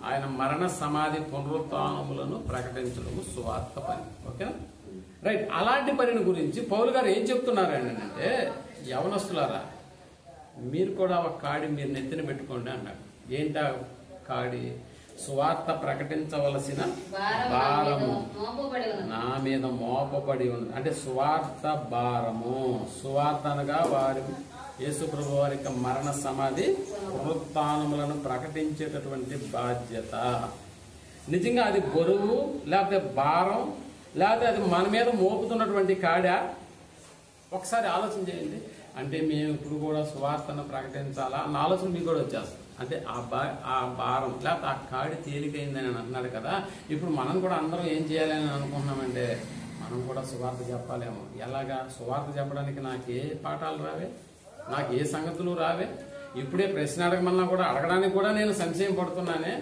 ఆయన మరణ సమాధి పునరుత్థానములను ప్రకటించడము సువార్త పని. ఓకేనా? రైట్. అలాంటి పనిని గురించి పౌలు గారు ఏం చెప్తున్నారండి అంటే, యవనస్తులారా మీరు కూడా ఒక కాడి మీరు నెత్తిన పెట్టుకోండి అన్నాడు. ఏంటా కాడి? సువార్త ప్రకటించవలసిన భారము నా మీద మోపబడి ఉంది. అంటే సువార్త భారము. సువార్త అనగా వారి యేసుప్రభు వారి యొక్క మరణ సమాధి పునరుత్థానములను ప్రకటించేటటువంటి బాధ్యత. నిజంగా అది బరువు లేకపోతే భారం లేకపోతే అది మన మీద మోపుతున్నటువంటి కాడా? ఒకసారి ఆలోచన చేయండి. అంటే మేము ఇప్పుడు కూడా సువార్తను ప్రకటించాలా అన్న ఆలోచన మీకు కూడా వచ్చేస్తుంది. అంటే ఆ భారం లేకపోతే ఆ కాడి తేలికైందని అంటున్నాడు కదా. ఇప్పుడు మనం కూడా అందరం ఏం చేయాలని అనుకుంటున్నామంటే, మనం కూడా సువార్త చెప్పాలేమో. ఎలాగా? సువార్త చెప్పడానికి నాకు ఏ పాఠాలు రావే, నాకు ఏ సంగతులు రావే. ఇప్పుడే ప్రశ్న అడగమన్నా కూడా అడగడానికి కూడా నేను సంశయం పడుతున్నానే.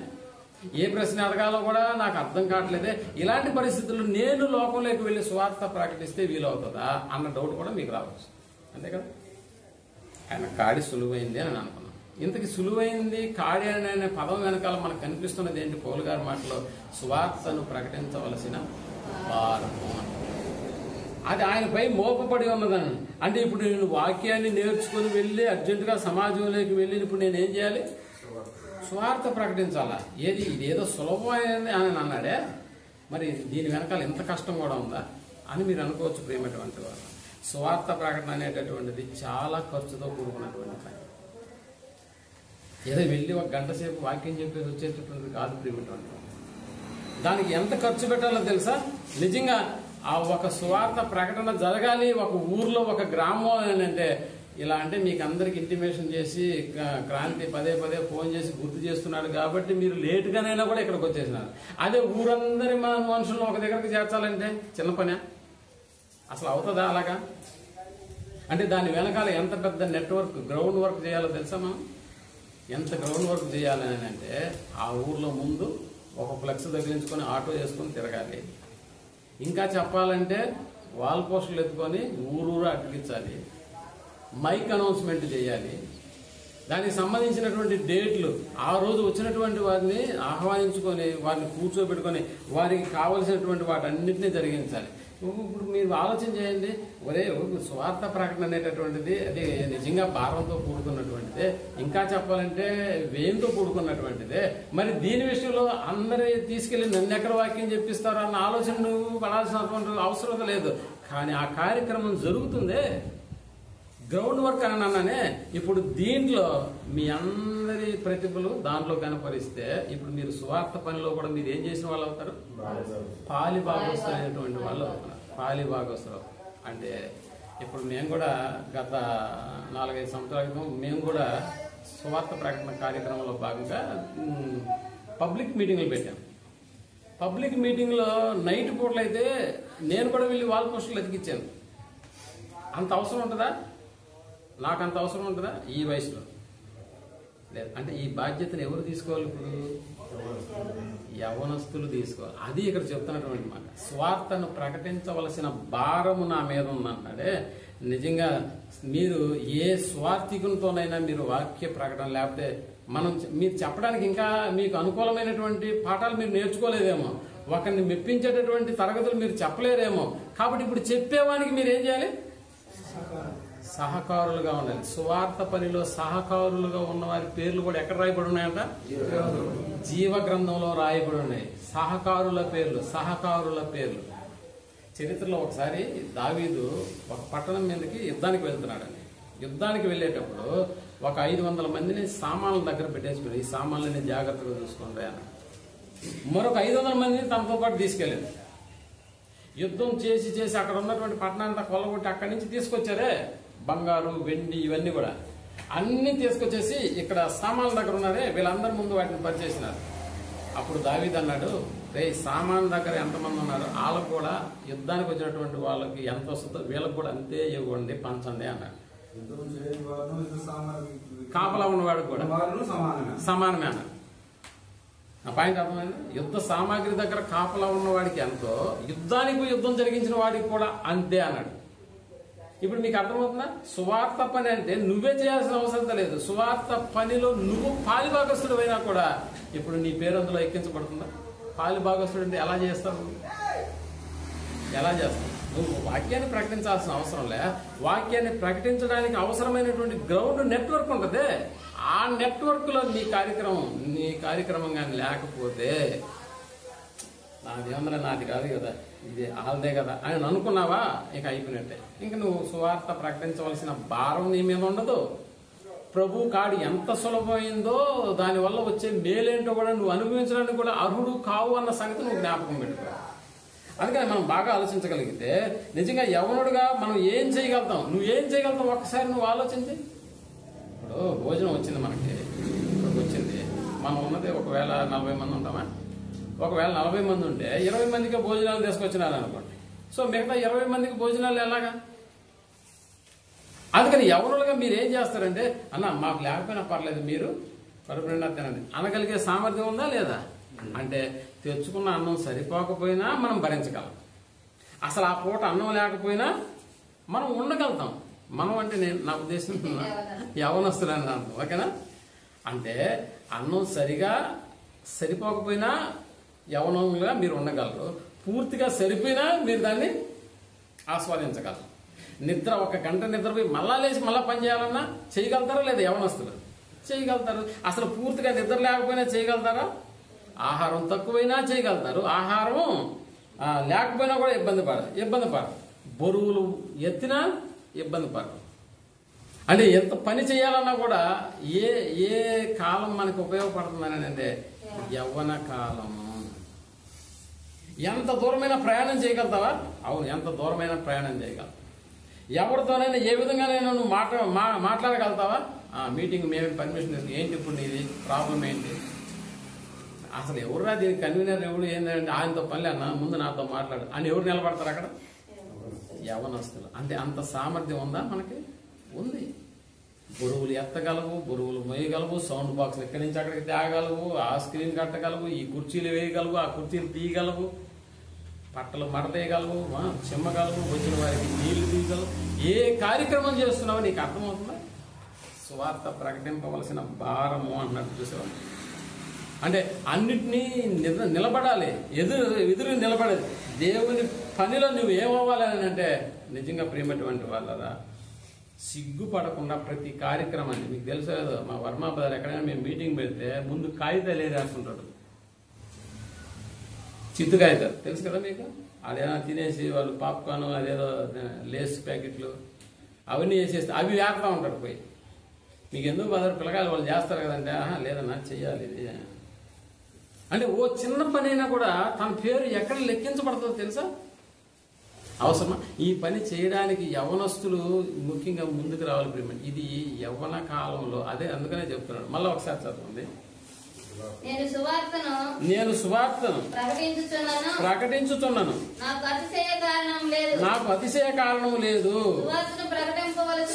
ఏ ప్రశ్న అడగాలో కూడా నాకు అర్థం కావట్లేదే. ఇలాంటి పరిస్థితుల్లో నేను లోకంలోకి వెళ్ళి సువార్త ప్రకటిస్తే వీలవుతుందా అన్న డౌట్ కూడా మీకు రావచ్చు. అంతే కదా? ఆయన కాడి సులువైంది అని అనుకున్నాం. ఇంతకి సులువైంది కాడి అనే పదం వెనకాల మనకు కనిపిస్తున్నది ఏంటి? పౌలు గారి మాటలో సువార్తను ప్రకటించవలసిన భారము. అది ఆయనపై మోపబడి ఉన్నదని. అంటే ఇప్పుడు నేను వాక్యాన్ని నేర్చుకుని వెళ్ళి అర్జెంటుగా సమాజంలోకి వెళ్ళి ఇప్పుడు నేనేం చేయాలి? సువార్త ప్రకటించాలా? ఇదేదో సులభమైనది అని అన్నాడే, మరి దీని వెనకాల ఎంత కష్టం కూడా ఉందా అని మీరు అనుకోవచ్చు. ప్రియమైనటువంటి వారు, సువార్త ప్రకటన అనేటటువంటిది చాలా ఖర్చుతో కూడుకున్నటువంటి పని. ఏదో వెళ్ళి ఒక గంట సేపు వాక్యం చెప్పేసి వచ్చేటటువంటిది కాదు ప్రియమైనటువంటి వారు. దానికి ఎంత ఖర్చు పెట్టాలో తెలుసా? నిజంగా ఆ ఒక సువార్త ప్రకటన జరగాలి ఒక ఊర్లో ఒక గ్రామం అని అంటే, ఇలా అంటే మీకు అందరికి ఇంటిమేషన్ చేసి క్రాంతి పదే పదే ఫోన్ చేసి గుర్తు చేస్తున్నాడు కాబట్టి మీరు లేటుగానైనా కూడా ఇక్కడికి వచ్చేసినారు. అదే ఊరందరి మనుషులను ఒక దగ్గరికి చేర్చాలంటే చిన్న పనే? అసలు అవుతుందా అలాగా? అంటే దాని వెనకాల ఎంత పెద్ద నెట్వర్క్ గ్రౌండ్ వర్క్ చేయాలో తెలుసా? మనం ఎంత గ్రౌండ్ వర్క్ చేయాలని అంటే, ఆ ఊర్లో ముందు ఒక ఫ్లెక్స్ తగిలించుకొని ఆటో చేసుకొని తిరగాలి. ఇంకా చెప్పాలంటే వాల్ పోస్టులు ఎత్తుకొని ఊరూరు అడ్డించాలి. మైక్ అనౌన్స్మెంట్ చేయాలి. దానికి సంబంధించినటువంటి డేట్లు ఆ రోజు వచ్చినటువంటి వారిని ఆహ్వానించుకొని వారిని కూర్చోబెట్టుకొని వారికి కావలసినటువంటి వాటన్నిటినీ జరిగించాలి. ఇప్పుడు మీరు ఆలోచన చేయండి. ఒరే స్వార్థ ప్రకటన అనేటటువంటిది అది నిజంగా భారంతో కూడుకున్నటువంటిదే, ఇంకా చెప్పాలంటే వ్యయంతో కూడుకున్నటువంటిదే. మరి దీని విషయంలో అందరి తీసుకెళ్లి నన్ను ఎక్కడ వాక్యం చెప్పిస్తారో అన్న ఆలోచన నువ్వు పడాల్సినటువంటి అవసరం లేదు. కానీ ఆ కార్యక్రమం జరుగుతుందే, గ్రౌండ్ వర్క్ అని అన్నానే. ఇప్పుడు దీంట్లో మీ అందరి ప్రతిభలు దాంట్లో కనపరిస్తే ఇప్పుడు మీరు సువార్త పనిలో కూడా మీరు ఏం చేసిన వాళ్ళు అవుతారు? పాలి భాగస్తులు అనేటువంటి వాళ్ళు అవుతున్నారు. పాలి భాగస్తులు అంటే ఇప్పుడు మేము కూడా గత 4-5 సంవత్సరాల క్రితం మేము కూడా సువార్త ప్రకటన కార్యక్రమంలో భాగంగా పబ్లిక్ మీటింగ్లు పెట్టాం. పబ్లిక్ మీటింగ్లో నైట్ పూటలు అయితే నేను కూడా వెళ్ళి వాల్ పోస్టులు ఎతికిచ్చాను. అంత అవసరం ఉంటుందా? నాకు అంత అవసరం ఉంటుందా ఈ వయసులో? లేదు. అంటే ఈ బాధ్యతను ఎవరు తీసుకోవాలి? ఇప్పుడు యవనస్తులు తీసుకోవాలి. అది ఇక్కడ చెప్తున్నటువంటి మాట. స్వార్థను ప్రకటించవలసిన భారము నా మీద ఉందన్నాడే. నిజంగా మీరు ఏ స్వార్థికునితోనైనా మీరు వాక్య ప్రకటన లేకపోతే మీరు చెప్పడానికి ఇంకా మీకు అనుకూలమైనటువంటి పాఠాలు మీరు నేర్చుకోలేదేమో, ఒకరిని మెప్పించేటటువంటి తరగతులు మీరు చెప్పలేరేమో. కాబట్టి ఇప్పుడు చెప్పేవానికి మీరు ఏం చేయాలి? సహకారులుగా ఉండాలి. సువార్త పనిలో సహకారులుగా ఉన్న వారి పేర్లు కూడా ఎక్కడ రాయబడి ఉన్నాయంట? జీవ గ్రంథంలో రాయబడి ఉన్నాయి. సహకారుల పేర్లు. చరిత్రలో ఒకసారి దావీదు ఒక పట్టణం మీదకి యుద్ధానికి వెళ్తున్నాడండి. యుద్ధానికి వెళ్ళేటప్పుడు ఒక 500 మందిని సామాన్ల దగ్గర పెట్టేసుకుని ఈ సామాన్లని జాగ్రత్తగా చూసుకోండి అన్న. మరొక 500 మందిని తనతో పాటు తీసుకెళ్ళాడు. యుద్ధం చేసి అక్కడ ఉన్నటువంటి పట్టణాన్ని కొల్లగొట్టి అక్కడి నుంచి తీసుకొచ్చారే బంగారు వెండి ఇవన్నీ కూడా అన్ని తీసుకొచ్చేసి ఇక్కడ సామాన్ల దగ్గర ఉన్నారే వీళ్ళందరి ముందు వాటిని పరిచేసినారు. అప్పుడు దావీదు అన్నాడు, రే సామాన్ దగ్గర ఎంతమంది ఉన్నారు వాళ్ళకు కూడా యుద్ధానికి వచ్చినటువంటి వాళ్ళకి ఎంత వస్తుందో వీళ్ళకి కూడా అంతే ఇవ్వండి, పంచండి అన్నాడు. కాపలా ఉన్నవాడికి కూడా సమానమే అన్నాడు. నా పాయింట్ అర్థమైంది? యుద్ధ సామాగ్రి దగ్గర కాపలా ఉన్నవాడికి ఎంతో యుద్ధం జరిగించిన వాడికి కూడా అంతే అన్నాడు. ఇప్పుడు మీకు అర్థమవుతుందా? సువార్త పని అంటే నువ్వే చేయాల్సిన అవసరం లేదు. సువార్త పనిలో నువ్వు పాలిభాగస్తుడు అయినా కూడా ఇప్పుడు నీ పేరు అందులో ఎక్కించబడుతుందా? పాలిభాగస్తుడు అంటే ఎలా చేస్తావు? ఎలా చేస్తావు? నువ్వు వాక్యాన్ని ప్రకటించాల్సిన అవసరం లే. వాక్యాన్ని ప్రకటించడానికి అవసరమైనటువంటి గ్రౌండ్ నెట్వర్క్ ఉంటుంది. ఆ నెట్వర్క్ లో నీ కార్యక్రమం కానీ లేకపోతే నాది కాదు కదా, ఇది ఆల్దే కదా అని అనుకున్నావా, ఇక అయిపోయినట్టే. ఇంక నువ్వు సువార్త ప్రకటించవలసిన భారం నీ మీద ఉండదు. ప్రభు కాడి ఎంత సులభమైందో దానివల్ల వచ్చే మేలేంటో కూడా నువ్వు అనుభవించడానికి కూడా అర్హుడు కావు అన్న సంగతి నువ్వు జ్ఞాపకం పెట్టుకో. అందుకని మనం బాగా ఆలోచించగలిగితే నిజంగా యవనుడుగా మనం ఏం చేయగలుగుతాం, నువ్వేం చేయగలుగుతావు ఒక్కసారి నువ్వు ఆలోచించి. ఇప్పుడు భోజనం వచ్చింది, మనకి వచ్చింది, మనం ఉన్నది ఒకవేళ 40 మంది ఉంటామా? ఒకవేళ 40 మంది ఉంటే 20 మందికి భోజనాలు తీసుకొచ్చినారు అనుకోండి. సో మిగతా 20 మందికి భోజనాలు ఎలాగా? అందుకని యవనులుగా మీరు ఏం చేస్తారంటే, అన్న మాకు లేకపోయినా పర్లేదు, మీరు కడుపు నిండా తినండి అనగలిగే సామర్థ్యం ఉందా లేదా? అంటే తెచ్చుకున్న అన్నం సరిపోకపోయినా మనం భరించగలం. అసలు ఆ పూట అన్నం లేకపోయినా మనం ఉండగలుగుతాం. మనం అంటే నా ఉద్దేశం యవనస్తులని అర్థం, ఓకేనా? అంటే అన్నం సరిపోకపోయినా యవనంగా మీరు ఉండగలరు, పూర్తిగా సరిపోయినా మీరు దాన్ని ఆస్వాదించగలరు. నిద్ర 1 గంట నిద్రపోయి మళ్ళా లేచి మళ్ళా పని చేయాలన్నా చేయగలుగుతారా లేదా? యవనస్తులు చేయగలుగుతారు. అసలు పూర్తిగా నిద్ర లేకపోయినా చేయగలుగుతారా? ఆహారం తక్కువైనా చేయగలుగుతారు, ఆహారం లేకపోయినా కూడా ఇబ్బంది పడరు. బరువులు ఎత్తినా ఇబ్బంది పడరు. అంటే ఎంత పని చేయాలన్నా కూడా ఏ కాలం మనకు ఉపయోగపడుతుందని అంటే యవ్వన కాలము. ఎంత దూరమైన ప్రయాణం చేయగలుగుతావా? అవును, ఎంత దూరమైన ప్రయాణం చేయగలవు. ఎవరితోనైనా ఏ విధంగానైనా నువ్వు మాట్లాడగలుగుతావా? మీటింగ్ మేము పర్మిషన్ ఇస్తాం, ఏంటి ఇప్పుడు నీది ప్రాబ్లం ఏంటి? అసలు ఎవరురా దీనికి కన్వీనర్ ఎవరు ఏంటంటే ఆయనతో పని అన్న ముందు నాతో మాట్లాడు అని ఎవరు నిలబడతారు అక్కడ? యవనస్తులు. అంటే అంత సామర్థ్యం ఉందా మనకి? ఉంది. బరువులు ఎత్తగలవు, బరువులు మోయగలవు, సౌండ్ బాక్స్ ఎక్కడి నుంచి అక్కడికి తేగలవు, ఆ స్క్రీన్ కట్టగలవు, ఈ కుర్చీలు వేయగలవు, ఆ కుర్చీలు తీయగలవు, పట్టలు మడతేయగలవు, చిమ్మగలవు, వచ్చిన వారికి నీళ్లు తీయగలవు. ఏ కార్యక్రమం చేస్తున్నావో నీకు అర్థమవుతుందా? సువార్త ప్రకటింపవలసిన భారము అన్నట్టు చూసేవాళ్ళు. అంటే అన్నిటినీ నిలబడాలి, ఎదురు నిలబడాలి. దేవుని పనిలో నువ్వు ఏమవ్వాలని అంటే నిజంగా ప్రేమటువంటి వాళ్ళరా సిగ్గుపడకుండా ప్రతి కార్యక్రమాన్ని, మీకు తెలుసు కదా, మా వర్మ బ్రదర్ ఎక్కడైనా మేము మీటింగ్ పెడితే ముందు కాగితాలు రాసుకుంటాడు, చిత్తు కాగితాలు తెలుసు కదా మీకు. అదేనా తినేసి వాళ్ళు పాప్కార్న్ అదేదో లేస్ ప్యాకెట్లు అవన్నీ వేసేస్తే అవి వేస్తా ఉంటాడు పోయి. మీకు ఎందుకు బ్రదర్ పిల్లకాయలు వాళ్ళు చేస్తారు కదంటే, లేదన్నా చెయ్యాలి ఇది అంటే ఓ చిన్న పని అయినా కూడా తన పేరు ఎక్కడ లెక్కించబడుతుందో తెలుసా? అవసరమా? ఈ పని చేయడానికి యవనస్తులు ముఖ్యంగా ముందుకు రావాలి ప్రేమ. ఇది యవ్వన కాలంలో, అదే అందుకనే చెప్తున్నాడు. మళ్ళీ ఒకసారి చదవండి. నేను సువార్తను ప్రకటించుచున్నాను, నాకు అతిశయ కారణం లేదు.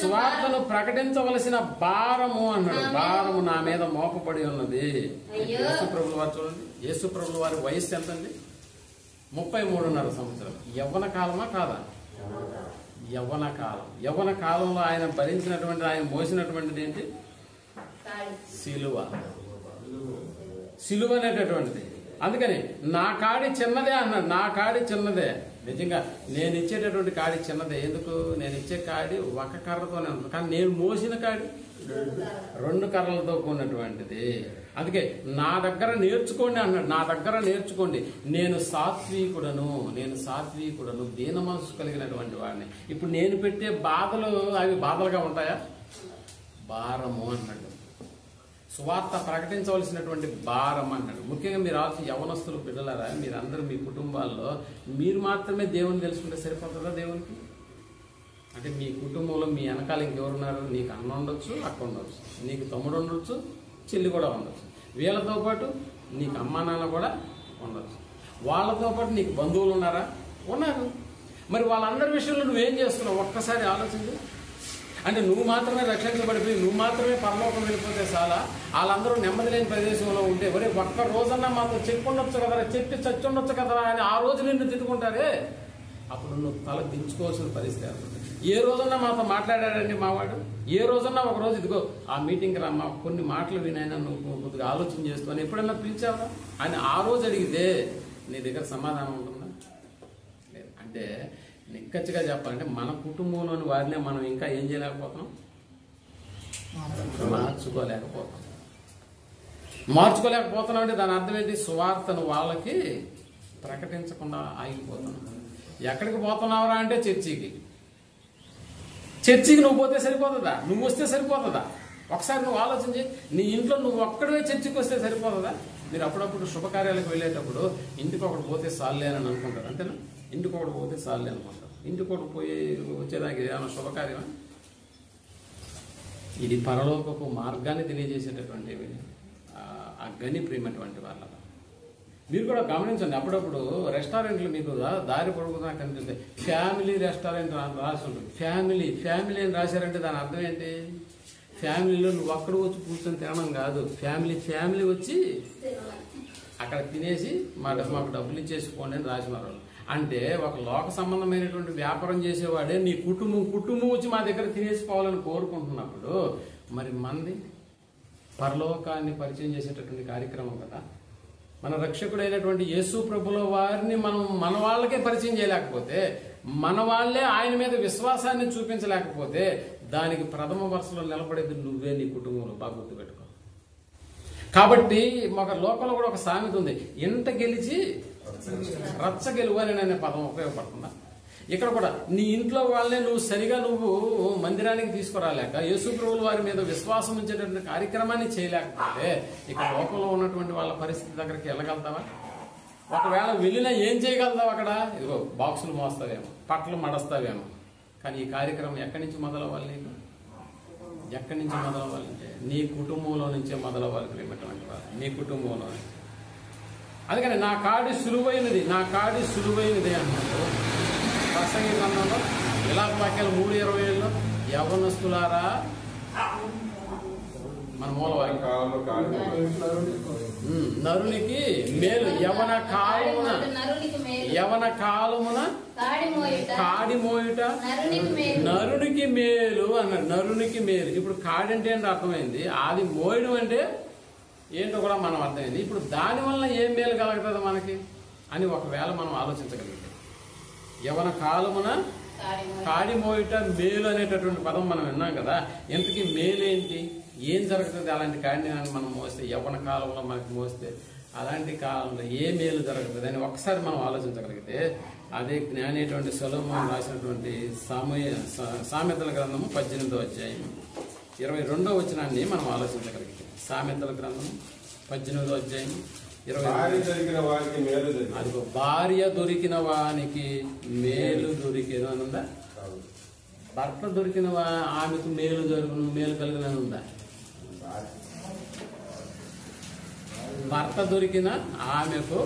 సువార్తను ప్రకటించవలసిన భారము అన్నాడు. భారము నా మీద మోపబడి ఉన్నది. యేసుప్రభుల వారు చూడండి, యేసుప్రభుల వారి వయస్సు ఎంతండి? 33.5 సంవత్సరం. యవ్వన కాలమా కాదా? యవ్వన కాలం. యవ్వన కాలంలో ఆయన భరించినటువంటి, ఆయన మోసినటువంటిది ఏంటి? సిలువ అనేటటువంటిది. అందుకని నా కాడి చిన్నదే అన్నాడు. నా కాడి చిన్నదే. నిజంగా నేను ఇచ్చేటటువంటి కాడి చిన్నదే. ఎందుకు? నేను ఇచ్చే కాడి 1 కర్రతోనే ఉంటుంది, కానీ నేను మోసిన కాడి 2 కర్రలతో కూడినటువంటిది. అందుకే నా దగ్గర నేర్చుకోండి అన్నాడు. నా దగ్గర నేర్చుకోండి, నేను సాత్వికుడను, దీన మనసు కలిగినటువంటి వాడిని. ఇప్పుడు నేను పెట్టే బాధలు అవి బాధలుగా ఉంటాయా? భారము అన్నాడు. సువార్త ప్రకటించవలసినటువంటి భారం అన్నాడు. ముఖ్యంగా మీరు యవనస్తులు పిల్లలారా, మీరందరూ మీ కుటుంబాల్లో మీరు మాత్రమే దేవుని తెలుసుకుంటే సరిపోతుందా దేవునికి? అంటే మీ కుటుంబంలో మీ వెనకాల ఇంకెవరున్నారు? నీకు అన్న ఉండొచ్చు, అక్క ఉండొచ్చు, నీకు తమ్ముడు ఉండొచ్చు, చెల్లి కూడా ఉండొచ్చు. వీళ్ళతో పాటు నీకు అమ్మా నాన్న కూడా ఉండొచ్చు. వాళ్ళతో పాటు నీకు బంధువులు ఉన్నారా? ఉన్నారు. మరి వాళ్ళందరి విషయంలో నువ్వేం చేస్తున్నావు ఒక్కసారి ఆలోచించు. అంటే నువ్వు మాత్రమే రక్షించబడిపోయి నువ్వు మాత్రమే పరలోకం వెళ్ళిపోతే చాలా, వాళ్ళందరూ నెమ్మది లేని ప్రదేశంలో ఉంటే ఒరే ఒక్క రోజన్నా మాతో చెప్పుండొచ్చు కదరా, చెప్పి చచ్చుండొచ్చు కదరా అని ఆ రోజు నిన్ను తిట్టుకుంటారే, అప్పుడు నువ్వు తల దించుకోవాల్సిన పరిస్థితి. ఏ రోజున్నా మాతో మాట్లాడాడండి మావాడు? ఏ రోజున్నా ఒక రోజు ఇదిగో ఆ మీటింగ్కి రమ్మా, కొన్ని మాటలు వినైనా నువ్వు కొద్దిగా ఆలోచన చేస్తూ అని ఎప్పుడన్నా పిలిచావా అని ఆ రోజు అడిగితే నీ దగ్గర సమాధానం ఉంటుందా? లేదు. అంటే నిక్కచ్చిగా చెప్పాలంటే మన కుటుంబంలోని వారినే మనం ఇంకా ఏం చేయలేకపోతున్నాం? మార్చుకోలేకపోతున్నాం అంటే దాని అర్థం ఏంటి? సువార్తను వాళ్ళకి ప్రకటించకుండా ఆగిపోతున్నాం. ఎక్కడికి పోతున్నావురా అంటే చర్చికి నువ్వు పోతే సరిపోతుందా? నువ్వు వస్తే సరిపోతుందా? ఒకసారి నువ్వు ఆలోచించి, నీ ఇంట్లో నువ్వు ఒక్కడే చర్చికి వస్తే సరిపోతుందా? మీరు అప్పుడప్పుడు శుభకార్యాలకు వెళ్ళేటప్పుడు ఇంటికి ఒకటి పోతే సాల్లే అని అనుకుంటారు, అంతేనా? ఇంటికి ఒకటి పోతే సాల్లే అనుకుంటారు. ఇంటికి ఒకటి పోయి వచ్చేదానికి ఏమైనా శుభకార్యమా? ఇది పరలోకపు మార్గాన్ని తెలియజేసేటటువంటి ఆ గని ప్రియమైనటువంటి వాళ్ళ. మీరు కూడా గమనించండి, అప్పుడప్పుడు రెస్టారెంట్లు మీకు దారి పొడుగుతున్నా కనిపిస్తాయి. ఫ్యామిలీ రెస్టారెంట్ రాసి ఉంటుంది. ఫ్యామిలీ అని రాశారంటే దాని అర్థం ఏంటి? ఫ్యామిలీలో నువ్వు అక్కడ వచ్చి కూర్చొని తినడం కాదు, ఫ్యామిలీ వచ్చి అక్కడ తినేసి మాకు డబ్బులు ఇచ్చేసిపోండి అని రాసినారు. అంటే ఒక లోక సంబంధమైనటువంటి వ్యాపారం చేసేవాడే నీ కుటుంబం వచ్చి మా దగ్గర తినేసిపోవాలని కోరుకుంటున్నప్పుడు మరి మంది పరలోకాన్ని పరిచయం చేసేటటువంటి కార్యక్రమం కదా. మన రక్షకుడైనటువంటి యేసు ప్రభుల వారిని మనం మన వాళ్ళకే పరిచయం చేయలేకపోతే, మన వాళ్ళే ఆయన మీద విశ్వాసాన్ని చూపించలేకపోతే దానికి ప్రథమ వరుసలో నిలబడేది నువ్వే, నీ కుటుంబంలో. బాగా గుర్తుపెట్టుకో. కాబట్టి ఒక లోకంలో కూడా ఒక సామెత ఉంది, ఇంట గెలిచి రచ్చ గెలువు అనే పదం ఉపయోగపడుతుందా? ఇక్కడ కూడా నీ ఇంట్లో వాళ్ళే నువ్వు సరిగా మందిరానికి తీసుకురాలేక, యేసు ప్రభువుల వారి మీద విశ్వాసం ఉంచేటటువంటి కార్యక్రమాన్ని చేయలేకపోతే ఇక్కడ లోకంలో ఉన్నటువంటి వాళ్ళ పరిస్థితి దగ్గరికి వెళ్ళగలుగుతావా? ఒకవేళ వెళ్ళినా ఏం చేయగలుగుతావు? అక్కడ ఇదిగో బాక్సులు మోస్తావేమో, పట్టలు మడస్తావేమో. కానీ ఈ కార్యక్రమం ఎక్కడి నుంచి మొదలవ్వాలి? నీకు ఎక్కడి నుంచి మొదలవ్వాలంటే నీ కుటుంబంలో నుంచే మొదలవ్వాలి. ప్రేమటువంటి వాళ్ళు నీ కుటుంబంలో. అందుకని నా కాడి సులువైనది అన్నారు ప్రసంగి గ్రంథంలో. విలాప వాక్యాలు 3:27 యవ్వనస్తులారా, మన మూలవాక్యం, నరునికి మేలు యవన కాలమున కాడి మోయుట నరునికి మేలు అన్నాడు. నరునికి మేలు. ఇప్పుడు కాడి అంటే ఏంటో అర్థమైంది, అది మోయడం అంటే ఏంటో కూడా మనం అర్థమైంది. ఇప్పుడు దానివల్ల ఏం మేలు కలుగుతుంది మనకి అని ఒకవేళ మనం ఆలోచించగలిగితే, యవన కాలమున కాడి మోయుట మేలు అనేటటువంటి పదం మనం విన్నాం కదా. ఇంతకీ మేలేంటి? ఏం జరుగుతుంది అలాంటి కాడిని మనం మోస్తే? యవ్వన కాలంలో మనకి మోస్తే అలాంటి కాలంలో ఏ మేలు జరుగుతుంది అని ఒకసారి మనం ఆలోచించగలిగితే, అదే జ్ఞానేటువంటి సొలొమోను రాసినటువంటి సామెతల గ్రంథము 18వ అధ్యాయం 22వ వచనాన్ని మనం ఆలోచించగలిగితే, సామెతల గ్రంథము 18వ అధ్యాయం 22. అదిగో భార్య దొరికిన వానికి మేలు దొరికేను అని ఉందా? భర్త దొరికిన ఆమెకు మేలు కలిగిన ఉందా? భర్త దొరికిన ఆమెకు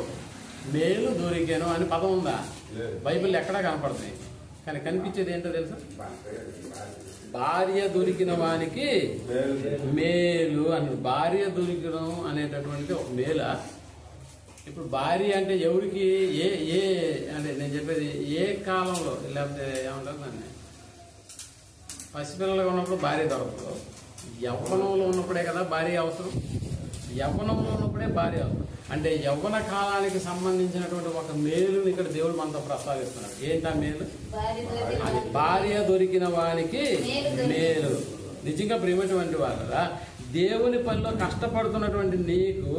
మేలు దొరికాను అని పదం ఉందా? బైబిల్ ఎక్కడా కనపడుతుంది. కానీ కనిపించేది ఏంటో తెలుసా? భార్య దొరికిన వానికి మేలు అని. భార్య దొరికడం అనేటటువంటి ఒక మేల. ఇప్పుడు భార్య అంటే ఎవరికి ఏ అంటే నేను చెప్పేది ఏ కాలంలో, లేకపోతే ఏమంటారు దాన్ని, పసిపిల్లలుగా ఉన్నప్పుడు భార్య దొరకదు. యవ్వనంలో ఉన్నప్పుడే కదా భార్య అవసరం. యవ్వనంలో ఉన్నప్పుడే భార్య అవసరం. అంటే యవ్వన కాలానికి సంబంధించినటువంటి ఒక మేలుని ఇక్కడ దేవుడు మనతో ప్రస్తావిస్తున్నాడు. ఏంటా మేలు? అది భార్య దొరికిన వానికి మేలు. నిజంగా ప్రేమటువంటి వాళ్ళ దేవుని పనిలో కష్టపడుతున్నటువంటి నీకు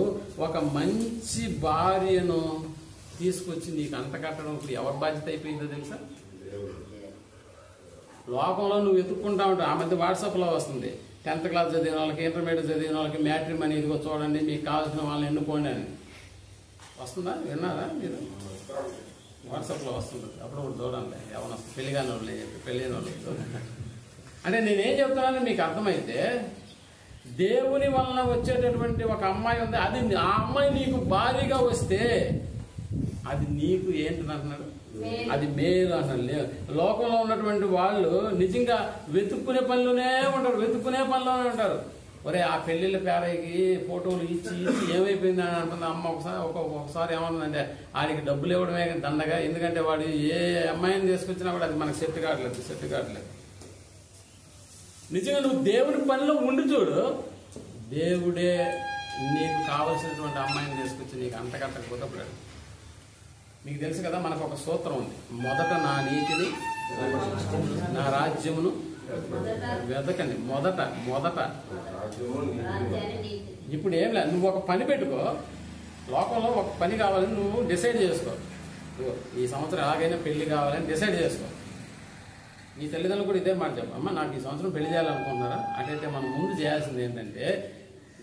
ఒక మంచి భార్యను తీసుకొచ్చి నీకు అంత కట్టడం ఇప్పుడు ఎవరి బాధ్యత అయిపోయిందో తెలుసా? లోకంలో నువ్వు వెతుక్కుంటా ఉంటావు. ఆ మధ్య వాట్సాప్లో వస్తుంది, 10th క్లాస్ చదివిన వాళ్ళకి, ఇంటర్మీడియట్ చదివిన వాళ్ళకి మ్యాట్రిమనీ ఇదిగో చూడండి, మీకు కావాల్సిన వాళ్ళని ఎన్నుకోండి అని వస్తుందా? విన్నారా మీరు? వాట్సాప్లో వస్తుంది. అప్పుడు చూడండి, ఎవరు పెళ్లిగాని వాళ్ళు చెప్పి పెళ్ళైన వాళ్ళు. అంటే నేనేం చెప్తున్నాను మీకు అర్థమైతే, దేవుని వలన వచ్చేటటువంటి ఒక అమ్మాయి ఉంది, అది ఆ అమ్మాయి నీకు భారీగా వస్తే అది నీకు ఏంటని అంటున్నాడు? అది మేలు అంటున్నాడు. లోకంలో ఉన్నటువంటి వాళ్ళు నిజంగా వెతుక్కునే పనిలోనే ఉంటారు. ఒరే ఆ పెళ్లిళ్ళ పేరకి ఫోటోలు ఇచ్చి ఏమైపోయింది అని అంటుంది అమ్మ. ఒకసారి ఏమన్నదంటే ఆడికి డబ్బులు ఇవ్వడమే దండగా, ఎందుకంటే వాడు ఏ అమ్మాయిని తీసుకొచ్చినా కూడా అది మనకు సెట్ కావట్లేదు. నిజంగా నువ్వు దేవుని పనిలో ఉండి చూడు, దేవుడే నీకు కావలసినటువంటి అమ్మాయిని తీసుకొచ్చి నీకు అంతకంతకపోతాడు. మీకు తెలుసు కదా, మనకు ఒక సూత్రం ఉంది, మొదట నా నీతిని నా రాజ్యమును వెతకండి. మొదట ఇప్పుడు ఏం లేదు, నువ్వు ఒక పని పెట్టుకో, లోకంలో ఒక పని కావాలని నువ్వు డిసైడ్ చేసుకో. ఈ సంవత్సరం ఎలాగైనా పెళ్లి కావాలని డిసైడ్ చేసుకో. నీ తల్లిదండ్రులు కూడా ఇదే మాట చెప్పు, అమ్మ నాకు ఈ సంవత్సరం పెళ్లి చేయాలనుకుంటున్నారా? అటైతే మనం ముందు చేయాల్సింది ఏంటంటే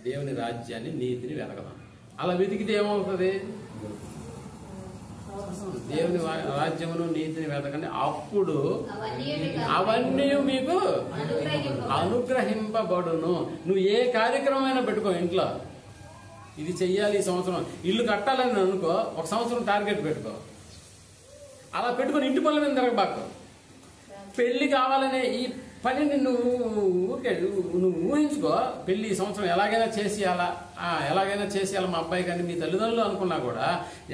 దేవుని రాజ్యాన్ని నీతిని వెతకదాం. అలా వెతికితే ఏమవుతుంది? దేవుని రాజ్యమును నీతిని వెతకండి, అప్పుడు అవన్నీ మీకు అనుగ్రహింపబడును. నువ్వు ఏ కార్యక్రమమైనా పెట్టుకో ఇంట్లో, ఇది చెయ్యాలి ఈ సంవత్సరం, ఇల్లు కట్టాలని అనుకో, ఒక సంవత్సరం టార్గెట్ పెట్టుకో. అలా పెట్టుకుని ఇంటి పనుల మీద తిరగబాకు. పెళ్లి కావాలనే ఈ పనిని నువ్వు ఊహించుకో. పెళ్లి ఈ సంవత్సరం ఎలాగైనా చేసేయాలా మా అబ్బాయి కానీ మీ తల్లిదండ్రులు అనుకున్నా కూడా,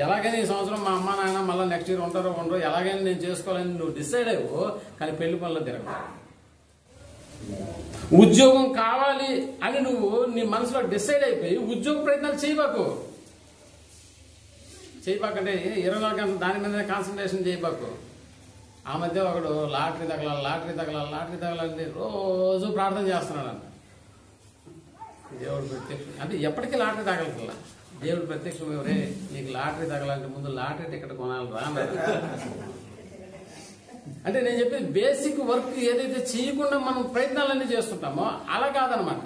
ఎలాగైనా ఈ సంవత్సరం మా అమ్మ నాయన మళ్ళీ నెక్స్ట్ ఇయర్ ఉంటారో ఉండరో, ఎలాగైనా నేను చేసుకోవాలని నువ్వు డిసైడ్ అయ్యో. కానీ పెళ్లి పనుల్లో తిరగ. ఉద్యోగం కావాలి అని నువ్వు నీ మనసులో డిసైడ్ అయిపోయి ఉద్యోగ ప్రయత్నాలు చేయబాకంటే 24 గంటలు దాని మీదనే కాన్సన్ట్రేషన్ చేయబాకు. ఆ మధ్య ఒకడు లాటరీ తగలాలని రోజు ప్రార్థన చేస్తున్నాడు. దేవుడు ప్రత్యక్షం అంటే ఎప్పటికీ లాటరీ తగలట్లా. దేవుడు ప్రత్యక్షం ఎవరే, నీకు లాటరీ తగలంటే ముందు లాటరీ టికెట్ కొనాలి రా అన్నాడు. అంటే నేను చెప్పేది బేసిక్ వర్క్ ఏదైతే చేయకుండా మనం ప్రయత్నాలన్నీ చేస్తుంటామో అలా కాదనమాట.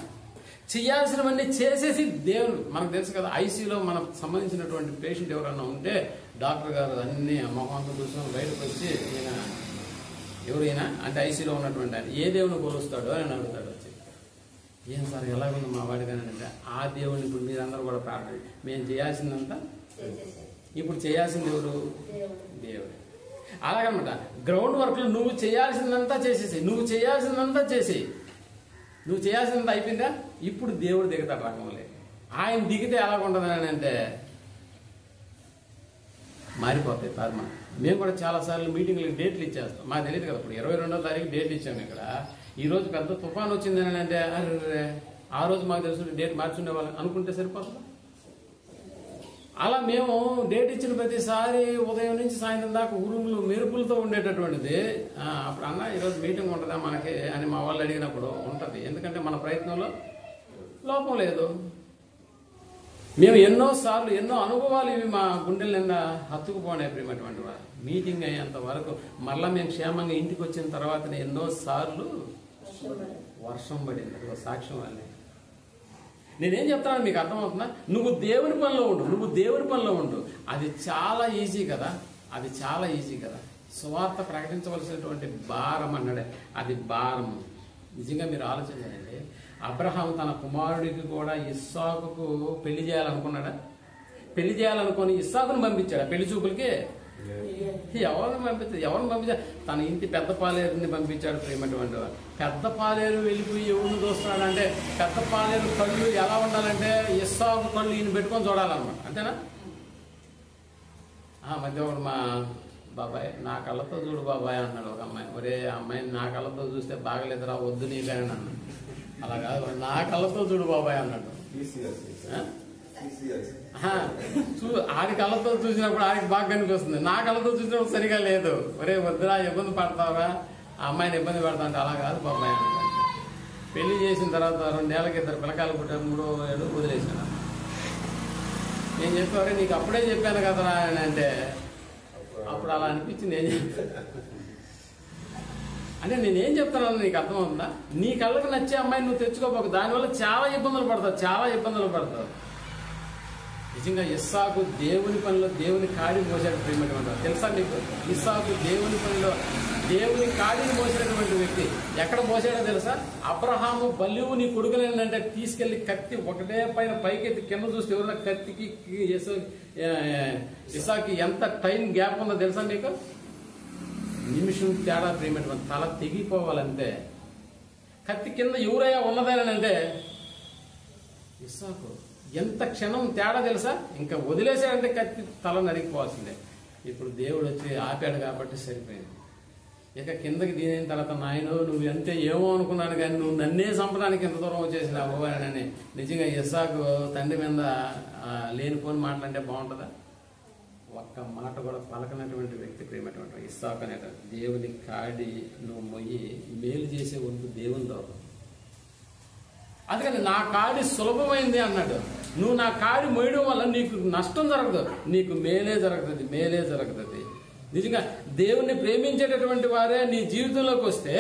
చేయాల్సినవన్నీ చేసేసి దేవుడు, మనకు తెలుసు కదా, ఐసీయూలో మనకు సంబంధించినటువంటి పేషెంట్ ఎవరన్నా ఉంటే డాక్టర్ గారు అన్ని మొహంతో చూసుకొని బయటకు వచ్చి ఎవరైనా అంటే ఐసీయూలో ఉన్నటువంటి ఆయన ఏ దేవుని కొలుస్తాడో అని అడుగుతాడు. వచ్చి ఏం సార్ ఎలాగుంది మా వాడి కానీ అంటే, ఆ దేవుడిని ఇప్పుడు మీరందరూ కూడా ప్రార్థన, మేము చేయాల్సిందంతా ఇప్పుడు చేయాల్సింది ఎవరు? దేవుడు. అలాగనమాట. గ్రౌండ్ వర్క్ లో నువ్వు చేయాల్సిందంతా చేసేసి, నువ్వు చేయాల్సిందంతా అయిపోయిందా, ఇప్పుడు దేవుడు దిగుతాడు రకంలో. ఆయన దిగితే ఎలాగుంటుందని అంటే మారిపోతాయి తర్మ. మేము కూడా చాలాసార్లు మీటింగ్లకు డేట్లు ఇచ్చేస్తాం. మాకు తెలియదు కదా, ఇప్పుడు 22వ తారీఖు డేట్ ఇచ్చాము ఇక్కడ. ఈ రోజు పెద్ద తుఫాన్ వచ్చిందని అంటే అరే ఆ రోజు మాకు తెలుసు డేట్ మార్చుండే వాళ్ళని అనుకుంటే సరిపోతుంది. అలా మేము డేట్ ఇచ్చిన ప్రతిసారి ఉదయం నుంచి సాయంత్రం దాకా ఉరుములు మెరుపులతో ఉండేటటువంటిది. అప్పుడు అన్న ఈరోజు మీటింగ్ ఉంటుందా మనకి అని మా వాళ్ళు అడిగినప్పుడు ఉంటుంది. ఎందుకంటే మన ప్రయత్నంలో లోపం లేదు. మేము ఎన్నోసార్లు ఎన్నో అనుభవాలు ఇవి మా గుండెల నిండా హత్తుకుపోయిన ప్రియమైనటువంటి వారు. మీటింగ్ అయ్యేంత వరకు మళ్ళీ మేము క్షేమంగా ఇంటికి వచ్చిన తర్వాత ఎన్నోసార్లు వర్షం పడింది. అది ఒక సాక్ష్యం వాళ్ళే. నేనేం చెప్తాను మీకు అర్థమవుతుందా? నువ్వు దేవుని పనిలో ఉండు. అది చాలా ఈజీ కదా. సువార్త ప్రకటించవలసినటువంటి భారం అన్నాడే, అది భారం. నిజంగా మీరు ఆలోచించండి. అబ్రహాం తన కుమారుడికి కూడా ఇస్సాకుకు పెళ్లి చేయాలనుకున్నాడా? పెళ్లి చేయాలనుకొని ఇస్సాకును పంపించాడా పెళ్లి చూపులకి? ఎవరిని పంపించాడు? తన ఇంటి పెద్ద పాలేరుని పంపించాడు. ప్రేమటువంటి వాడు పెద్ద పాలేరు వెళ్ళిపోయి ఎవరిని చూస్తున్నాడంటే, పెద్ద పాలేరు కళ్ళు ఎలా ఉండాలంటే ఇస్సాకు కళ్ళు ఈయన పెట్టుకొని చూడాలన్నమాట. అంతేనా? మధ్య ఒకడు మా బాబాయ్ నా కళ్ళతో చూడు బాబాయ్ అన్నాడు ఒక అమ్మాయి. ఒరే అమ్మాయిని నా కళ్ళతో చూస్తే బాగలేదురా, వద్దు నీకని అన్నాడు. అలా కాదు, నా కళ్ళతో చూడు బాబాయ్ అన్నాడు. ఆడి కళ్ళతో చూసినప్పుడు ఆడికి బాగా కనిపిస్తుంది, నా కళ్ళతో చూసినప్పుడు సరిగా లేదు. ఒరే వద్దురా, ఇబ్బంది పడతావరా, ఆ అమ్మాయిని ఇబ్బంది పడతా అంటే అలా కాదు బాబాయ్ అన్నాడు. పెళ్లి చేసిన తర్వాత 2 ఏళ్ళకి 2 పిల్లకాయలు పుట్టారు, 3వ ఏడు వదిలేసాను. నేను చెప్పేవారే నీకు అప్పుడే చెప్పాను కదరా అని అంటే అప్పుడు అలా అనిపించింది. ఏం చెప్పాను అంటే నేనేం చెప్తాను నీకు అర్థమవుతుందా? నీ కళ్ళకు నచ్చే అమ్మాయిని నువ్వు తెచ్చుకోపోకు, దానివల్ల చాలా ఇబ్బందులు పడతావు. నిజంగా ఇస్సాకు దేవుని పనిలో దేవుని కాడిని మోసాడు. ప్రేమటువంటి తెలుసా నీకు? ఇస్సాకు దేవుని పనిలో దేవుని కాడిని మోసినటువంటి వ్యక్తి. ఎక్కడ మోసాడో తెలుసా? అబ్రహాము బలివు నీ కొడుకునేంటంటే తీసుకెళ్లి కత్తి ఒకటే పైన పైకెత్తి కింద చూస్తే ఎవరైనా కత్తికి ఇస్సాకి ఎంత టైం గ్యాప్ ఉందో తెలుసా నీకు? నిమిషం తేడా. ప్రేమటువంటి తల తెగిపోవాలంటే కత్తి కింద ఎవరయ్యా ఉన్నదేనంటే ఇస్సాకు ఎంత క్షణం తేడా తెలుసా? ఇంకా వదిలేసాడంటే కత్తి తల నరిగిపోవాల్సిందే. ఇప్పుడు దేవుడు వచ్చి ఆపాడు కాబట్టి సరిపోయింది. ఇక కిందకి దీని తర్వాత నాయన నువ్వు అంతే ఏమో అనుకున్నాను కానీ నువ్వు నన్నే చంపడానికి ఎంత దూరం వచ్చేసినావు అని నిజంగా ఇస్సాకు తండ్రి మీద లేనిపోని మాటలంటే బాగుంటుందా? ఒక్క మాట కూడా పలకనటువంటి వ్యక్తి ప్రేమటువంటి ఇస్సాకు అనేట దేవుని కాడి నువ్వు మొయ్యి మేలు చేసే వంతు దేవుని దొరకదు. అందుకని నా కాడి సులభమైంది అన్నాడు. నువ్వు నా కాడి మోయడం వల్ల నీకు నష్టం జరగదు, నీకు మేలే జరుగుతుంది, మేలే జరుగుతుంది. నిజంగా దేవుణ్ణి ప్రేమించేటటువంటి వారే నీ జీవితంలోకి వస్తే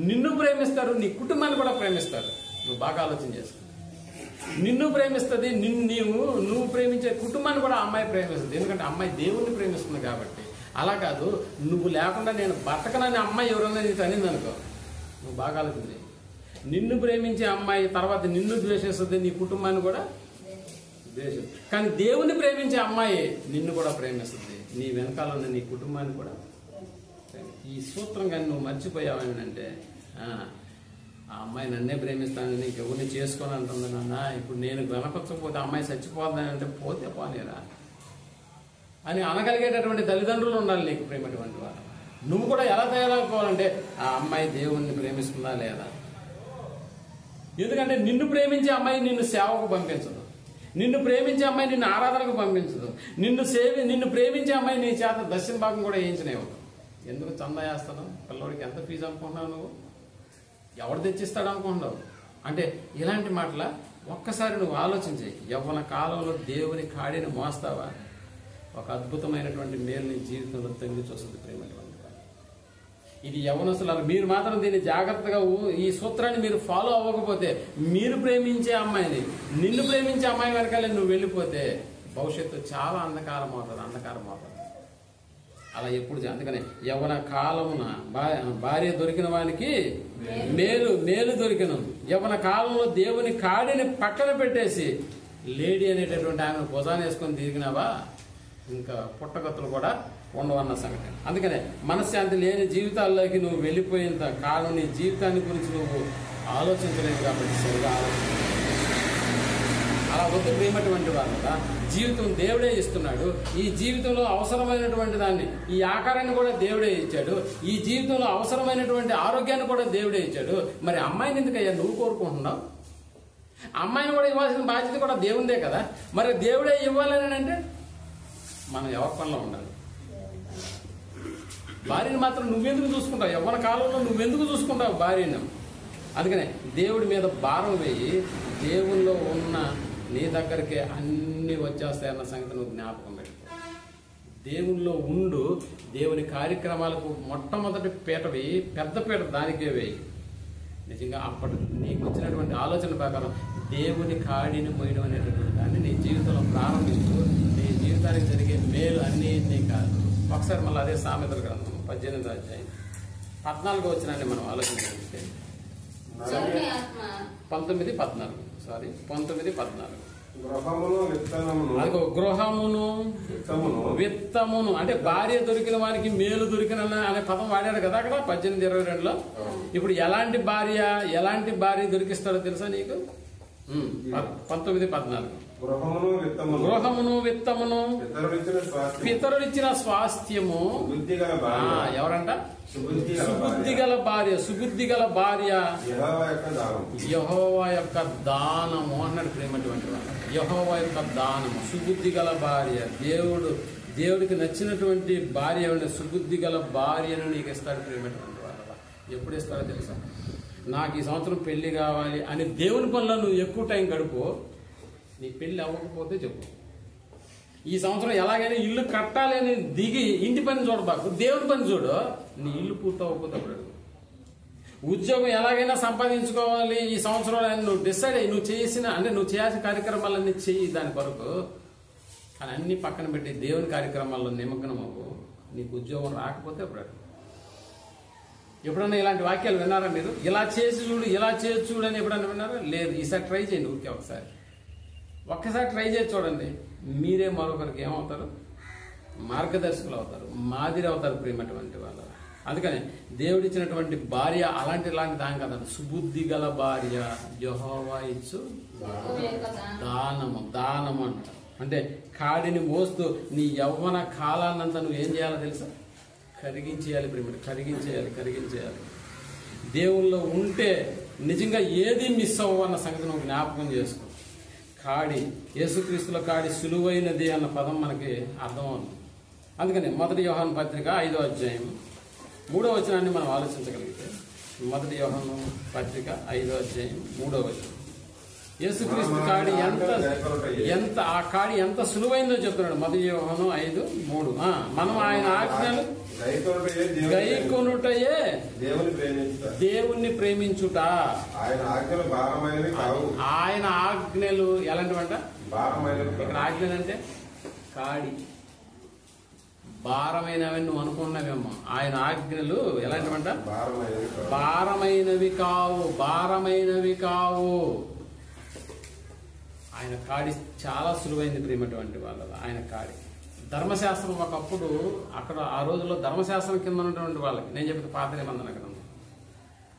నిన్ను ప్రేమిస్తారు, నీ కుటుంబాన్ని కూడా ప్రేమిస్తారు. నువ్వు బాగా ఆలోచన చేసుకో. నిన్ను ప్రేమిస్తుంది, నువ్వు ప్రేమించే కుటుంబాన్ని కూడా అమ్మాయి ప్రేమిస్తుంది. ఎందుకంటే అమ్మాయి దేవుణ్ణి ప్రేమిస్తుంది కాబట్టి. అలా కాదు, నువ్వు లేకుండా నేను బతకనని అమ్మాయి ఎవరన్నా నీకు అనింది అనుకో, నువ్వు బాగా ఆలోచించి. నిన్ను ప్రేమించే అమ్మాయి తర్వాత నిన్ను ద్వేషిస్తుంది, నీ కుటుంబాన్ని కూడా ద్వేషిస్తుంది. కానీ దేవుని ప్రేమించే అమ్మాయి నిన్ను కూడా ప్రేమిస్తుంది, నీ వెనకాల ఉన్న నీ కుటుంబాన్ని కూడా. ఈ సూత్రం కానీ నువ్వు మర్చిపోయావేనంటే ఆ అమ్మాయి నన్నే ప్రేమిస్తాను, నీకు ఎవరిని చేసుకొని అంటుంది నాన్న. ఇప్పుడు నేను గణపరచకపోతే అమ్మాయి చచ్చిపోతుందని అంటే పోతే పోనీరా అని అనగలిగేటటువంటి తల్లిదండ్రులు ఉండాలి నీకు ప్రేమటువంటి వారు. నువ్వు కూడా ఎలా తయారవుకోవాలంటే ఆ అమ్మాయి దేవుణ్ణి ప్రేమిస్తుందా లేదా. ఎందుకంటే నిన్ను ప్రేమించే అమ్మాయి నిన్ను సేవకు పంపించదు, నిన్ను ప్రేమించే అమ్మాయి నిన్ను ఆరాధనకు పంపించదు, నిన్ను ప్రేమించే అమ్మాయి నీ చేత దర్శన భాగం కూడా వేయించలేవు. ఎందుకు చందా వేస్తాను? పిల్లవాడికి ఎంత ఫీజు అనుకుంటున్నావు నువ్వు? ఎవడు తెచ్చిస్తాడు అనుకుంటున్నావు? అంటే ఇలాంటి మాటల ఒక్కసారి నువ్వు ఆలోచించి యవ్వన కాలంలో దేవుని కాడిని మోస్తావా, ఒక అద్భుతమైనటువంటి మేలు నీ జీవితంలో తొంగి చూస్తుంది ప్రేమటువంటి. ఇది యవ్వనస్తులారు మీరు మాత్రం దీన్ని జాగ్రత్తగా ఈ సూత్రాన్ని మీరు ఫాలో అవ్వకపోతే, మీరు ప్రేమించే అమ్మాయిని నిన్ను ప్రేమించే అమ్మాయి వెనకాలే నువ్వు వెళ్ళిపోతే భవిష్యత్తు చాలా అంధకారం అవుతుంది. అలా ఎప్పుడు అందుకనే యవ్వన కాలమున భార్య దొరికిన వానికి మేలు దొరికిన. యవ్వన కాలంలో దేవుని కాడిని పక్కన పెట్టేసి లేడీ అనేటటువంటి ఆమెను భుజాన్ని వేసుకొని తిరిగినావా ఇంకా పుట్టగతులు కూడా ఉండవన్న సంగతి. అందుకనే మనశ్శాంతి లేని జీవితాల్లోకి నువ్వు వెళ్ళిపోయేంత కాలం నీ జీవితాన్ని గురించి నువ్వు ఆలోచించలేదు కాబట్టి సరిగా ఆలోచించ. అలా వద్దు ప్రేమటువంటి వారు కదా. జీవితం దేవుడే ఇస్తున్నాడు. ఈ జీవితంలో అవసరమైనటువంటి దాన్ని, ఈ ఆకారాన్ని కూడా దేవుడే ఇచ్చాడు. ఈ జీవితంలో అవసరమైనటువంటి ఆరోగ్యాన్ని కూడా దేవుడే ఇచ్చాడు. మరి అమ్మాయిని ఎందుకయ్యా నువ్వు కోరుకుంటున్నావు? అమ్మాయిని కూడా ఇవ్వాల్సిన బాధ్యత కూడా దేవుందే కదా. మరి దేవుడే ఇవ్వాలని అంటే మనం ఎవరి పనిలో ఉండాలి. భార్యని మాత్రం నువ్వెందుకు చూసుకుంటావు? యవ్వన కాలంలో నువ్వెందుకు చూసుకుంటావు భార్యను? అందుకనే దేవుడి మీద భారం వేయి. దేవుల్లో ఉన్న నీ దగ్గరికి అన్ని వచ్చేస్తాయన్న సంగతి నువ్వు జ్ఞాపకం పెట్టుకో. దేవుల్లో ఉండు. దేవుని కార్యక్రమాలకు మొట్టమొదటి పీట వేయి, పెద్ద పీట దానికే వేయి. నిజంగా అప్పటి నీకు వచ్చినటువంటి ఆలోచన ప్రకారం దేవుని కాడిని మోయడం అనేటటువంటి దాన్ని నీ జీవితంలో ప్రారంభిస్తూ నీ జీవితానికి జరిగే మేలు అన్నీ కాదు. ఒకసారి మళ్ళీ అదే సామెతల గ్రంథం 18వ అధ్యాయం 14 వచ్చినాన్ని మనం ఆలోచించే 19-14 గృహమును విత్తమును అంటే భార్య దొరికిన వారికి మేలు దొరికిన అనే పదం వాడాడు కదా అక్కడ 18-22లో. ఇప్పుడు ఎలాంటి భార్య దొరికిస్తాడో తెలుసా నీకు? 19-14 గృహమును విత్తమును పితరులిచ్చిన స్వాస్థ్యము. ఎవరంట? సుబుద్ధి గల భార్య యెహోవా యొక్క దానము అన్నాడు ప్రేమటువంటి వాడు. యెహోవా యొక్క దానము, సుబుద్ధి గల భార్య. దేవుడికి నచ్చినటువంటి భార్య, సుబుద్ధి గల భార్యను నీకు ఇస్తాడు ప్రేమటువంటి వాడు. ఎప్పుడు ఇస్తాడో తెలుసా? నాకు ఈ సంవత్సరం పెళ్లి కావాలి అని దేవుని పనిలో నువ్వు ఎక్కువ టైం గడుపు. నీ పెళ్లి అవ్వకపోతే చెప్పు. ఈ సంవత్సరం ఎలాగైనా ఇల్లు కట్టాలి అని దిగి ఇంటి పని చూడబాకు, దేవుని పని చూడు. నీ ఇల్లు పూర్తి అవ్వకపోతే అప్పుడు అడుగు. ఉద్యోగం ఎలాగైనా సంపాదించుకోవాలి ఈ సంవత్సరం అని నువ్వు డిసైడ్ అయ్యి నువ్వు చేయాల్సిన కార్యక్రమాలన్నీ చెయ్యి దాని కొరకు. కానీ అన్ని పక్కన పెట్టి దేవుని కార్యక్రమాల్లో నిమగ్నం అవ్వు. నీకు ఉద్యోగం రాకపోతే అప్పుడు అడుగు. ఎప్పుడన్నా ఇలాంటి వాక్యాలు విన్నారా మీరు? ఇలా చేసి చూడు అని ఎప్పుడన్నా విన్నారా? లేదు. ఈసారి ట్రై చేయండి. ఊరికే ఒక్కసారి ట్రై చేసి చూడండి. మీరే మరొకరికి ఏమవుతారు? మార్గదర్శకులు అవుతారు, మాదిరి అవుతారు ప్రేమటువంటి వాళ్ళు. అందుకని దేవుడిచ్చినటువంటి భార్య ఇలాంటి దాని కదా, సుబుద్ధి గల భార్య యెహోవా ఇచ్చు దానము అంట. అంటే కాడిని మోస్తూ నీ యవ్వన కాలాన్నంతా నువ్వు ఏం చేయాలో తెలుసా? కరిగించేయాలి ప్రేమ, కరిగించేయాలి. దేవుల్లో ఉంటే నిజంగా ఏది మిస్ అవ్వవు అన్న సంగతి నువ్వు జ్ఞాపకం చేసుకో. కాడి, యేసుక్రీస్తుల కాడి సులువైనది అన్న పదం మనకి అర్థమవుతుంది. అందుకని 1 యోహాను పత్రిక 5వ అధ్యాయం 3వ వచనాన్ని మనం ఆలోచించగలిగితే, 1 యోహాను పత్రిక 5వ అధ్యాయం 3వ వచనం, యేసుక్రీస్తు కాడి ఎంత ఆ కాడి ఎంత సులువైందో చెప్తున్నాడు. 1 యోహాను 5:3. మనం ఆయన ఆజ్ఞలు గైకొనుటయే దేవుణ్ణి ప్రేమించుట. ఆయన ఆజ్ఞలు ఎలాంటివంట? ఇక్కడ ఆజ్ఞలు అంటే కాడి, భారమైనవని నువ్వు అనుకున్నావేమో. ఆయన ఆజ్ఞలు ఎలాంటివంట? భారమైనవి కావు. ఆయన కాడి చాలా సులువైంది ప్రేమటువంటి వాళ్ళ. ఆయన కాడి ధర్మశాస్త్రం ఒకప్పుడు అక్కడ ఆ రోజుల్లో ధర్మశాస్త్రం కింద ఉన్నటువంటి వాళ్ళకి నేను చెప్పిన పాత నిబంధన గ్రంథం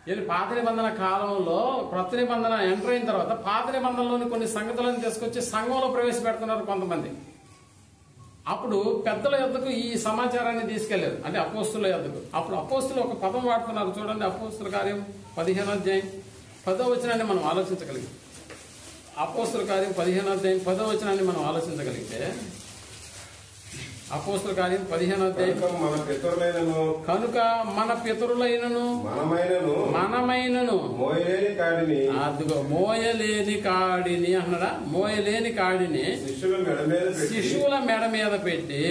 వీళ్ళు పాత నిబంధన కాలంలో కొత్త నిబంధన ఎంటర్ అయిన తర్వాత పాత నిబంధనలోని కొన్ని సంగతులను తీసుకొచ్చి సంఘంలో ప్రవేశపెడుతున్నారు కొంతమంది. అప్పుడు పెద్దల యొద్దకు ఈ సమాచారాన్ని తీసుకెళ్లారు, అంటే అపోస్తుల యొద్దకు. అప్పుడు అపోస్తులు ఒక పదం వాడుతున్నారు చూడండి. అపోస్తుల కార్యం 15వ అధ్యాయం 10వ వచనాన్ని మనం ఆలోచించగలిగితే, అపోస్తుల కార్యం 15వ అధ్యాయం 10వ వచనాన్ని మనం ఆలోచించగలిగితే, అపోస్తుల కార్యం 15వ అధ్యాయం, కనుక మన పితరులైనను మనమైనను అదిగో మోయలేని కాడిని అన్నాడా, మోయలేని కాడిని శిశువుల మెడ మీద పెట్టి.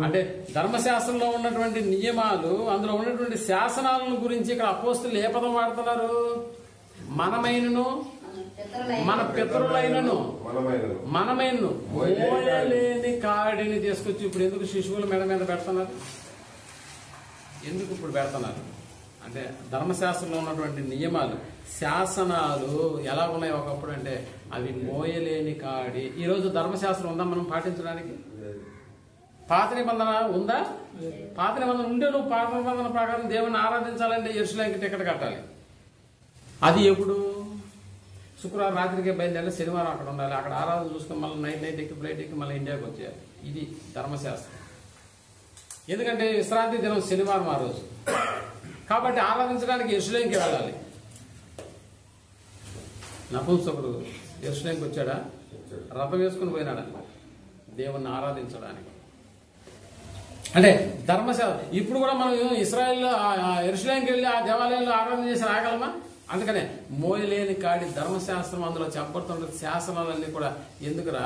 అంటే ధర్మశాస్త్రంలో ఉన్నటువంటి నియమాలు, అందులో ఉన్నటువంటి శాసనాలను గురించి ఇక్కడ అపోస్తులు ఏ పదం వాడుతున్నారు? మనమైనను మన పితరులైనను మోయలేని కాడిని తీసుకొచ్చి ఇప్పుడు ఎందుకు శిశువుల మెడ మీద పెడుతున్నారు? ఎందుకు ఇప్పుడు పెడుతున్నారు అంటే ధర్మశాస్త్రంలో ఉన్నటువంటి నియమాలు, శాసనాలు ఎలా ఉన్నాయి ఒకప్పుడు అంటే అవి మోయలేని కాడి. ఈరోజు ధర్మశాస్త్రం ఉందా మనం పాటించడానికి? పాత నిబంధన ఉందా? పాత నిబంధన ఉంటే నువ్వు పాత నిబంధన ప్రకారం దేవుని ఆరాధించాలంటే యెరూషలేముకి టికెట్ కట్టాలి. అది ఎప్పుడు? శుక్రవారం రాత్రికి బయలుదేరి శనివారం అక్కడ ఉండాలి, అక్కడ ఆరాధన చూసుకుని మళ్ళీ నైట్ ఎక్కి ఫ్లైట్ ఎక్కి మళ్ళీ ఇండియాకి వచ్చేయాలి. ఇది ధర్మశాస్త్రం. ఎందుకంటే విశ్రాంతి దినం శనివారం ఆ రోజు, కాబట్టి ఆరాధించడానికి యెరూషలేముకి వెళ్ళాలి. నపుంసకుడు యెరూషలేముకి వచ్చాడా? రథం వేసుకుని పోయినాడా దేవుణ్ణి ఆరాధించడానికి? అంటే ధర్మశాస్త్రం. ఇప్పుడు కూడా మనం ఇశ్రాయేల్లో యెరూషలేముకి వెళ్ళి ఆ దేవాలయంలో ఆరాధన చేసి రాగలమా? అందుకనే మోయలేని కాడి ధర్మశాస్త్రం అందులో చెప్పబడుతుంటుంది. శాసనాలన్నీ కూడా ఎందుకురా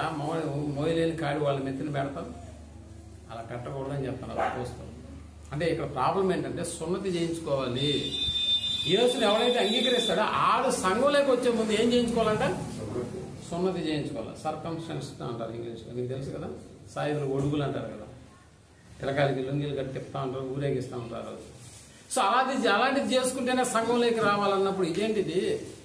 మోయలేని కాడి వాళ్ళ మెత్తిని పెడతారు, అలా పెట్టకూడదని చెప్తున్నారు అపోస్తలులు. అంటే ఇక్కడ ప్రాబ్లం ఏంటంటే సున్నతి చేయించుకోవాలి. ఈ రోజున ఎవరైతే అంగీకరిస్తాడో ఆడు సంఘంలోకి వచ్చే ముందు ఏం చేయించుకోవాలంట? సున్నతి చేయించుకోవాలి. సర్కంస్టెన్స్ అంటారు ఇంగ్లీష్లో, మీకు తెలుసు కదా. సాయుధులు ఒడుగులు అంటారు కదా, పిలకాయలకి లుంగిలు కట్టి తిప్పుతా ఉంటారు, ఊరేగిస్తూ ఉంటారు. సో అలాంటిది చేసుకుంటేనే సంఘంలోకి రావాలన్నప్పుడు ఇదేంటిది,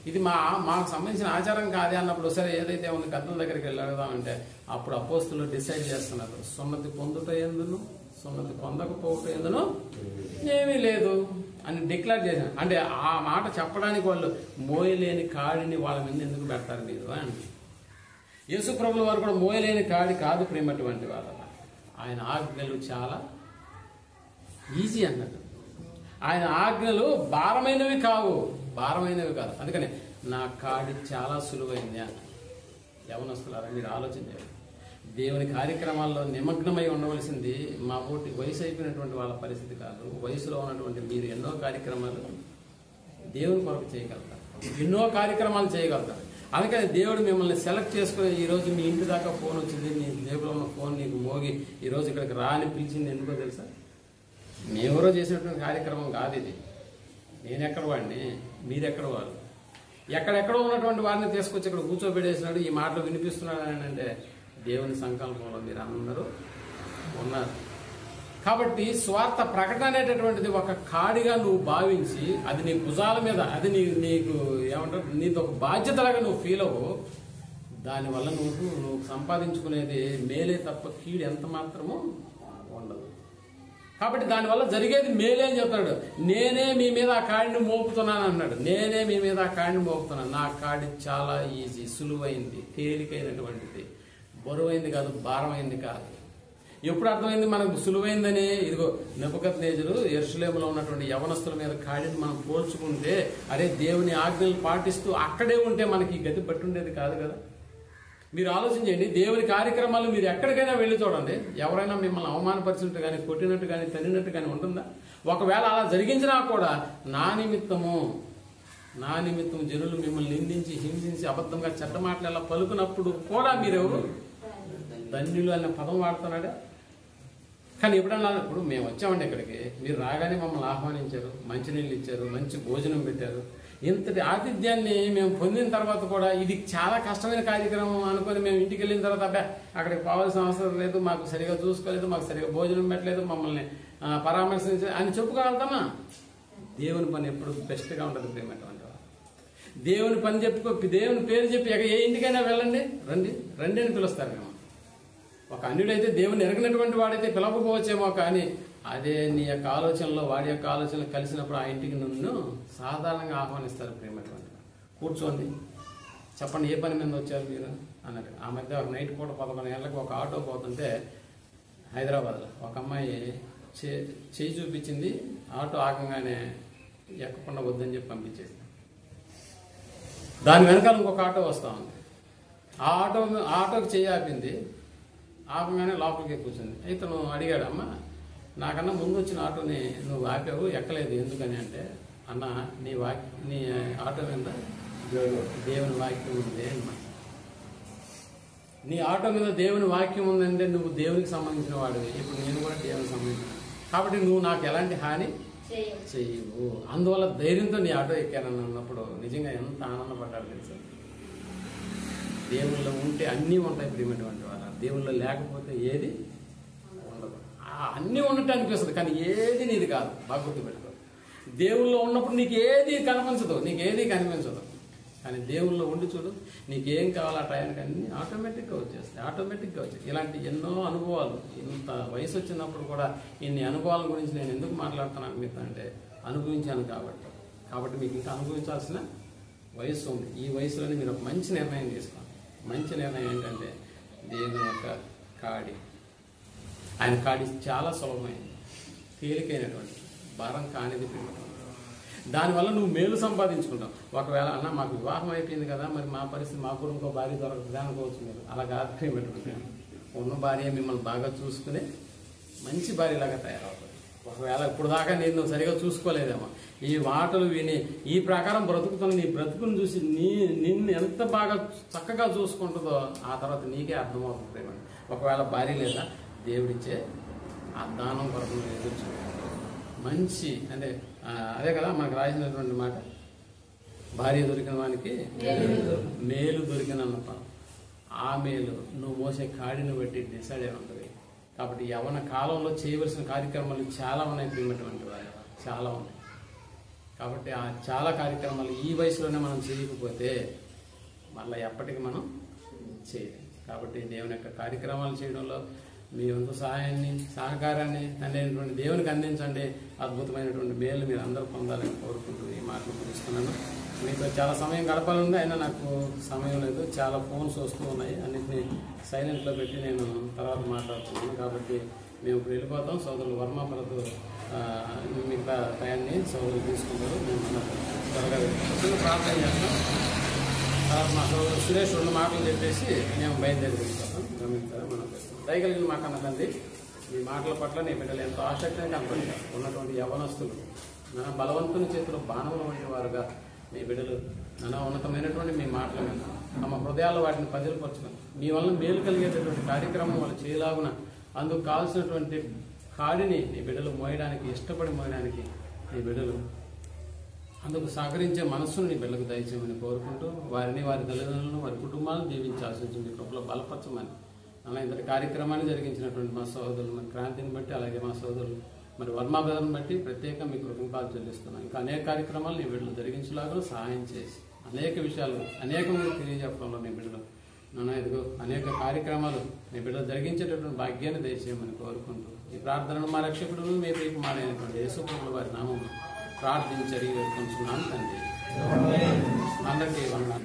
ఇది మాకు సంబంధించిన ఆచారం కాదే అన్నప్పుడు సరే ఏదైతే ఉంది పెద్దల దగ్గరికి వెళ్ళదామంటే అప్పుడు అపోస్తులు డిసైడ్ చేస్తున్నారు, సున్నతి పొందుట ఎందును సున్నతి పొందకపోవట ఎందును ఏమీ లేదు అని డిక్లేర్ చేశాను. అంటే ఆ మాట చెప్పడానికి వాళ్ళు మోయలేని కాడిని వాళ్ళ మీద ఎందుకు పెడతారు మీరు అని. యేసు ప్రభుల వారు కూడా మోయలేని కాడి కాదు ప్రేమటువంటి వాళ్ళ. ఆయన ఆజ్ఞలు చాలా ఈజీ అన్నట్టు. ఆయన ఆజ్ఞలు భారమైనవి కాదు. అందుకని నా కాడి చాలా సులువైంది అన్న. యవనస్తులారా మీరు ఆలోచించారు. దేవుని కార్యక్రమాల్లో నిమగ్నమై ఉండవలసింది మా పోటీ వయసు అయిపోయినటువంటి వాళ్ళ పరిస్థితి కాదు. వయసులో ఉన్నటువంటి మీరు ఎన్నో కార్యక్రమాలు దేవుని కొరకు చేయగలుగుతారు, ఎన్నో కార్యక్రమాలు చేయగలుగుతారు. అందుకని దేవుడు మిమ్మల్ని సెలెక్ట్ చేసుకుని ఈరోజు మీ ఇంటి దాకా ఫోన్ వచ్చింది, నీ జేబులో ఉన్న ఫోన్ నీకు మోగి ఈరోజు ఇక్కడికి రాని పిలిచింది ఎందుకో తెలుసా? మేమెవరో చేసినటువంటి కార్యక్రమం కాదు ఇది. నేనెక్కడ వాడిని, మీరెక్కడ వాడు. ఎక్కడెక్కడో ఉన్నటువంటి వారిని తీసుకొచ్చి ఇక్కడ కూర్చోబెట్టేసినాడు, ఈ మాటలు వినిపిస్తున్నాడు అని అంటే దేవుని సంకల్పంలో మీరు అందరూ ఉన్నారు. కాబట్టి స్వార్థ ప్రకటన అనేటటువంటిది ఒక కాడిగా నువ్వు భావించి అది నీ భుజాల మీద, అది నీకు ఏమంటారు, నీతో ఒక బాధ్యతలాగా నువ్వు ఫీల్ అవ్వు. దానివల్ల నువ్వు సంపాదించుకునేది మేలే తప్ప కీడు ఎంత మాత్రమూ ఉండదు. కాబట్టి దానివల్ల జరిగేది మేలే అని చెప్తాడు. నేనే మీ మీద ఆ కాడిని మోపుతున్నాను అన్నాడు. నేనే మీ మీద ఆ కాడిని మోపుతున్నాను. నా కాడి చాలా ఈజీ, సులువైంది, తేలికైనటువంటిది, బరువైంది కాదు, భారమైంది కాదు. ఎప్పుడు అర్థమైంది మనకు సులువైందని? ఇదిగో నెబుకద్నెజరు యెరూషలేములో ఉన్నటువంటి యవనస్తుల మీద కాడిని మనం పోల్చుకుంటే, అరే దేవుని ఆజ్ఞలు పాటిస్తూ అక్కడే ఉంటే మనకి ఈ గతి పట్టుండేది కాదు కదా. మీరు ఆలోచించండి, దేవుని కార్యక్రమాలు మీరు ఎక్కడికైనా వెళ్ళి చూడండి, ఎవరైనా మిమ్మల్ని అవమానపరిచినట్టు కానీ, కొట్టినట్టు కానీ, తన్నినట్టు కానీ ఉంటుందా? ఒకవేళ అలా జరిగించినా కూడా నా నిమిత్తము జనులు మిమ్మల్ని నిందించి, హింసించి, అబద్ధంగా చెడ్డ మాటలు ఎలా పలుకున్నప్పుడు కూడా మీరెవరు? ధన్యులు అనే పదం వాడుతున్నాడా? కానీ ఎప్పుడన్నా, ఇప్పుడు మేము వచ్చామండి ఇక్కడికి, మీరు రాగానే మమ్మల్ని ఆహ్వానించారు, మంచినీళ్ళు ఇచ్చారు, మంచి భోజనం పెట్టారు. ఇంతటి ఆతిథ్యాన్ని మేము పొందిన తర్వాత కూడా ఇది చాలా కష్టమైన కార్యక్రమం అనుకొని మేము ఇంటికి వెళ్ళిన తర్వాత అబ్బా అక్కడికి పోవాల్సిన అవసరం లేదు, మాకు సరిగా చూసుకోలేదు, మాకు సరిగా భోజనం పెట్టలేదు, మమ్మల్ని పరామర్శించలేదు అని చెప్పుకోగలుగుతామా? దేవుని పని ఎప్పుడు బెస్ట్గా ఉంటుంది. ప్రేమటువంటి దేవుని పని చెప్పుకో, దేవుని పేరు చెప్పి ఏ ఇంటికైనా వెళ్ళండి, రండి రండి అని పిలుస్తారు. మేము ఒక అన్యుడైతే దేవుని ఎరగినటువంటి వాడైతే పిలవకపోవచ్చేమో, కానీ అదే నీ యొక్క ఆలోచనలో వాడి యొక్క ఆలోచనలు కలిసినప్పుడు ఆ ఇంటికి నన్ను సాధారణంగా ఆహ్వానిస్తారు. ప్రేమటువంటి కూర్చోండి, చెప్పండి ఏ పని మీద వచ్చారు మీరు అన్నట్టు. ఆ మధ్య ఒక నైట్ పూట 11 గంటలకు ఒక ఆటో పోతుంటే హైదరాబాద్లో ఒక అమ్మాయి చేయి చూపించింది, ఆటో ఆగంగానే ఎక్కకుండా వద్దని చెప్పి పంపించేసింది. దాని వెనకాల ఇంకొక ఆటో వస్తా ఉంది. ఆ ఆటోకి చేయి ఆపింది, ఆపగానే లోపలికి కూర్చుంది. అయితే నువ్వు అడిగాడు, అమ్మ నాకన్నా ముందు వచ్చిన ఆటోని నువ్వు ఆపావు, ఎక్కలేదు ఎందుకని అంటే, అన్న నీ ఆటో మీద దేవుని వాక్యం ఉంది అమ్మా. నీ ఆటో మీద దేవుని వాక్యం ఉందంటే నువ్వు దేవునికి సంబంధించిన వాడివి, ఇప్పుడు నేను కూడా దేవునికి సంబంధించిన, కాబట్టి నువ్వు నాకు ఎలాంటి హాని చెయ్యవు. అందువల్ల ధైర్యంతో నీ ఆటో ఎక్కానని అన్నప్పుడు నిజంగా ఎంత ఆనందపడ్డాడు తెలుసు. దేవుళ్ళో ఉంటే అన్నీ ఉంటాయి ప్రియమైనటువంటి వాళ్ళ, దేవుళ్ళో లేకపోతే ఏది ఉండదు. అన్నీ ఉన్నట్టు అనిపిస్తుంది, కానీ ఏది నీది కాదు. బాగా గుర్తుపెట్టుకో, దేవుళ్ళో ఉన్నప్పుడు నీకు ఏది కనిపించదు, కానీ దేవుళ్ళో ఉండి చూడు, నీకేం కావాలో ఆ టైంకి అన్ని ఆటోమేటిక్గా వచ్చేస్తాయి. ఇలాంటి ఎన్నో అనుభవాలు, ఇంత వయసు వచ్చినప్పుడు కూడా ఇన్ని అనుభవాల గురించి నేను ఎందుకు మాట్లాడుతున్నాను మీతో అంటే, అనుభవించాను కాబట్టి మీకు ఇంకా అనుభవించాల్సిన వయసు ఉంది. ఈ వయసులోనే మీరు ఒక మంచి నిర్ణయం తీసుకోండి. మంచి నిర్ణయం ఏంటంటే, దేవుని యొక్క కాడి, ఆయన కాడి చాలా సులభమైంది, తేలికైనటువంటి, భారం కానిది. దానివల్ల నువ్వు మేలు సంపాదించుకుంటావు. ఒకవేళ అన్న మాకు వివాహం అయిపోయింది కదా, మరి మా పరిస్థితి, మాకు కూడా ఇంకో భార్య దొరకదు అనుకోవచ్చు. మీరు అలా కాదు. ఉన్న భార్య మిమ్మల్ని బాగా చూసుకునే మంచి భార్యలాగా తయారవుతుంది. ఒకవేళ ఇప్పుడు దాకా నేను సరిగా చూసుకోలేదేమో, ఈ మాటలు విని ఈ ప్రకారం బ్రతుకుతున్న నీ బ్రతుకుని చూసి నిన్ను ఎంత బాగా చక్కగా చూసుకుంటుందో ఆ తర్వాత నీకే అర్థమవుతుంది. ఒకవేళ భార్య లేదా, దేవుడిచ్చే ఆ దానం కొరకు ఎదురు చూడాలి. మంచి అంటే అదే కదా మనకు రాసినటువంటి మాట, భార్య దొరికిన వానికి మేలు దొరికినన్నప్ప. ఆ మేలు నువ్వు మోసే కాడిని బట్టి డిసైడ్ అయి ఉంటుంది. కాబట్టి యవ్వన కాలంలో చేయవలసిన కార్యక్రమాలు చాలా ఉన్నాయి ప్రియమైనటువంటి వారు, చాలా ఉన్నాయి. కాబట్టి ఆ చాలా కార్యక్రమాలు ఈ వయసులోనే మనం చేయకపోతే మళ్ళీ ఎప్పటికీ మనం చేయలేం. కాబట్టి దేవుని యొక్క కార్యక్రమాలు చేయడంలో మీ వంతు సహాయాన్ని, సహకారాన్ని అనేటువంటి దేవునికి అందించండి. అద్భుతమైనటువంటి మేలు మీరు అందరూ పొందాలని కోరుకుంటూ ఈ మాటలు ముగిస్తున్నాను. మీతో చాలా సమయం గడపాలండి, అయినా నాకు సమయం లేదు. చాలా ఫోన్స్ వస్తూ ఉన్నాయి, అన్నింటినీ సైలెంట్లో పెట్టి నేను తర్వాత మాట్లాడుతున్నాను. కాబట్టి మేము ఇప్పుడు వెళ్ళిపోతాం. సోదరులు వర్మ భరత్ మిగతా టయాన్ని సోదరులు తీసుకుంటారు. మేము త్వరగా ప్రార్థన చేస్తాం. తర్వాత మా సోదరు సురేష్ 2 మాటలు చెప్పేసి మేము బయలుదేరి వెళ్ళిపోతాం. గమనించారా? మనం దయగలిగిన మాకన్న తండ్రి, ఈ మాటల పట్ల నీ బిడ్డలు ఎంతో ఆసక్తిగా కనపడతారు. ఉన్నటువంటి యవనస్తులు నా బలవంతుని చేతిలో బాణములు వంటి వారుగా మీ బిడ్డలు నానా ఉన్నతమైనటువంటి మీ మాటల మీద తమ హృదయాల్లో వాటిని పదిలపరచుకొని మీ వలన మేలు కలిగేటటువంటి కార్యక్రమం వాళ్ళు చేయలాగున అందుకు కావాల్సినటువంటి కాడిని నీ బిడ్డలు మోయడానికి, ఇష్టపడి మోయడానికి నీ బిడ్డలు అందుకు సహకరించే మనస్సును నీ బిడ్డలకు దయచేయమని కోరుకుంటూ వారిని, వారి తల్లిదండ్రులను, వారి కుటుంబాలను దీవించి ఆశించి కృపలో బలపరచమని అలా ఇంతటి కార్యక్రమాన్ని జరిగించినటువంటి మా సోదరులు మరి క్రాంతిని బట్టి, అలాగే మా సోదరులు మరి వర్మా బ్రదర్ని బట్టి ప్రత్యేకంగా మీకు కృతజ్ఞతలు చెల్లిస్తున్నాం. ఇంకా అనేక కార్యక్రమాలు నీ బిడ్డలు జరిగించేలాగా సహాయం చేసి అనేక విషయాలు అనేక మంది తెలియజెప్పడంలో నీ బిడ్డలు నాన్న ఇదిగో అనేక కార్యక్రమాలు మీ బిడ్డలు జరిగించేటటువంటి భాగ్యాన్ని దయచేయమని కోరుకుంటూ ఈ ప్రార్థనను మా రక్షకుడు మీ ప్రియకుమారైనటువంటి యేసుప్రభుల వారి నామం ప్రార్థించరి వేడుకుంటున్నాను తండ్రి. అందరికీ వందనాలు.